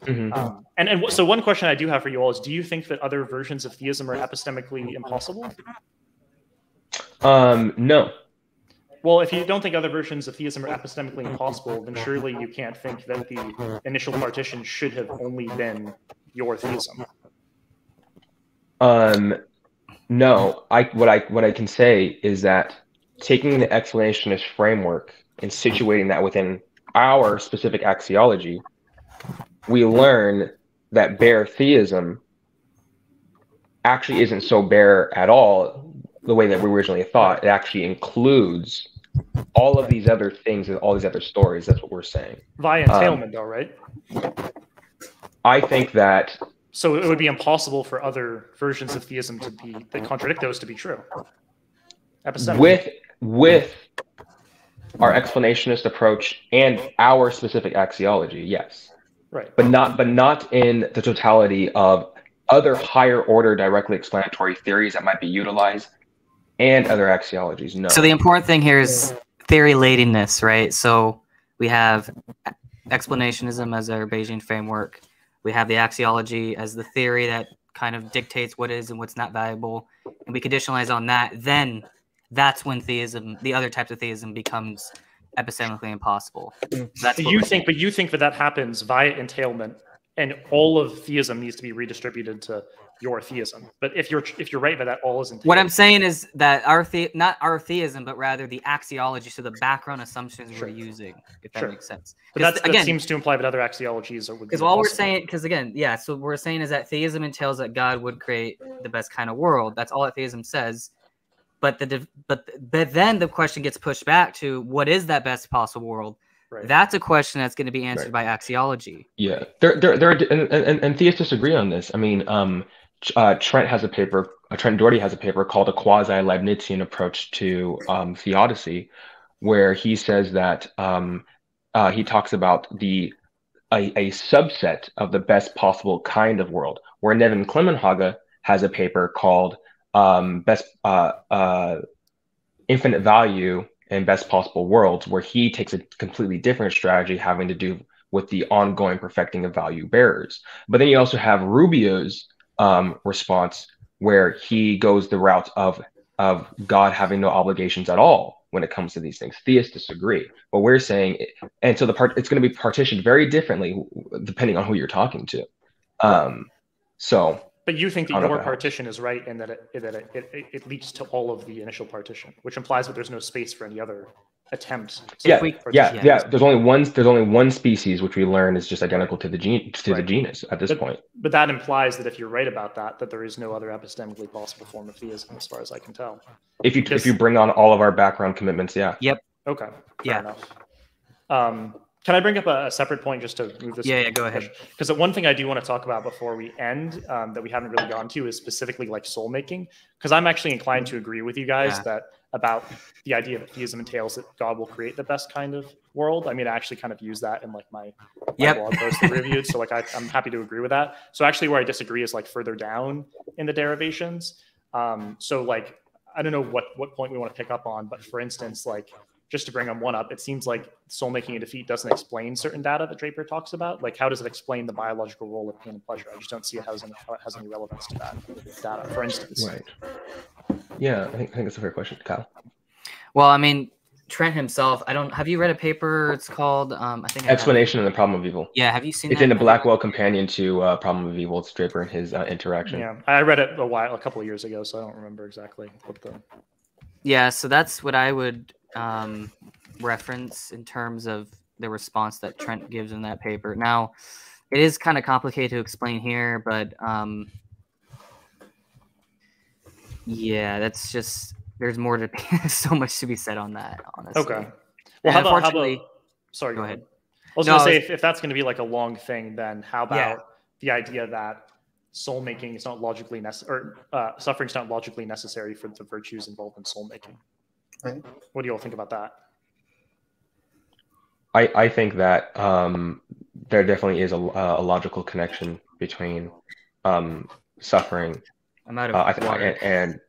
So one question I do have for you all is, do you think that other versions of theism are epistemically impossible? No. Well, if you don't think other versions of theism are epistemically impossible, then surely you can't think that the initial partition should have only been your theism. No. What I can say is that taking the explanationist framework and situating that within our specific axiology, we learn that bare theism actually isn't so bare at all the way that we originally thought. It actually includes all of these other things and all these other stories. That's what we're saying. Via entailment, though, right? I think that. So it would be impossible for other versions of theism that contradict those to be true. With our explanationist approach and our specific axiology, yes. Right. But not in the totality of other higher order directly explanatory theories that might be utilized and other axiologies. No. So the important thing here is theory ladiness, right? So we have explanationism as our Bayesian framework. We have the axiology as the theory that kind of dictates what is and what's not valuable, and we conditionalize on that. Then that's when theism, the other types of theism, becomes epistemically impossible. That's you think that happens via entailment, and all of theism needs to be redistributed to your theism. But if you're right that that all is entailed. What I'm saying is that not our theism, but rather the axiology, so the background assumptions we're using, if that makes sense. But that seems to imply that other axiologies would be because all we're saying, because again, so what we're saying is that theism entails that God would create the best kind of world. That's all that theism says. But then the question gets pushed back to what is that best possible world? Right. That's a question that's going to be answered by axiology. Yeah, and theists disagree on this. I mean, Trent has a paper. Trent Doherty has a paper called "A Quasi-Leibnizian Approach to Theodicy," where he says that he talks about a subset of the best possible kind of world. Where Nevin Clemenhaga has a paper called "Best Infinite Value and Best Possible Worlds," where he takes a completely different strategy having to do with the ongoing perfecting of value bearers. But then you also have Rubio's response, where he goes the route of God having no obligations at all when it comes to these things. Theists disagree, but we're saying, and so it's going to be partitioned very differently depending on who you're talking to. But you think that your partition is right, and that it leads to all of the initial partition, which implies that there's no space for any other attempt. Yeah, to, yeah. There's only one species which we learn is just identical to the the genus at this point. But that implies that if you're right about that, that there is no other epistemically possible form of theism, as far as I can tell. If you bring on all of our background commitments, yeah. Yep. Okay. Fair enough. Can I bring up a separate point just to move this? Yeah, go ahead. Because one thing I do want to talk about before we end that we haven't really gone to is specifically like soul making. Because I'm actually inclined to agree with you guys that about the idea that theism entails that God will create the best kind of world. I mean, I actually kind of use that in like my blog post that we reviewed. So like I'm happy to agree with that. So actually where I disagree is like further down in the derivations. So like, I don't know what point we want to pick up on, but for instance, like, just to bring on one up, it seems like soul making a defeat doesn't explain certain data that Draper talks about. Like, how does it explain the biological role of pain and pleasure? I just don't see how it has any relevance to that data, for instance. Right. Yeah, I think that's a fair question, Kyle. Well, I mean, Trent himself, have you read a paper? It's called, I think Explanation of the Problem of Evil. Yeah, have you seen It's that? in the Blackwell Companion to Problem of Evil. It's Draper and his interaction. Yeah, I read it a couple of years ago, so I don't remember exactly what the... Yeah, so that's what I would reference in terms of the response that Trent gives in that paper. Now, it is kind of complicated to explain here, but yeah, that's just, there's more to be, so much to be said on that, honestly. Okay. Well, how about sorry, go ahead. I was going to say, if that's going to be like a long thing, then how about the idea that soul making is not logically necessary, or suffering is not logically necessary for the virtues involved in soul making? Right. What do you all think about that? I think that there definitely is a logical connection between suffering and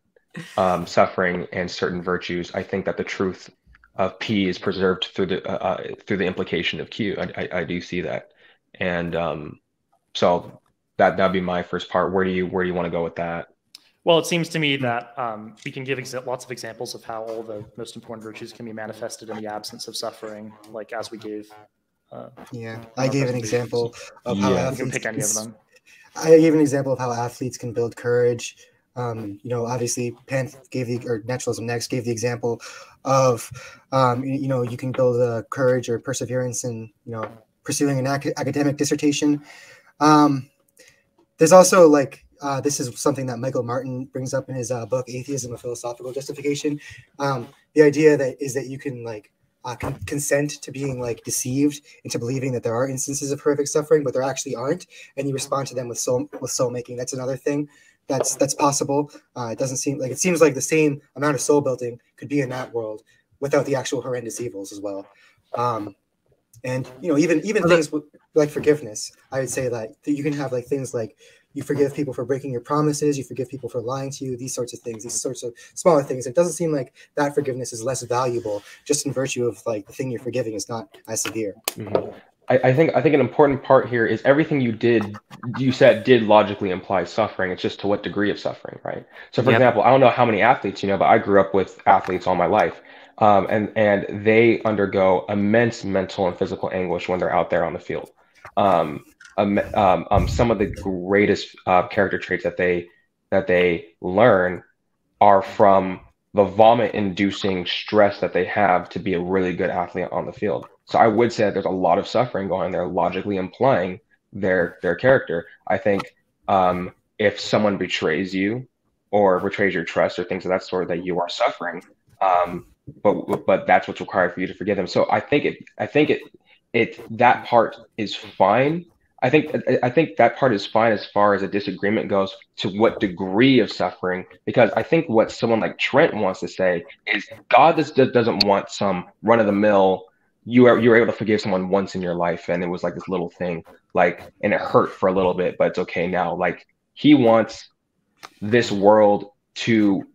suffering and certain virtues. I think that the truth of P is preserved through the implication of Q. I do see that, and so that'd be my first part. Where do you want to go with that? Well, it seems to me that we can give lots of examples of how all the most important virtues can be manifested in the absence of suffering, like as we gave. I gave an example of how athletes you can pick any of them. I gave an example of how athletes can build courage. Obviously, Naturalism Next gave the example of, you can build courage or perseverance in, pursuing an academic dissertation. There's also this is something that Michael Martin brings up in his book, Atheism: A Philosophical Justification. The idea that you can consent to being deceived into believing that there are instances of horrific suffering, but there actually aren't, and you respond to them with soul making. That's another thing that's possible. It seems like the same amount of soul building could be in that world without the actual horrendous evils as well. And even things like forgiveness, I would say that you can have things like you forgive people for breaking your promises, you forgive people for lying to you, these sorts of things, these sorts of smaller things. It doesn't seem like that forgiveness is less valuable just in virtue of the thing you're forgiving is not as severe. Mm-hmm. I think an important part here is everything you said did logically imply suffering. It's just to what degree of suffering, right? So for example, I don't know how many athletes but I grew up with athletes all my life. And they undergo immense mental and physical anguish when they're out there on the field. Some of the greatest character traits that they learn are from the vomit-inducing stress that they have to be a really good athlete on the field. So I would say that there's a lot of suffering going there, logically implying their character. I think if someone betrays you or betrays your trust or things of that sort, that you are suffering. But that's what's required for you to forgive them. So I think that part is fine. I think that part is fine as far as a disagreement goes to what degree of suffering, because I think what someone like Trent wants to say is God doesn't want some run-of-the-mill, you were able to forgive someone once in your life and it was like this little thing, and it hurt for a little bit, but it's okay now. He wants this world to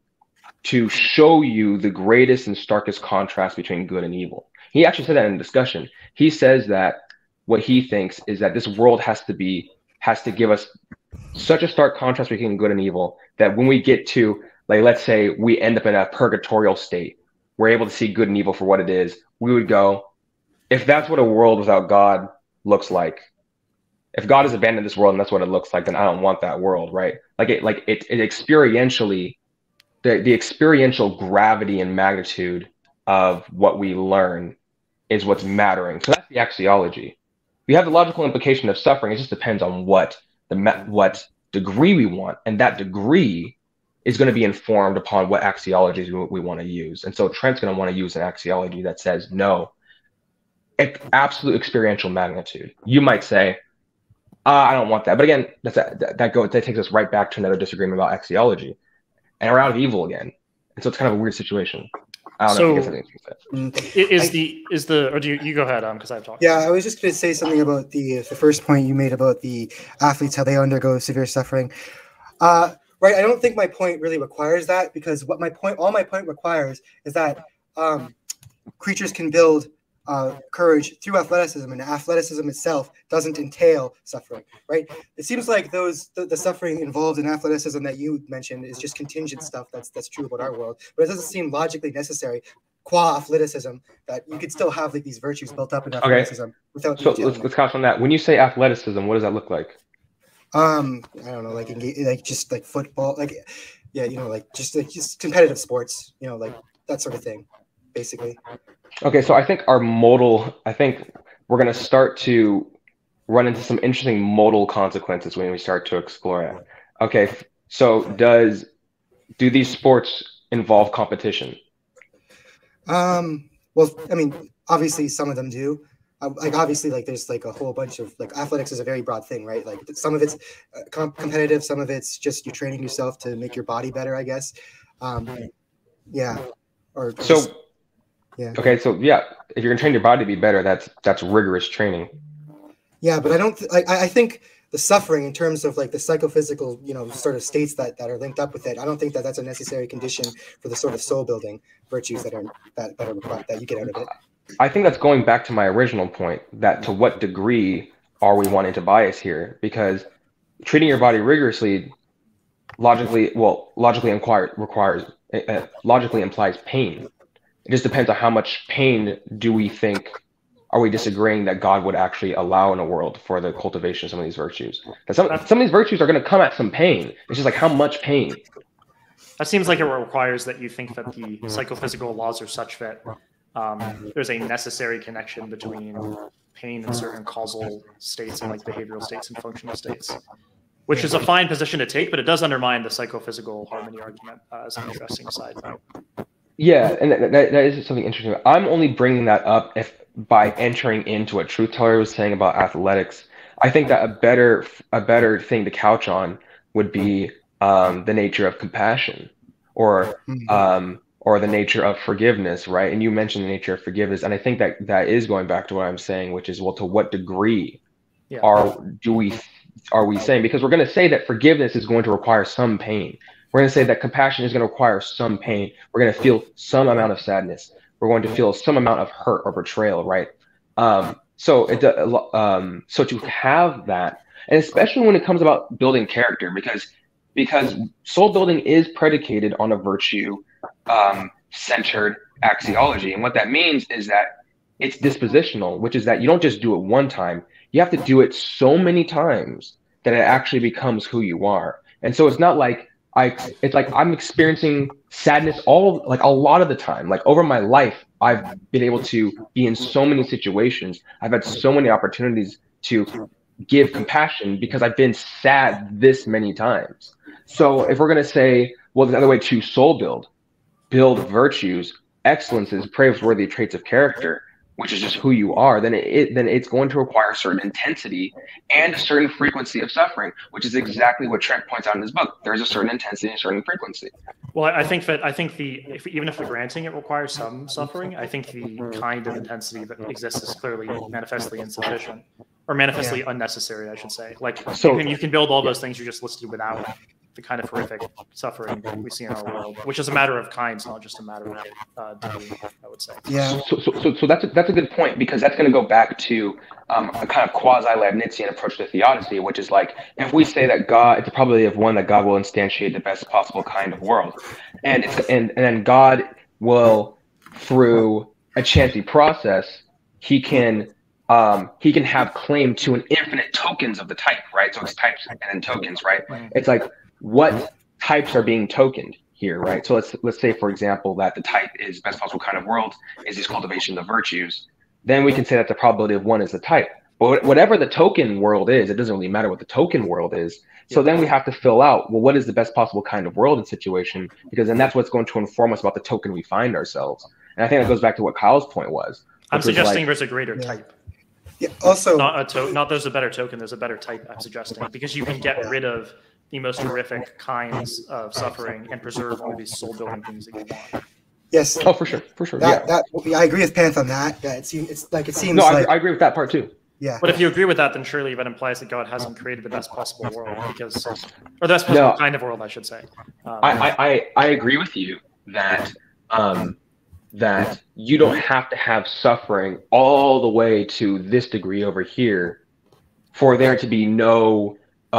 show you the greatest and starkest contrast between good and evil. He actually said that in discussion. He says that what he thinks is that this world has to give us such a stark contrast between good and evil that when we get to, let's say we end up in a purgatorial state, we're able to see good and evil for what it is. We would go, if that's what a world without God looks like, if God has abandoned this world and that's what it looks like, then I don't want that world, right? It experientially, the experiential gravity and magnitude of what we learn is what's mattering. So that's the axiology. We have the logical implication of suffering. It just depends on what degree we want, and that degree is going to be informed upon what axiologies we want to use. And so Trent's going to want to use an axiology that says no, absolute experiential magnitude. You might say, I don't want that. But again, that takes us right back to another disagreement about axiology, and we're out of evil again. And so it's kind of a weird situation. I don't know if you guys have anything to say. Or do you go ahead? Because I've talked. Yeah, I was just going to say something about the first point you made about the athletes, how they undergo severe suffering. Right, I don't think my point really requires that, because all my point requires is that creatures can build courage through athleticism, and athleticism itself doesn't entail suffering, right? It seems like the suffering involved in athleticism that you mentioned is just contingent stuff that's true about our world, but it doesn't seem logically necessary qua athleticism that you could still have like these virtues built up in athleticism without. So let's count on that. When you say athleticism, what does that look like? I don't know, like just like football, like just competitive sports, like that sort of thing, basically. Okay, so I think we're going to start to run into some interesting modal consequences when we start to explore it. Okay, so do these sports involve competition? Well, I mean, obviously some of them do. Obviously, there's a whole bunch of athletics is a very broad thing, right? Like some of it's competitive, some of it's just you're training yourself to make your body better, I guess. Yeah. Okay, so yeah, if you're gonna train your body to be better, that's rigorous training. Yeah, but I don't. I think the suffering in terms of the psychophysical, sort of states that are linked up with it. I don't think that's a necessary condition for the sort of soul building virtues that you get out of it. I think that's going back to my original point, that to what degree are we wanting to bias here? Because treating your body rigorously logically implies pain. It just depends on how much pain are we disagreeing that God would actually allow in a world for the cultivation of some of these virtues. And some of these virtues are going to come at some pain. It's just how much pain. That seems like it requires that you think that the psychophysical laws are such that there's a necessary connection between pain and certain causal states and behavioral states and functional states, which is a fine position to take, but it does undermine the psychophysical harmony argument as an interesting side note. Yeah, and that is something interesting. I'm only bringing that up by entering into what Truth Teller was saying about athletics. I think that a better thing to couch on would be the nature of compassion, or the nature of forgiveness, right? And you mentioned the nature of forgiveness, and I think that is going back to what I'm saying, which is, well, to what degree are we saying? Because we're going to say that forgiveness is going to require some pain. We're going to say that compassion is going to require some pain. We're going to feel some amount of sadness. We're going to feel some amount of hurt or betrayal, right? So to have that, and especially when it comes about building character, because soul building is predicated on a virtue centered axiology. And what that means is that it's dispositional, which is that you don't just do it one time. You have to do it so many times that it actually becomes who you are. And so it's not it's like I'm experiencing sadness a lot of the time. Over my life, I've been able to be in so many situations. I've had so many opportunities to give compassion because I've been sad this many times. So if we're going to say, well, there's another way to soul build virtues, excellences, praiseworthy traits of character, which is just who you are, then it's going to require a certain intensity and a certain frequency of suffering, which is exactly what Trent points out in his book. There's a certain intensity and a certain frequency. Well, I think even if we're granting it requires some suffering, I think the kind of intensity that exists is clearly manifestly insufficient, or manifestly unnecessary, I should say. You can build all those things you just listed without the kind of horrific suffering we see in our world, which is a matter of kinds, not just a matter of degree, I would say. Yeah. So that's a good point, because that's going to go back to a kind of quasi-Leibnizian approach to theodicy, which is if we say that God, it's a probability of one that God will instantiate the best possible kind of world, and then God will, through a chancy process, he can have claim to an infinite tokens of the type, right? So it's types and then tokens, right? It's what types are being tokened. here, right? So let's say, for example, that the type is best possible kind of world is this cultivation of virtues. Then we can say that the probability of 1 is the type. But whatever the token world is, it doesn't really matter what the token world is. So then we have to fill out, well, what is the best possible kind of world and situation? Because then that's what's going to inform us about the token we find ourselves. And I think that goes back to what Kyle's point was. I'm suggesting there's a greater type. Yeah. Also, not there's a better token. There's a better type. I'm suggesting because you can get rid of the most horrific kinds of suffering and preserve all these soul building things that you want. Yes. Oh, for sure. I agree with Panth on that. Yeah, it seems. No, I agree with that part too. Yeah. But if you agree with that, then surely that implies that God hasn't created the best possible world, or the best possible kind of world, I should say. I agree with you that that you don't have to have suffering all the way to this degree over here for there to be no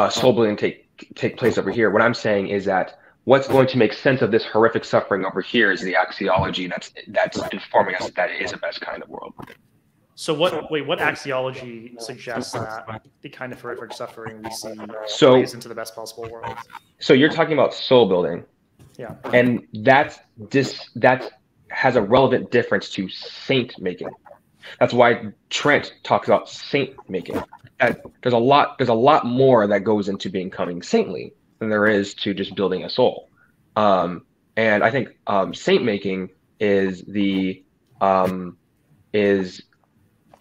soul building take place over here. What I'm saying is that what's going to make sense of this horrific suffering over here is the axiology that's informing us that it is a best kind of world. So what axiology suggests that the kind of horrific suffering we see plays into the best possible world? So you're talking about soul building. Yeah. And that has a relevant difference to saint making. That's why Trent talks about saint making. There's a lot more that goes into becoming saintly than there is to just building a soul. And I think saint making is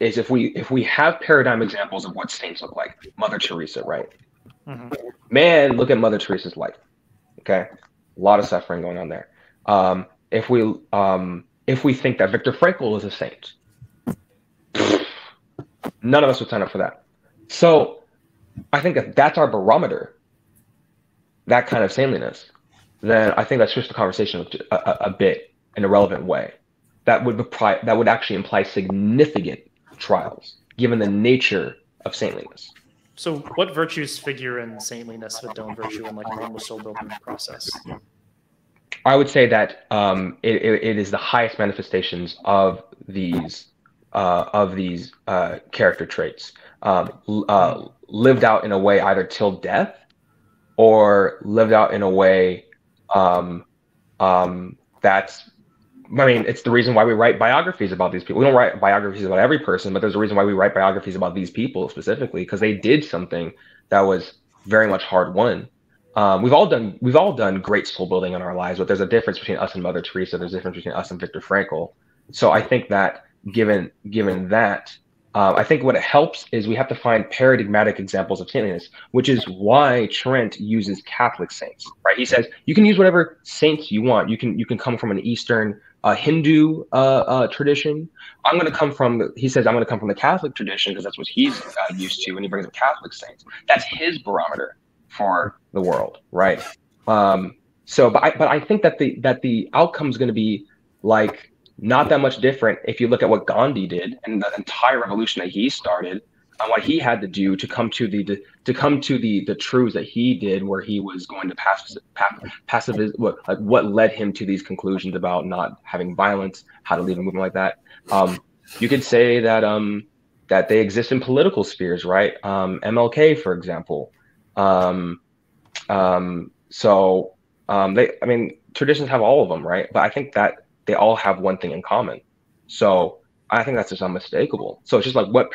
if we have paradigm examples of what saints look like, Mother Teresa, right? Mm-hmm. Man, look at Mother Teresa's life. Okay, a lot of suffering going on there. If we think that Viktor Frankl is a saint, none of us would sign up for that. So I think if that's our barometer, that kind of saintliness, then I think that switched the conversation a bit in a relevant way. That would actually imply significant trials, given the nature of saintliness. So what virtues figure in saintliness that don't virtue in like a normal soul building process? I would say that it is the highest manifestations of these character traits, lived out in a way either till death, or lived out in a way that's. I mean, it's the reason why we write biographies about these people. We don't write biographies about every person, but there's a reason why we write biographies about these people specifically, because they did something that was very much hard won. We've all done great soul building in our lives, but there's a difference between us and Mother Teresa. There's a difference between us and Viktor Frankl. So I think that given that, I think what it helps is we have to find paradigmatic examples of saintliness, which is why Trent uses Catholic saints, right? He says you can use whatever saints you want. You can come from an Eastern Hindu tradition. He says I'm going to come from the Catholic tradition because that's what he's used to, and he brings up Catholic saints. That's his barometer for the world, right? But I think that the outcome is going to be like not that much different if you look at what Gandhi did and the entire revolution that he started and what he had to do to come to the truths that he did, where he was going to what led him to these conclusions about not having violence, how to lead a movement like that. You could say that that they exist in political spheres, right? MLK, for example. Traditions have all of them, right? But I think that they all have one thing in common. So I think that's just unmistakable. So it's just like what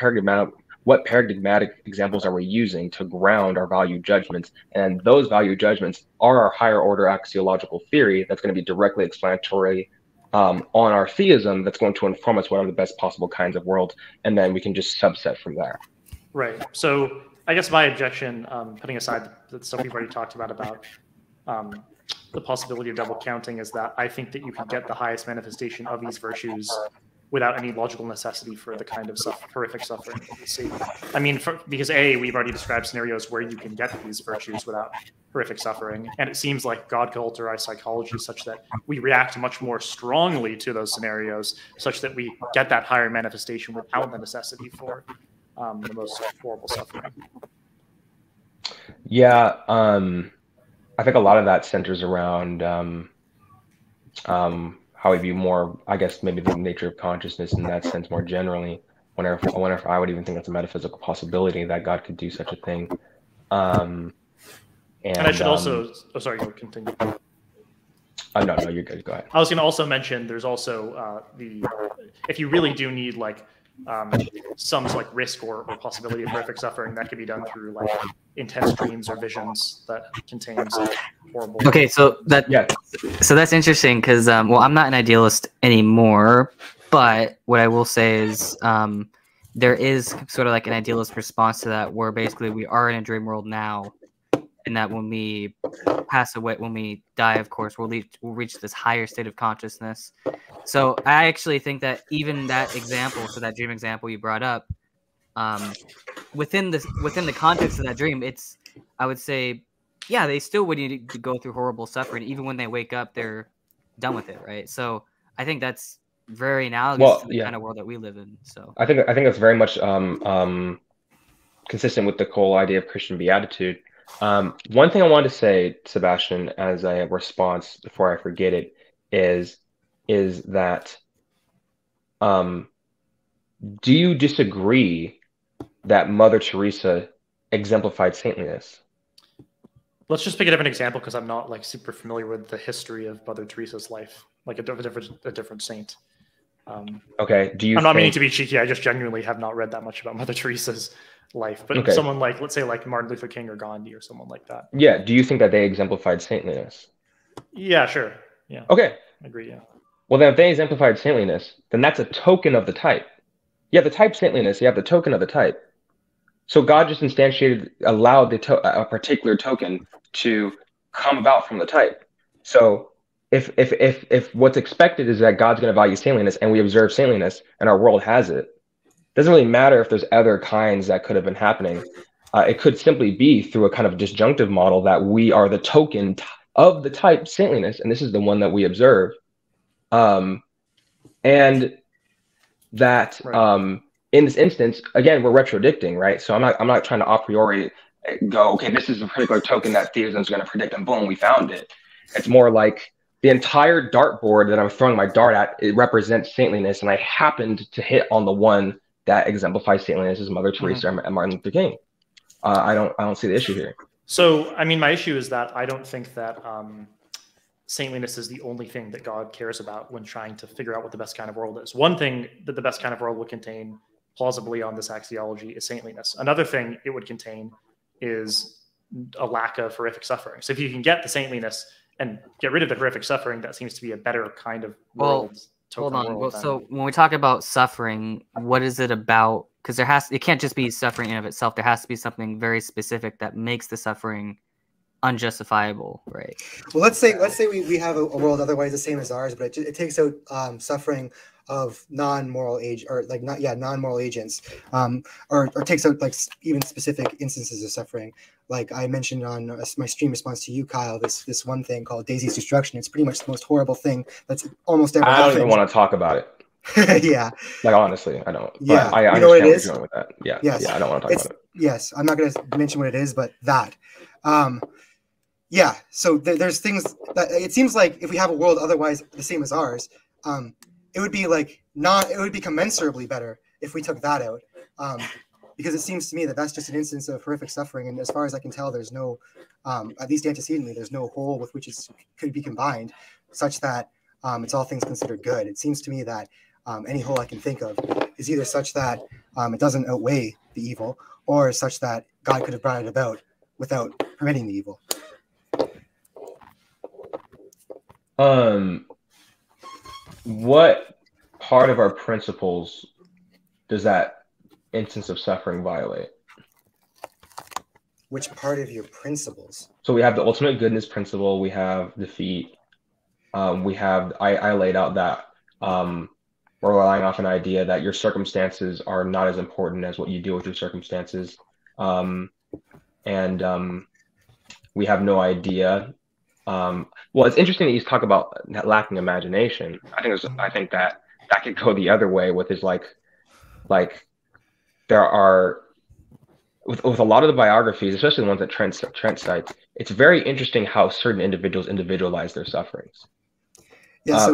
paradigmatic examples are we using to ground our value judgments? And those value judgments are our higher order axiological theory that's going to be directly explanatory on our theism, that's going to inform us what are the best possible kinds of worlds. And then we can just subset from there. Right. So I guess my objection, putting aside the stuff we've already talked about the possibility of double counting, is that I think that you can get the highest manifestation of these virtues without any logical necessity for the kind of horrific suffering that we see. I mean, because we've already described scenarios where you can get these virtues without horrific suffering, and it seems like God could alter our psychology such that we react much more strongly to those scenarios, such that we get that higher manifestation without the necessity for the most horrible suffering. Yeah, I think a lot of that centers around how we view more, I guess, maybe the nature of consciousness in that sense more generally. I wonder if I would even think that's a metaphysical possibility that God could do such a thing. And I should also, sorry, continue. No, you're good. Go ahead. I was going to also mention there's also if you really do need like some like risk or possibility of horrific suffering, that can be done through like intense dreams or visions that contains horrible. Okay, so that's interesting because well, I'm not an idealist anymore, but what I will say is there is sort of like an idealist response to that, where basically we are in a dream world now, and that when we pass away, when we die, of course, we'll reach this higher state of consciousness. So I actually think that even that example, so that dream example you brought up, within the context of that dream, it's, I would say, yeah, they still would need to go through horrible suffering. Even when they wake up, they're done with it, right? So I think that's very analogous to the kind of world that we live in. So I think that's very much consistent with the whole idea of Christian beatitude. One thing I wanted to say, Sebastian, as a response before I forget it, is that do you disagree that Mother Teresa exemplified saintliness? Let's just pick a different example, because I'm not like super familiar with the history of Mother Teresa's life, like a different saint. Okay. I'm not meaning to be cheeky. I just genuinely have not read that much about Mother Teresa's life. But someone like, let's say, like Martin Luther King or Gandhi or someone like that. Yeah. Do you think that they exemplified saintliness? Yeah, sure. Yeah. Okay. I agree. Yeah. Well, then if they exemplified saintliness, then that's a token of the type. You have the type saintliness. You have the token of the type. So God just allowed a particular token to come about from the type. So if what's expected is that God's going to value saintliness, and we observe saintliness, and our world has it, doesn't really matter if there's other kinds that could have been happening. It could simply be through a kind of disjunctive model that we are the token of the type saintliness, and this is the one that we observe, and that in this instance, again, we're retrodicting, right? So I'm not trying to a priori go, okay, this is a particular token that theism is going to predict, and boom, we found it. It's more like the entire dartboard that I'm throwing my dart at, it represents saintliness, and I happened to hit on the one that exemplifies saintliness as Mother Teresa and Martin Luther King. I don't see the issue here. So, I mean, my issue is that I don't think that saintliness is the only thing that God cares about when trying to figure out what the best kind of world is. One thing that the best kind of world would contain, plausibly on this axiology, is saintliness. Another thing it would contain is a lack of horrific suffering. So if you can get the saintliness and get rid of the horrific suffering, that seems to be a better kind of world. Hold on. Well, so when we talk about suffering, what is it about? Because it can't just be suffering in of itself. There has to be something very specific that makes the suffering unjustifiable, right? Well, let's say we have a world otherwise the same as ours, but it takes out suffering of non-moral agents, or takes out like even specific instances of suffering. Like I mentioned on my stream response to you, Kyle, this one thing called Daisy's destruction. It's pretty much the most horrible thing that's almost ever happened. I don't even want to talk about it. Yeah. Like honestly, I don't. Yeah. But I you know what it understand is? What you're doing with that. Yeah. Yes. Yeah. I don't want to talk about it. Yes. I'm not going to mention what it is, but that. Yeah. So there's things that it seems like if we have a world otherwise the same as ours, it would be commensurably better if we took that out. Because it seems to me that that's just an instance of horrific suffering. And as far as I can tell, there's no, at least antecedently, there's no whole with which it could be combined such that it's all things considered good. It seems to me that any whole I can think of is either such that it doesn't outweigh the evil, or such that God could have brought it about without permitting the evil. What part of our principles does that instance of suffering violate? Which part of your principles? So we have the ultimate goodness principle. We have defeat. We have. I laid out that we're relying off an idea that your circumstances are not as important as what you do with your circumstances, and we have no idea. Well, it's interesting that you talk about lacking imagination. I think that could go the other way with his like there are with a lot of the biographies, especially the ones that Trent cites. It's very interesting how certain individuals individualize their sufferings. Yeah, so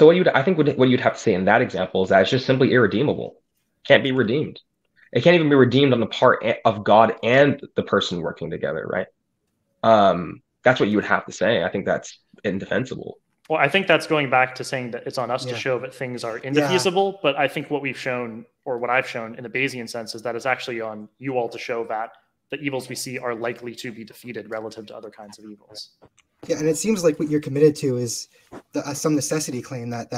what you'd have to say in that example is that it's just simply irredeemable. Can't be redeemed. It can't even be redeemed on the part of God and the person working together, right? that's what you would have to say. I think that's indefensible. Well, I think that's going back to saying that it's on us to show that things are indefeasible. But I think what we've shown, or what I've shown in the Bayesian sense, is that it's actually on you all to show that the evils we see are likely to be defeated relative to other kinds of evils. Yeah, and it seems like what you're committed to is some necessity claim that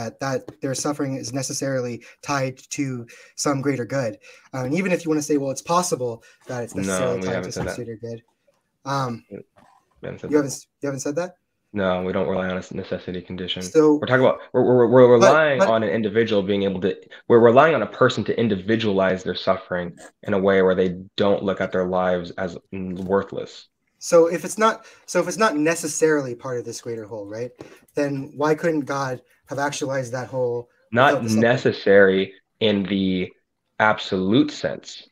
their suffering is necessarily tied to some greater good. And even if you want to say, well, it's possible that it's necessarily tied to some greater good. You haven't said that? No, we don't rely on a necessity condition. So we're talking about we're relying on an individual being able to. We're relying on a person to individualize their suffering in a way where they don't look at their lives as worthless. So if it's not necessarily part of this greater whole, right? Then why couldn't God have actualized that whole? Not necessary in the absolute sense,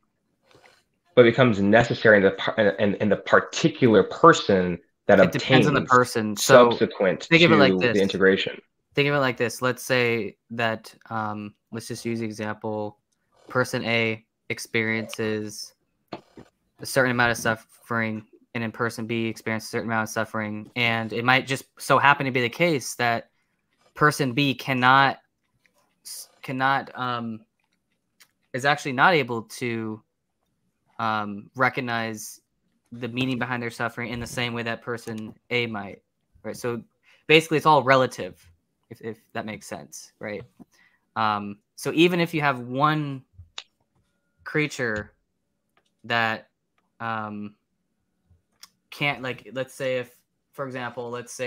but becomes necessary in the particular person that it depends on the person. So subsequent think of it like to this. the integration. Think of it like this. Let's say that let's just use the example. Person A experiences a certain amount of suffering, and then person B experiences a certain amount of suffering, and it might just so happen to be the case that person B is actually not able to recognize the meaning behind their suffering in the same way that person A might, right? So basically it's all relative, if that makes sense, right? So even if you have one creature that can't, like, let's say if let's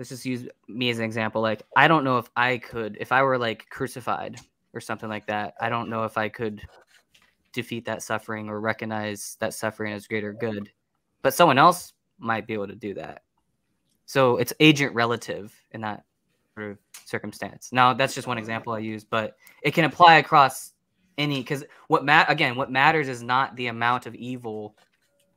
just use me as an example. Like, I don't know if I could, if I were like crucified or something like that, I don't know if I could defeat that suffering or recognize that suffering as greater good, but someone else might be able to do that. So it's agent relative in that sort of circumstance. Now that's just one example I use, but it can apply across any, because what matters is not the amount of evil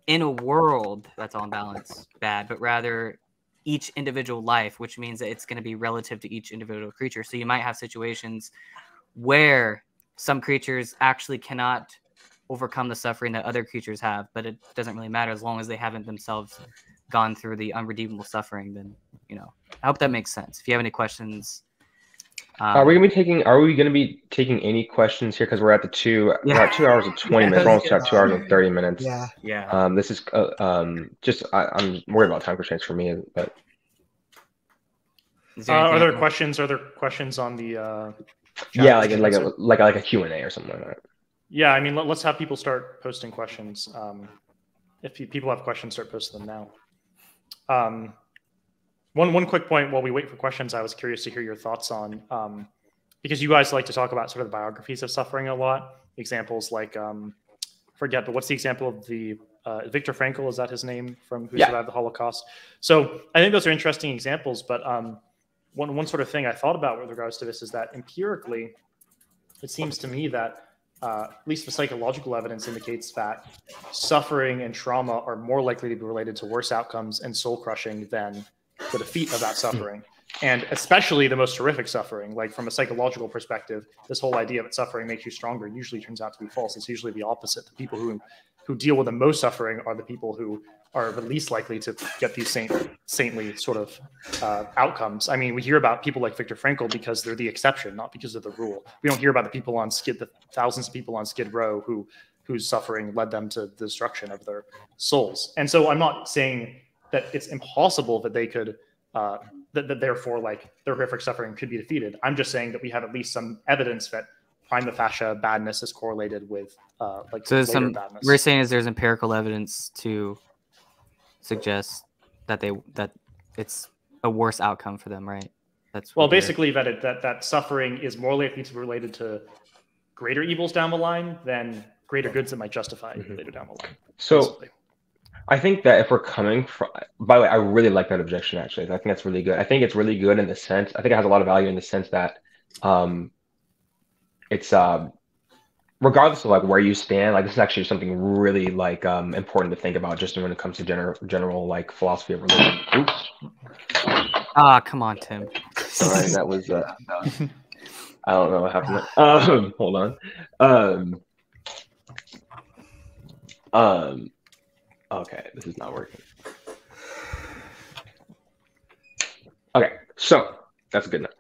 in a world that's on balance bad, but rather each individual life, which means that it's going to be relative to each individual creature. So you might have situations where some creatures actually cannot overcome the suffering that other creatures have, but it doesn't really matter as long as they haven't themselves gone through the unredeemable suffering. Then, I hope that makes sense. If you have any questions, are we gonna be taking any questions here? Because we're at the we're at 2 hours and 20 minutes. We're almost at 2 hours and 30 minutes. Yeah. This is I'm worried about time constraints for me, but are there questions? Are there questions on the? Yeah, like a Q&A or something like that. Yeah, I mean, let's have people start posting questions. If people have questions, start posting them now. One quick point while we wait for questions, I was curious to hear your thoughts on, because you guys like to talk about sort of the biographies of suffering a lot. Examples like, but what's the example of the Viktor Frankl? Is that his name, from who survived the Holocaust? So I think those are interesting examples. But one sort of thing I thought about with regards to this is that empirically, it seems to me that at least the psychological evidence indicates that suffering and trauma are more likely to be related to worse outcomes and soul crushing than the defeat of that suffering. And especially the most horrific suffering, like from a psychological perspective, this whole idea that suffering makes you stronger usually turns out to be false. It's usually the opposite. The people who deal with the most suffering are the people who are the least likely to get these saintly sort of outcomes. I mean, we hear about people like Viktor Frankl because they're the exception, not because of the rule. We don't hear about the thousands of people on Skid Row whose suffering led them to the destruction of their souls. And so I'm not saying that it's impossible that they could, that therefore like their horrific suffering could be defeated. I'm just saying that we have at least some evidence that prima facie badness is correlated with later badness. We're saying is there's empirical evidence to suggest that it's a worse outcome for them, right? Basically that suffering is more likely to be related to greater evils down the line than greater goods that might justify later down the line. So basically. I think that if we're coming from, by the way, I really like that objection, actually. I think that's really good. I think it's really good in the sense, I think it has a lot of value in the sense that it's regardless of like where you stand, like this is actually something really like important to think about just when it comes to general like philosophy of religion. Oops. Come on, Tim. Sorry, that was I don't know what happened. Hold on. Okay, this is not working. Okay, so that's good enough.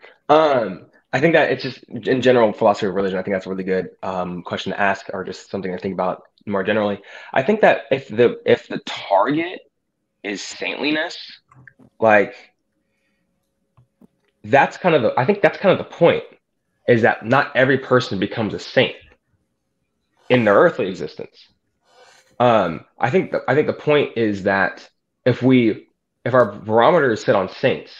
I think that it's just in general philosophy of religion. I think that's a really good question to ask, or just something to think about more generally. I think that if the target is saintliness, like that's kind of I think that's kind of the point, is that not every person becomes a saint in their earthly existence. I think the point is that if our barometer is set on saints,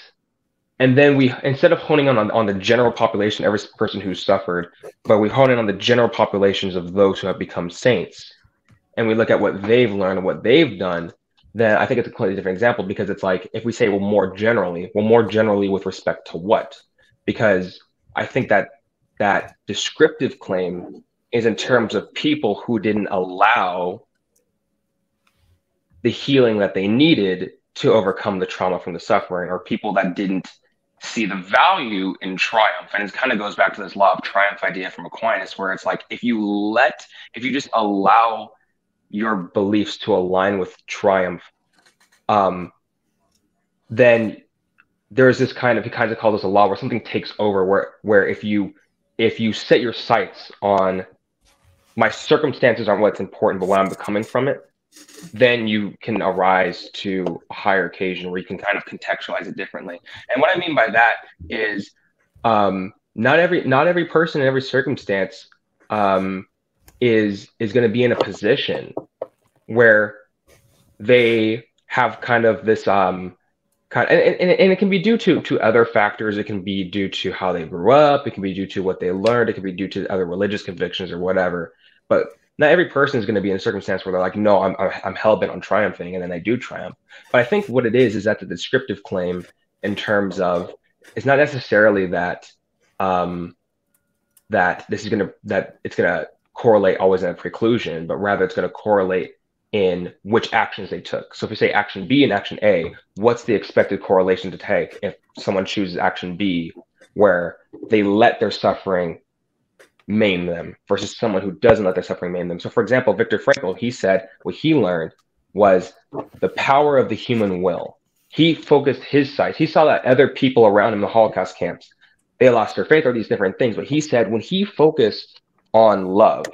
and then we, instead of honing on the general population, every person who's suffered, but we hone in on the general populations of those who have become saints, and we look at what they've learned and what they've done, then I think it's a completely different example, because it's like, if we say, well, more generally with respect to what? Because I think that descriptive claim is in terms of people who didn't allow the healing that they needed to overcome the trauma from the suffering, or people that didn't see the value in triumph. And it kind of goes back to this law of triumph idea from Aquinas, where it's like, if you just allow your beliefs to align with triumph, then there's this kind of, he kind of calls this a law where something takes over, where if you set your sights on my circumstances aren't what's important, but what I'm becoming from it, then you can arise to a higher occasion where you can kind of contextualize it differently. And what I mean by that is, not every person in every circumstance is going to be in a position where they have kind of this and it can be due to other factors. It can be due to how they grew up. It can be due to what they learned. It can be due to other religious convictions or whatever. But not every person is going to be in a circumstance where they're like, no, I'm hell-bent on triumphing, and then they do triumph. But I think what it is that the descriptive claim, in terms of, it's not necessarily that that it's going to correlate always in a preclusion, but rather it's going to correlate in which actions they took. So if we say action B and action A, what's the expected correlation to take if someone chooses action B, where they let their suffering maim them, versus someone who doesn't let their suffering maim them? So for example, Viktor Frankl, he said what he learned was the power of the human will. He focused his sights. He saw that other people around him in the Holocaust camps, they lost their faith or these different things. But he said when he focused on love,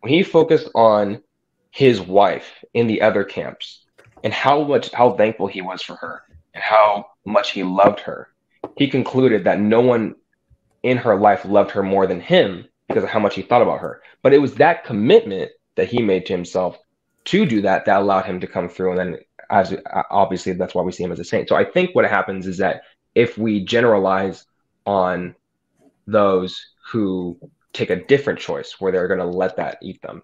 when he focused on his wife in the other camps, and how thankful he was for her and how much he loved her, he concluded that no one in her life loved her more than him, because of how much he thought about her. But it was that commitment that he made to himself to do that allowed him to come through. And then, as obviously, that's why we see him as a saint. So I think what happens is that if we generalize on those who take a different choice, where they're going to let that eat them,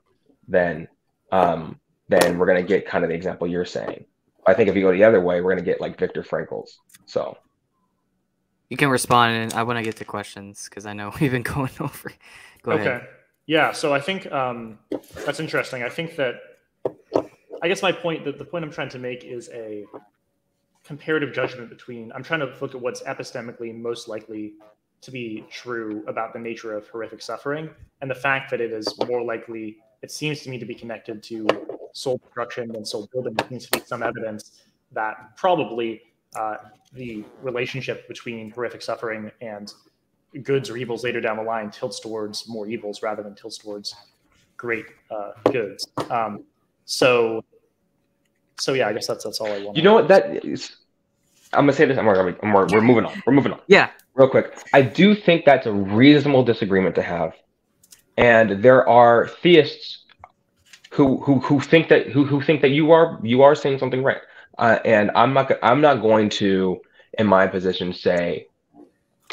then we're going to get kind of the example you're saying. I think if you go the other way, we're going to get like Viktor Frankl's. So you can respond, and I want to get to questions because I know we've been going over. Go ahead. Yeah. So I think that's interesting. I think that, I guess the point I'm trying to make is a comparative judgment between, I'm trying to look at what's epistemically most likely to be true about the nature of horrific suffering, and the fact that it is more likely, it seems to me, to be connected to soul destruction and soul building. There seems to be some evidence that probably the relationship between horrific suffering and goods or evils later down the line tilts towards more evils rather than tilts towards great goods. So yeah, I guess that's all I want. You know what that is? I'm gonna say this. We're moving on. We're moving on. Yeah. Real quick, I do think that's a reasonable disagreement to have, and there are theists who think that you are saying something right, and I'm not going to, in my position, say,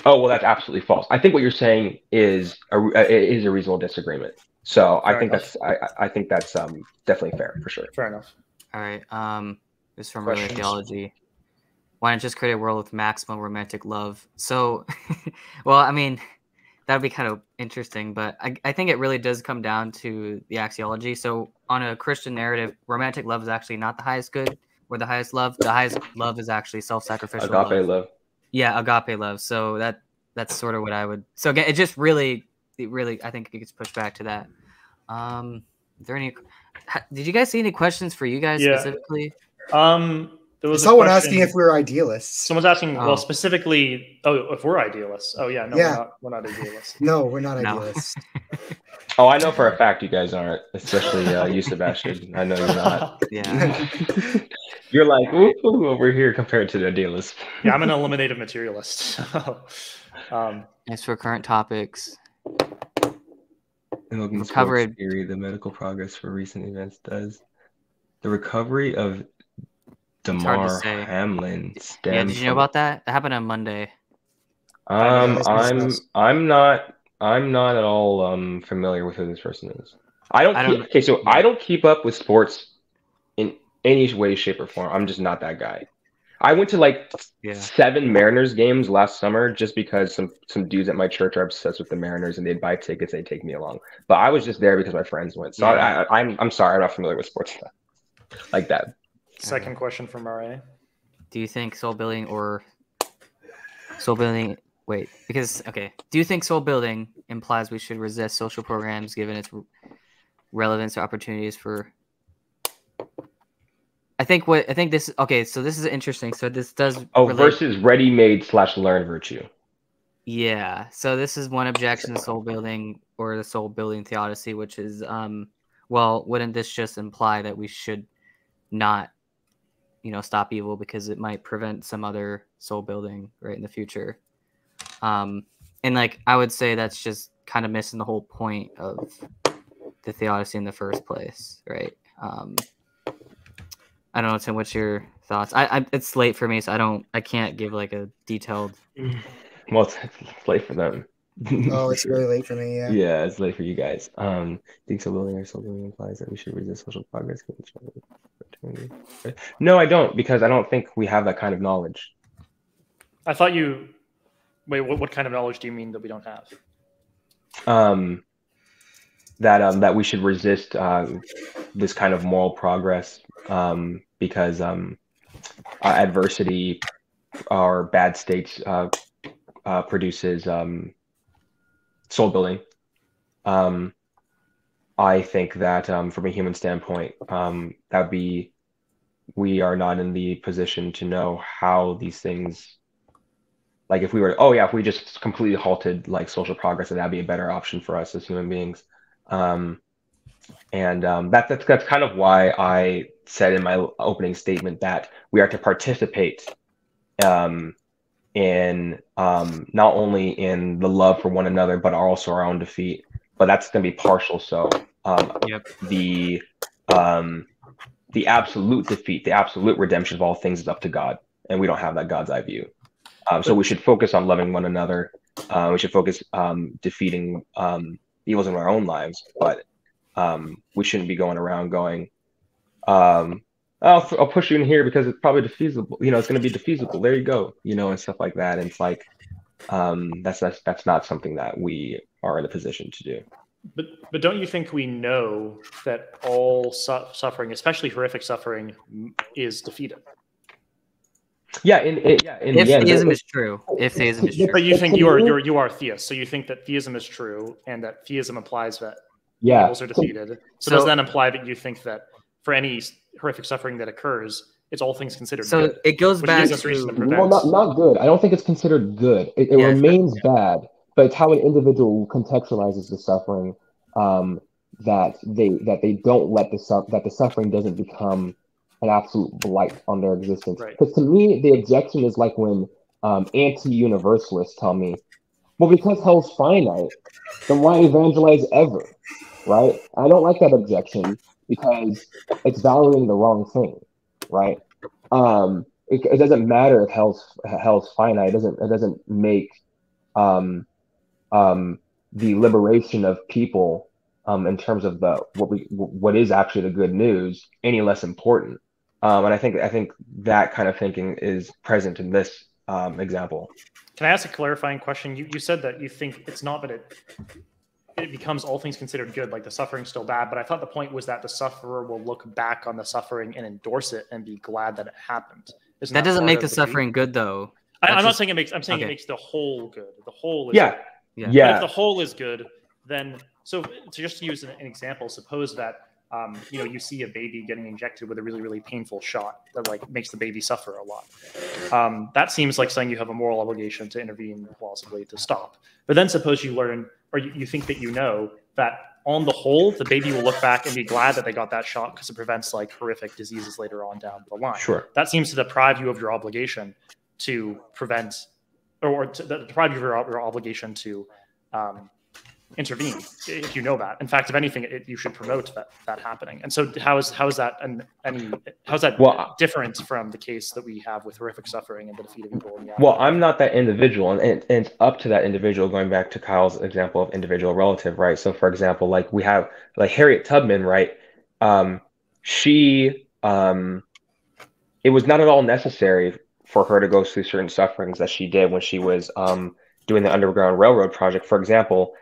oh well, that's absolutely false. I think what you're saying is a reasonable disagreement. So I think that's definitely fair, for sure. Fair enough. All right. This is from Early Theology. Why not just create a world with maximum romantic love? So, well, I mean, that would be kind of interesting, but I think it really does come down to the axiology. So on a Christian narrative, romantic love is actually not the highest good or the highest love. The highest love is actually self-sacrificial agape love. Yeah, agape love. So that's sort of what I would. So again, it really, I think it gets pushed back to that. Is there any? Did you guys see any questions for you guys Yeah. specifically? There was Someone a question, asking if we're idealists. someone's asking, Oh. well, specifically, if we're idealists. Oh yeah, no, Yeah. we're not idealists. No, we're not No. idealists. Oh, I know for a fact you guys aren't, especially you, Sebastian. I know you're not. Yeah. You're like ooh, over here compared to the idealist. Yeah, I'm an eliminative materialist. As for current topics, Logan Recovered- Sports Theory, the medical progress for recent events does. The recovery of hard to Damar say. Hamlin yeah, stemmed did you know from- about that? That happened on Monday. I'm Business. not at all familiar with who this person is. I I don't- I don't keep up with sports in any way, shape, or form. I'm just not that guy. I went to like Yeah. 7 Mariners games last summer just because some dudes at my church are obsessed with the Mariners and they'd buy tickets, they'd take me along. But I was just there because my friends went. So Yeah. I'm sorry, I'm not familiar with sports stuff like that. Second question from RA. Do you think soul building or soul building? Wait, because okay. Do you think soul building implies we should resist social programs given its relevance or opportunities for? I think this. Okay, so this is interesting. So this does. relate- Versus ready-made / learned virtue. Yeah. So this is one objection to soul building or the soul building theodicy, which is, well, wouldn't this just imply that we should not, stop evil because it might prevent some other soul building right in the future? And like I would say that's just kind of missing the whole point of the theodicy in the first place, right? I don't know, Tim. What's your thoughts? It's late for me, so I can't give like a detailed. Well, it's late for them. Oh, it's really late for me. Yeah. Yeah, it's late for you guys. Think soul building or soul building implies that we should resist social progress. No, I don't, because I don't think we have that kind of knowledge. I thought you. Wait, what kind of knowledge do you mean that we don't have? That we should resist this kind of moral progress because adversity or bad states produces soul building. I think that from a human standpoint, we are not in the position to know how these things. Like if we just completely halted like social progress, then that'd be a better option for us as human beings. That's kind of why I said in my opening statement that we are to participate in not only in the love for one another, but also our own defeat. But that's going to be partial. So Yep. the absolute defeat, the absolute redemption of all things is up to God, and we don't have that God's eye view. So we should focus on loving one another. We should focus defeating evils in our own lives, but we shouldn't be going around going, I'll push you in here because it's probably defeasible. It's going to be defeasible. There you go. And stuff like that. And it's like that's not something that we are in a position to do. But don't you think we know that all suffering, especially horrific suffering, is defeated? Yeah, in If the end, theism is true. If theism is true. But you think you are theist, so you think that theism is true, and that theism implies that yeah. evils are defeated. So does that imply that you think that for any horrific suffering that occurs, it's all things considered So good? it goes Which back gives us reason to to prevent. Well, not good. I don't think it's considered good. It Yeah, remains bad, but it's how an individual contextualizes the suffering that they don't let the suffering doesn't become an absolute blight on their existence. Right. Because to me, the objection is like when anti-universalists tell me, well, because hell's finite, then why evangelize ever? Right? I don't like that objection because it's valuing the wrong thing, right? It doesn't matter if hell's finite. It doesn't make the liberation of people in terms of what is actually the good news any less important. And I think that kind of thinking is present in this example. Can I ask a clarifying question? You said that you think it's not that it becomes all things considered good, like the suffering's still bad, but I thought the point was that the sufferer will look back on the suffering and endorse it and be glad that it happened. that doesn't make the suffering good, though. I'm not saying it makes. I'm saying okay. It makes the whole good. The whole is Yeah. good. Yeah. But if the whole is good, then to just use an example, suppose that you see a baby getting injected with a really, really painful shot that like makes the baby suffer a lot. That seems like something you have a moral obligation to intervene plausibly to stop. But then suppose you learn, or you think that that on the whole, the baby will look back and be glad that they got that shot because it prevents like horrific diseases later on down the line. Sure. That seems to deprive you of your obligation to prevent, or to deprive you of your obligation to intervene if you know that. In fact, if anything, you should promote that happening. And so, how is that different from the case that we have with horrific suffering and the defeat of evil? Well, I'm not that individual, and it's up to that individual. Going back to Kyle's example of individual relative, right? So, for example, like we have like Harriet Tubman, right? She it was not at all necessary for her to go through certain sufferings that she did when she was doing the Underground Railroad project. For example,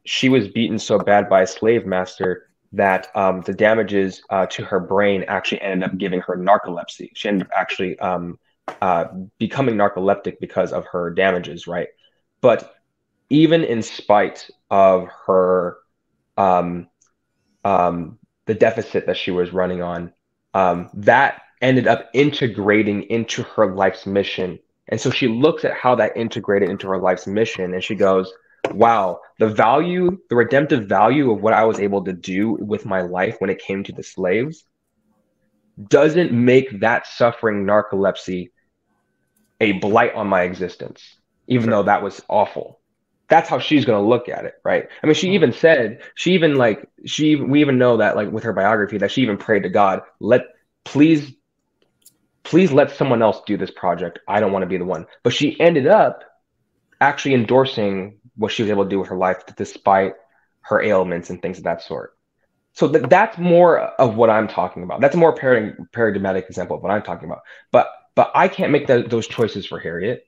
she was beaten so bad by a slave master that the damages to her brain actually ended up giving her narcolepsy. She ended up actually becoming narcoleptic because of her damages, right? But even in spite of her, the deficit that she was running on, that ended up integrating into her life's mission. And so she looks at how that integrated into her life's mission, and she goes, wow, the redemptive value of what I was able to do with my life when it came to the slaves doesn't make that suffering narcolepsy a blight on my existence, even though that was awful. That's how she's going to look at it, right? I mean, we even know that, like, with her biography, that she even prayed to God, please let someone else do this project. I don't want to be the one. But she ended up actually endorsing what she was able to do with her life despite her ailments and things of that sort. So that's more of what I'm talking about. That's a more paradigmatic example of what I'm talking about. But I can't make those choices for Harriet.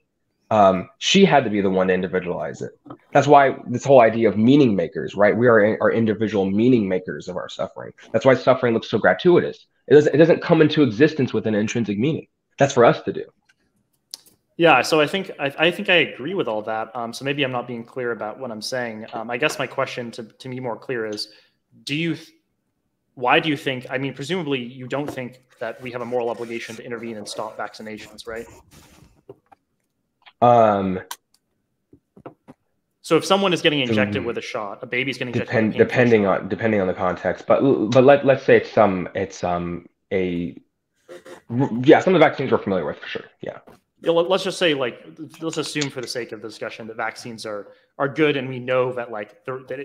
She had to be the one to individualize it. That's why this whole idea of meaning makers, right? We are our individual meaning makers of our suffering. That's why suffering looks so gratuitous. It doesn't come into existence with an intrinsic meaning. That's for us to do. Yeah, so I think I agree with all that. So maybe I'm not being clear about what I'm saying. I guess my question to be more clear is, why do you think? I mean, presumably you don't think that we have a moral obligation to intervene and stop vaccinations, right? So if someone is getting injected with a shot, a baby's getting injected depending on the context, but let's say some of the vaccines we're familiar with for sure. Yeah. Let's just say, let's assume for the sake of the discussion that vaccines are good, and we know that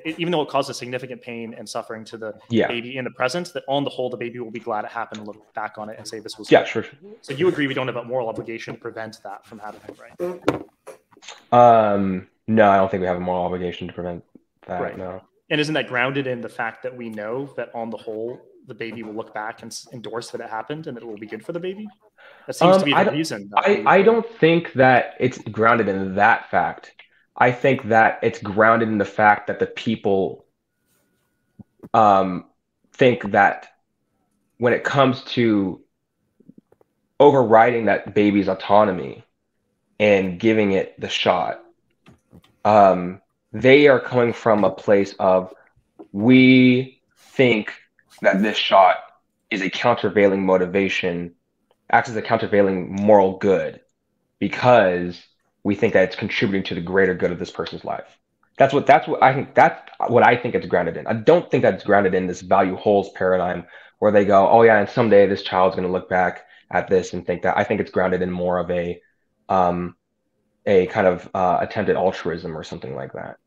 even though it causes significant pain and suffering to the baby in the present, that on the whole the baby will be glad it happened and look back on it and say this was good. Sure. So you agree we don't have a moral obligation to prevent that from happening, right? No, I don't think we have a moral obligation to prevent that. Right. No. And isn't that grounded in the fact that we know that on the whole the baby will look back and endorse that it happened and that it will be good for the baby? That seems to be the reason. I don't think that it's grounded in that fact. I think that it's grounded in the fact that the people think that when it comes to overriding that baby's autonomy and giving it the shot, they are coming from a place of, we think that this shot is a countervailing motivation, acts as a countervailing moral good, because we think that it's contributing to the greater good of this person's life. That's what I think it's grounded in. I don't think that it's grounded in this value holes paradigm where they go, oh yeah, and someday this child's going to look back at this and think that. I think it's grounded in more of a kind of attempted altruism or something like that.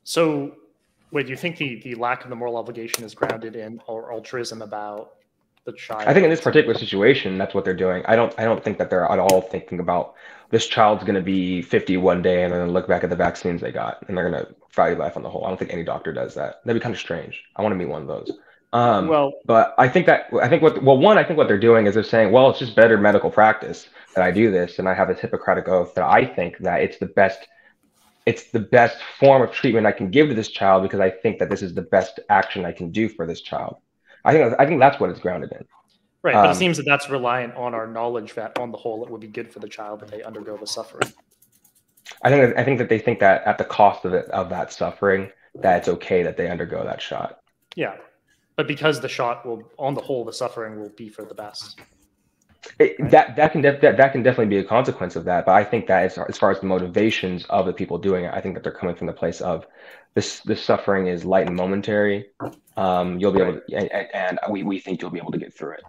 So, wait, do you think the lack of the moral obligation is grounded in or altruism about the child? I think in this particular situation, that's what they're doing. I don't think that they're at all thinking about this child's going to be 50 one day and then look back at the vaccines they got and they're going to value life on the whole. I don't think any doctor does that. That'd be kind of strange. I want to be one of those. But I think what they're doing is they're saying, well, it's just better medical practice that I do this, and I have this Hippocratic oath that I think that it's the best form of treatment I can give to this child because I think that this is the best action I can do for this child. I think that's what it's grounded in. Right, but it seems that that's reliant on our knowledge that on the whole it would be good for the child that they undergo the suffering. I think that they think that at the cost of that suffering, that it's okay that they undergo that shot. Yeah, but because the shot will, on the whole, the suffering will be for the best. That can definitely be a consequence of that. But I think that as far as the motivations of the people doing it, I think that they're coming from the place of this suffering is light and momentary. You'll be able to, and we think you'll be able to get through it.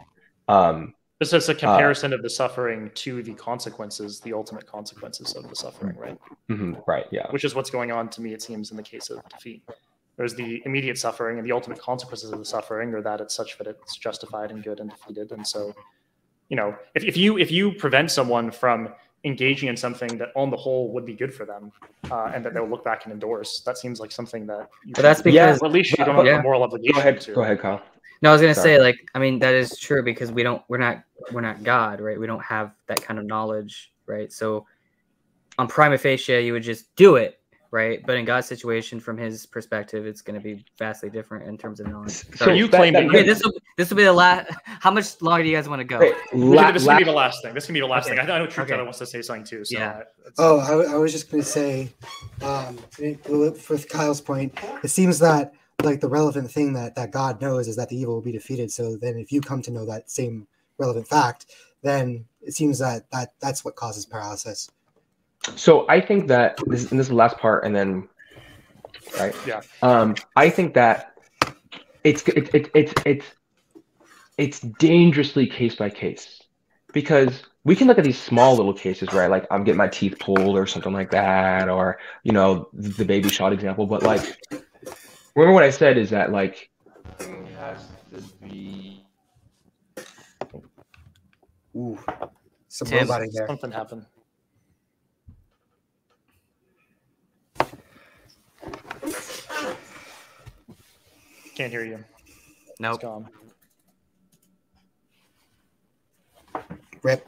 This is a comparison of the suffering to the consequences, the ultimate consequences of the suffering, right? Right. Yeah. Which is what's going on to me, it seems, in the case of defeat. There's the immediate suffering, and the ultimate consequences of the suffering are that it's such that it's justified and good and defeated. And so, you know, if you prevent someone from engaging in something that on the whole would be good for them, and that they'll look back and endorse, that seems like something that you But that's because at least you don't have a moral obligation to. Go ahead, Kyle. No, I was gonna say, like, I mean, that is true because we're not God, right? We don't have that kind of knowledge, right? So on prima facie, you would just do it, right? But in God's situation, from his perspective, it's going to be vastly different in terms of knowledge. So you claim that this will be the last. How much longer do you guys want to go? This can be the last thing. This can be the last thing. I know Truth Teller wants to say something too. So yeah. I was just going to say, with Kyle's point, it seems that like the relevant thing that God knows is that the evil will be defeated. So then if you come to know that same relevant fact, then it seems that's what causes paralysis. So I think that this is the last part, and then, right? Yeah. I think that it's dangerously case by case, because we can look at these small little cases, right? Like I'm getting my teeth pulled or something like that, or you know the baby shot example. But like, remember what I said is that like it has to be. Ooh, some roboting there. Something happened. Can't hear you. Nope. It's gone. Rip.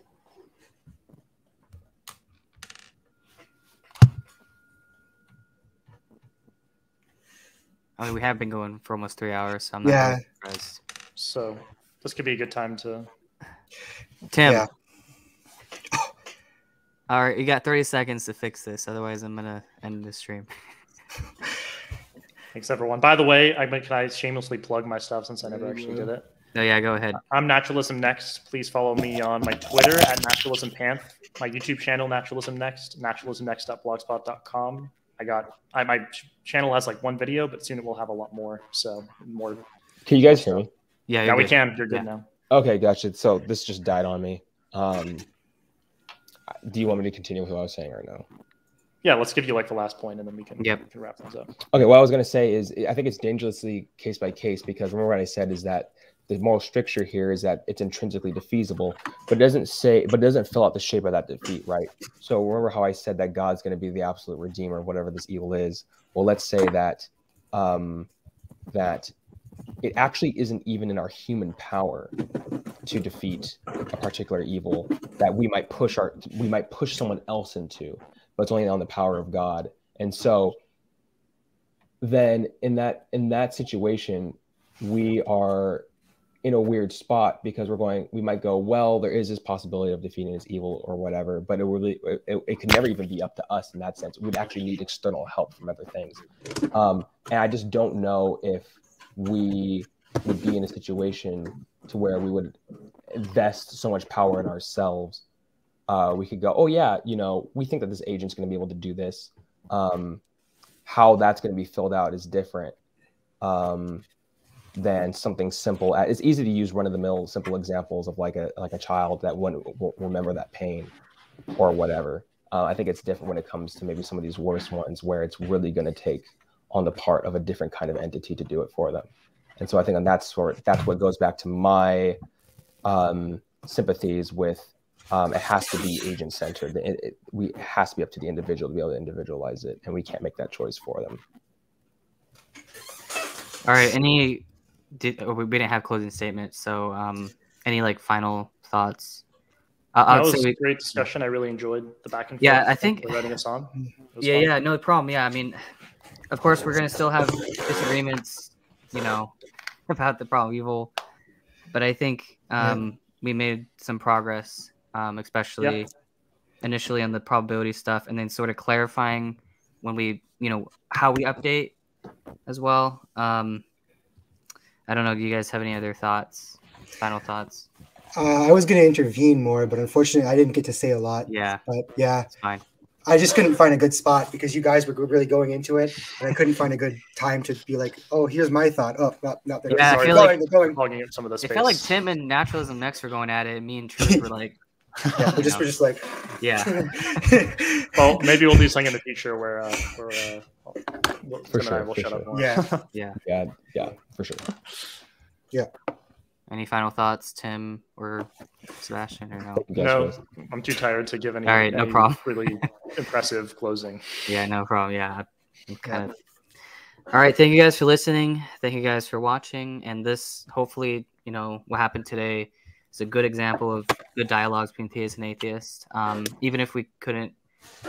I mean, we have been going for almost 3 hours, so I'm not really surprised. So this could be a good time to. Tim. Yeah. All right, you got 30 seconds to fix this. Otherwise, I'm gonna end the stream. Thanks, everyone. By the way, can I shamelessly plug my stuff since I never actually did it? No, yeah, go ahead. I'm Naturalism Next. Please follow me on my Twitter at NaturalismPanth, my YouTube channel Naturalism Next, naturalismnext.blogspot.com. My channel has like one video, but soon it will have a lot more. So more. Can you guys hear me? Yeah, we can. You're good now. Okay, gotcha. So this just died on me. Do you want me to continue with what I was saying or no? Yeah, let's give you like the last point, and then we can wrap things up. Okay, what I was going to say is I think it's dangerously case by case, because remember what I said is that the moral stricture here is that it's intrinsically defeasible, but it doesn't fill out the shape of that defeat, right? So remember how I said that God's going to be the absolute redeemer of whatever this evil is. Well, let's say that that it actually isn't even in our human power to defeat a particular evil that we might push someone else into, but it's only on the power of God. And so then in that situation, we are in a weird spot, because we might go, well, there is this possibility of defeating this evil or whatever, but it could never even be up to us in that sense. We'd actually need external help from other things. And I just don't know if we would be in a situation to where we would invest so much power in ourselves. We could go, oh yeah, we think that this agent's going to be able to do this. How that's going to be filled out is different than something simple. It's easy to use run-of-the-mill simple examples of like a child that won't remember that pain or whatever. I think it's different when it comes to maybe some of these worse ones where it's really going to take on the part of a different kind of entity to do it for them. And so I think that's what goes back to my sympathies with it has to be agent-centered. It has to be up to the individual to be able to individualize it, and we can't make that choice for them. All right, we didn't have closing statements, so any like final thoughts? That was a great discussion. I really enjoyed the back and forth. Yeah, I think for letting us on. Yeah, no problem. Yeah, I mean, of course, we're gonna still have disagreements, about the problem evil, but I think we made some progress, especially initially on the probability stuff, and then sort of clarifying when we, how we update as well. I don't know. Do you guys have any other thoughts? Final thoughts? I was going to intervene more, but unfortunately, I didn't get to say a lot. Yeah, But yeah, it's fine. I just couldn't find a good spot because you guys were really going into it, and I couldn't find a good time to be like, "Oh, here's my thought." Oh, not there. Yeah, I Sorry, feel going, like- going. Hogging up some of the It space. felt like Tim and Naturalism Next were going at it. And me and Truth were like, Yeah, we're just like, yeah. Well, maybe we'll do something in the future where Tim and I will for shut up sure. more. Yeah. Yeah, for sure. Any final thoughts, Tim or Sebastian, or no? You guys No, first. I'm too tired to give any, All right, no any problem. really impressive closing. Yeah, no problem. Yeah, I'm kind of. All right, thank you guys for listening. Thank you guys for watching. And this, hopefully, what happened today is a good example of good dialogues between theists and atheists. Even if we couldn't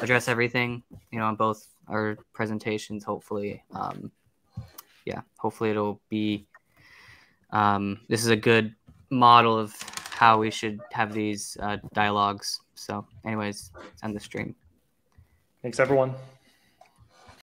address everything, on both our presentations, hopefully, hopefully it'll be. This is a good model of how we should have these dialogues. So, anyways, let's end the stream. Thanks, everyone.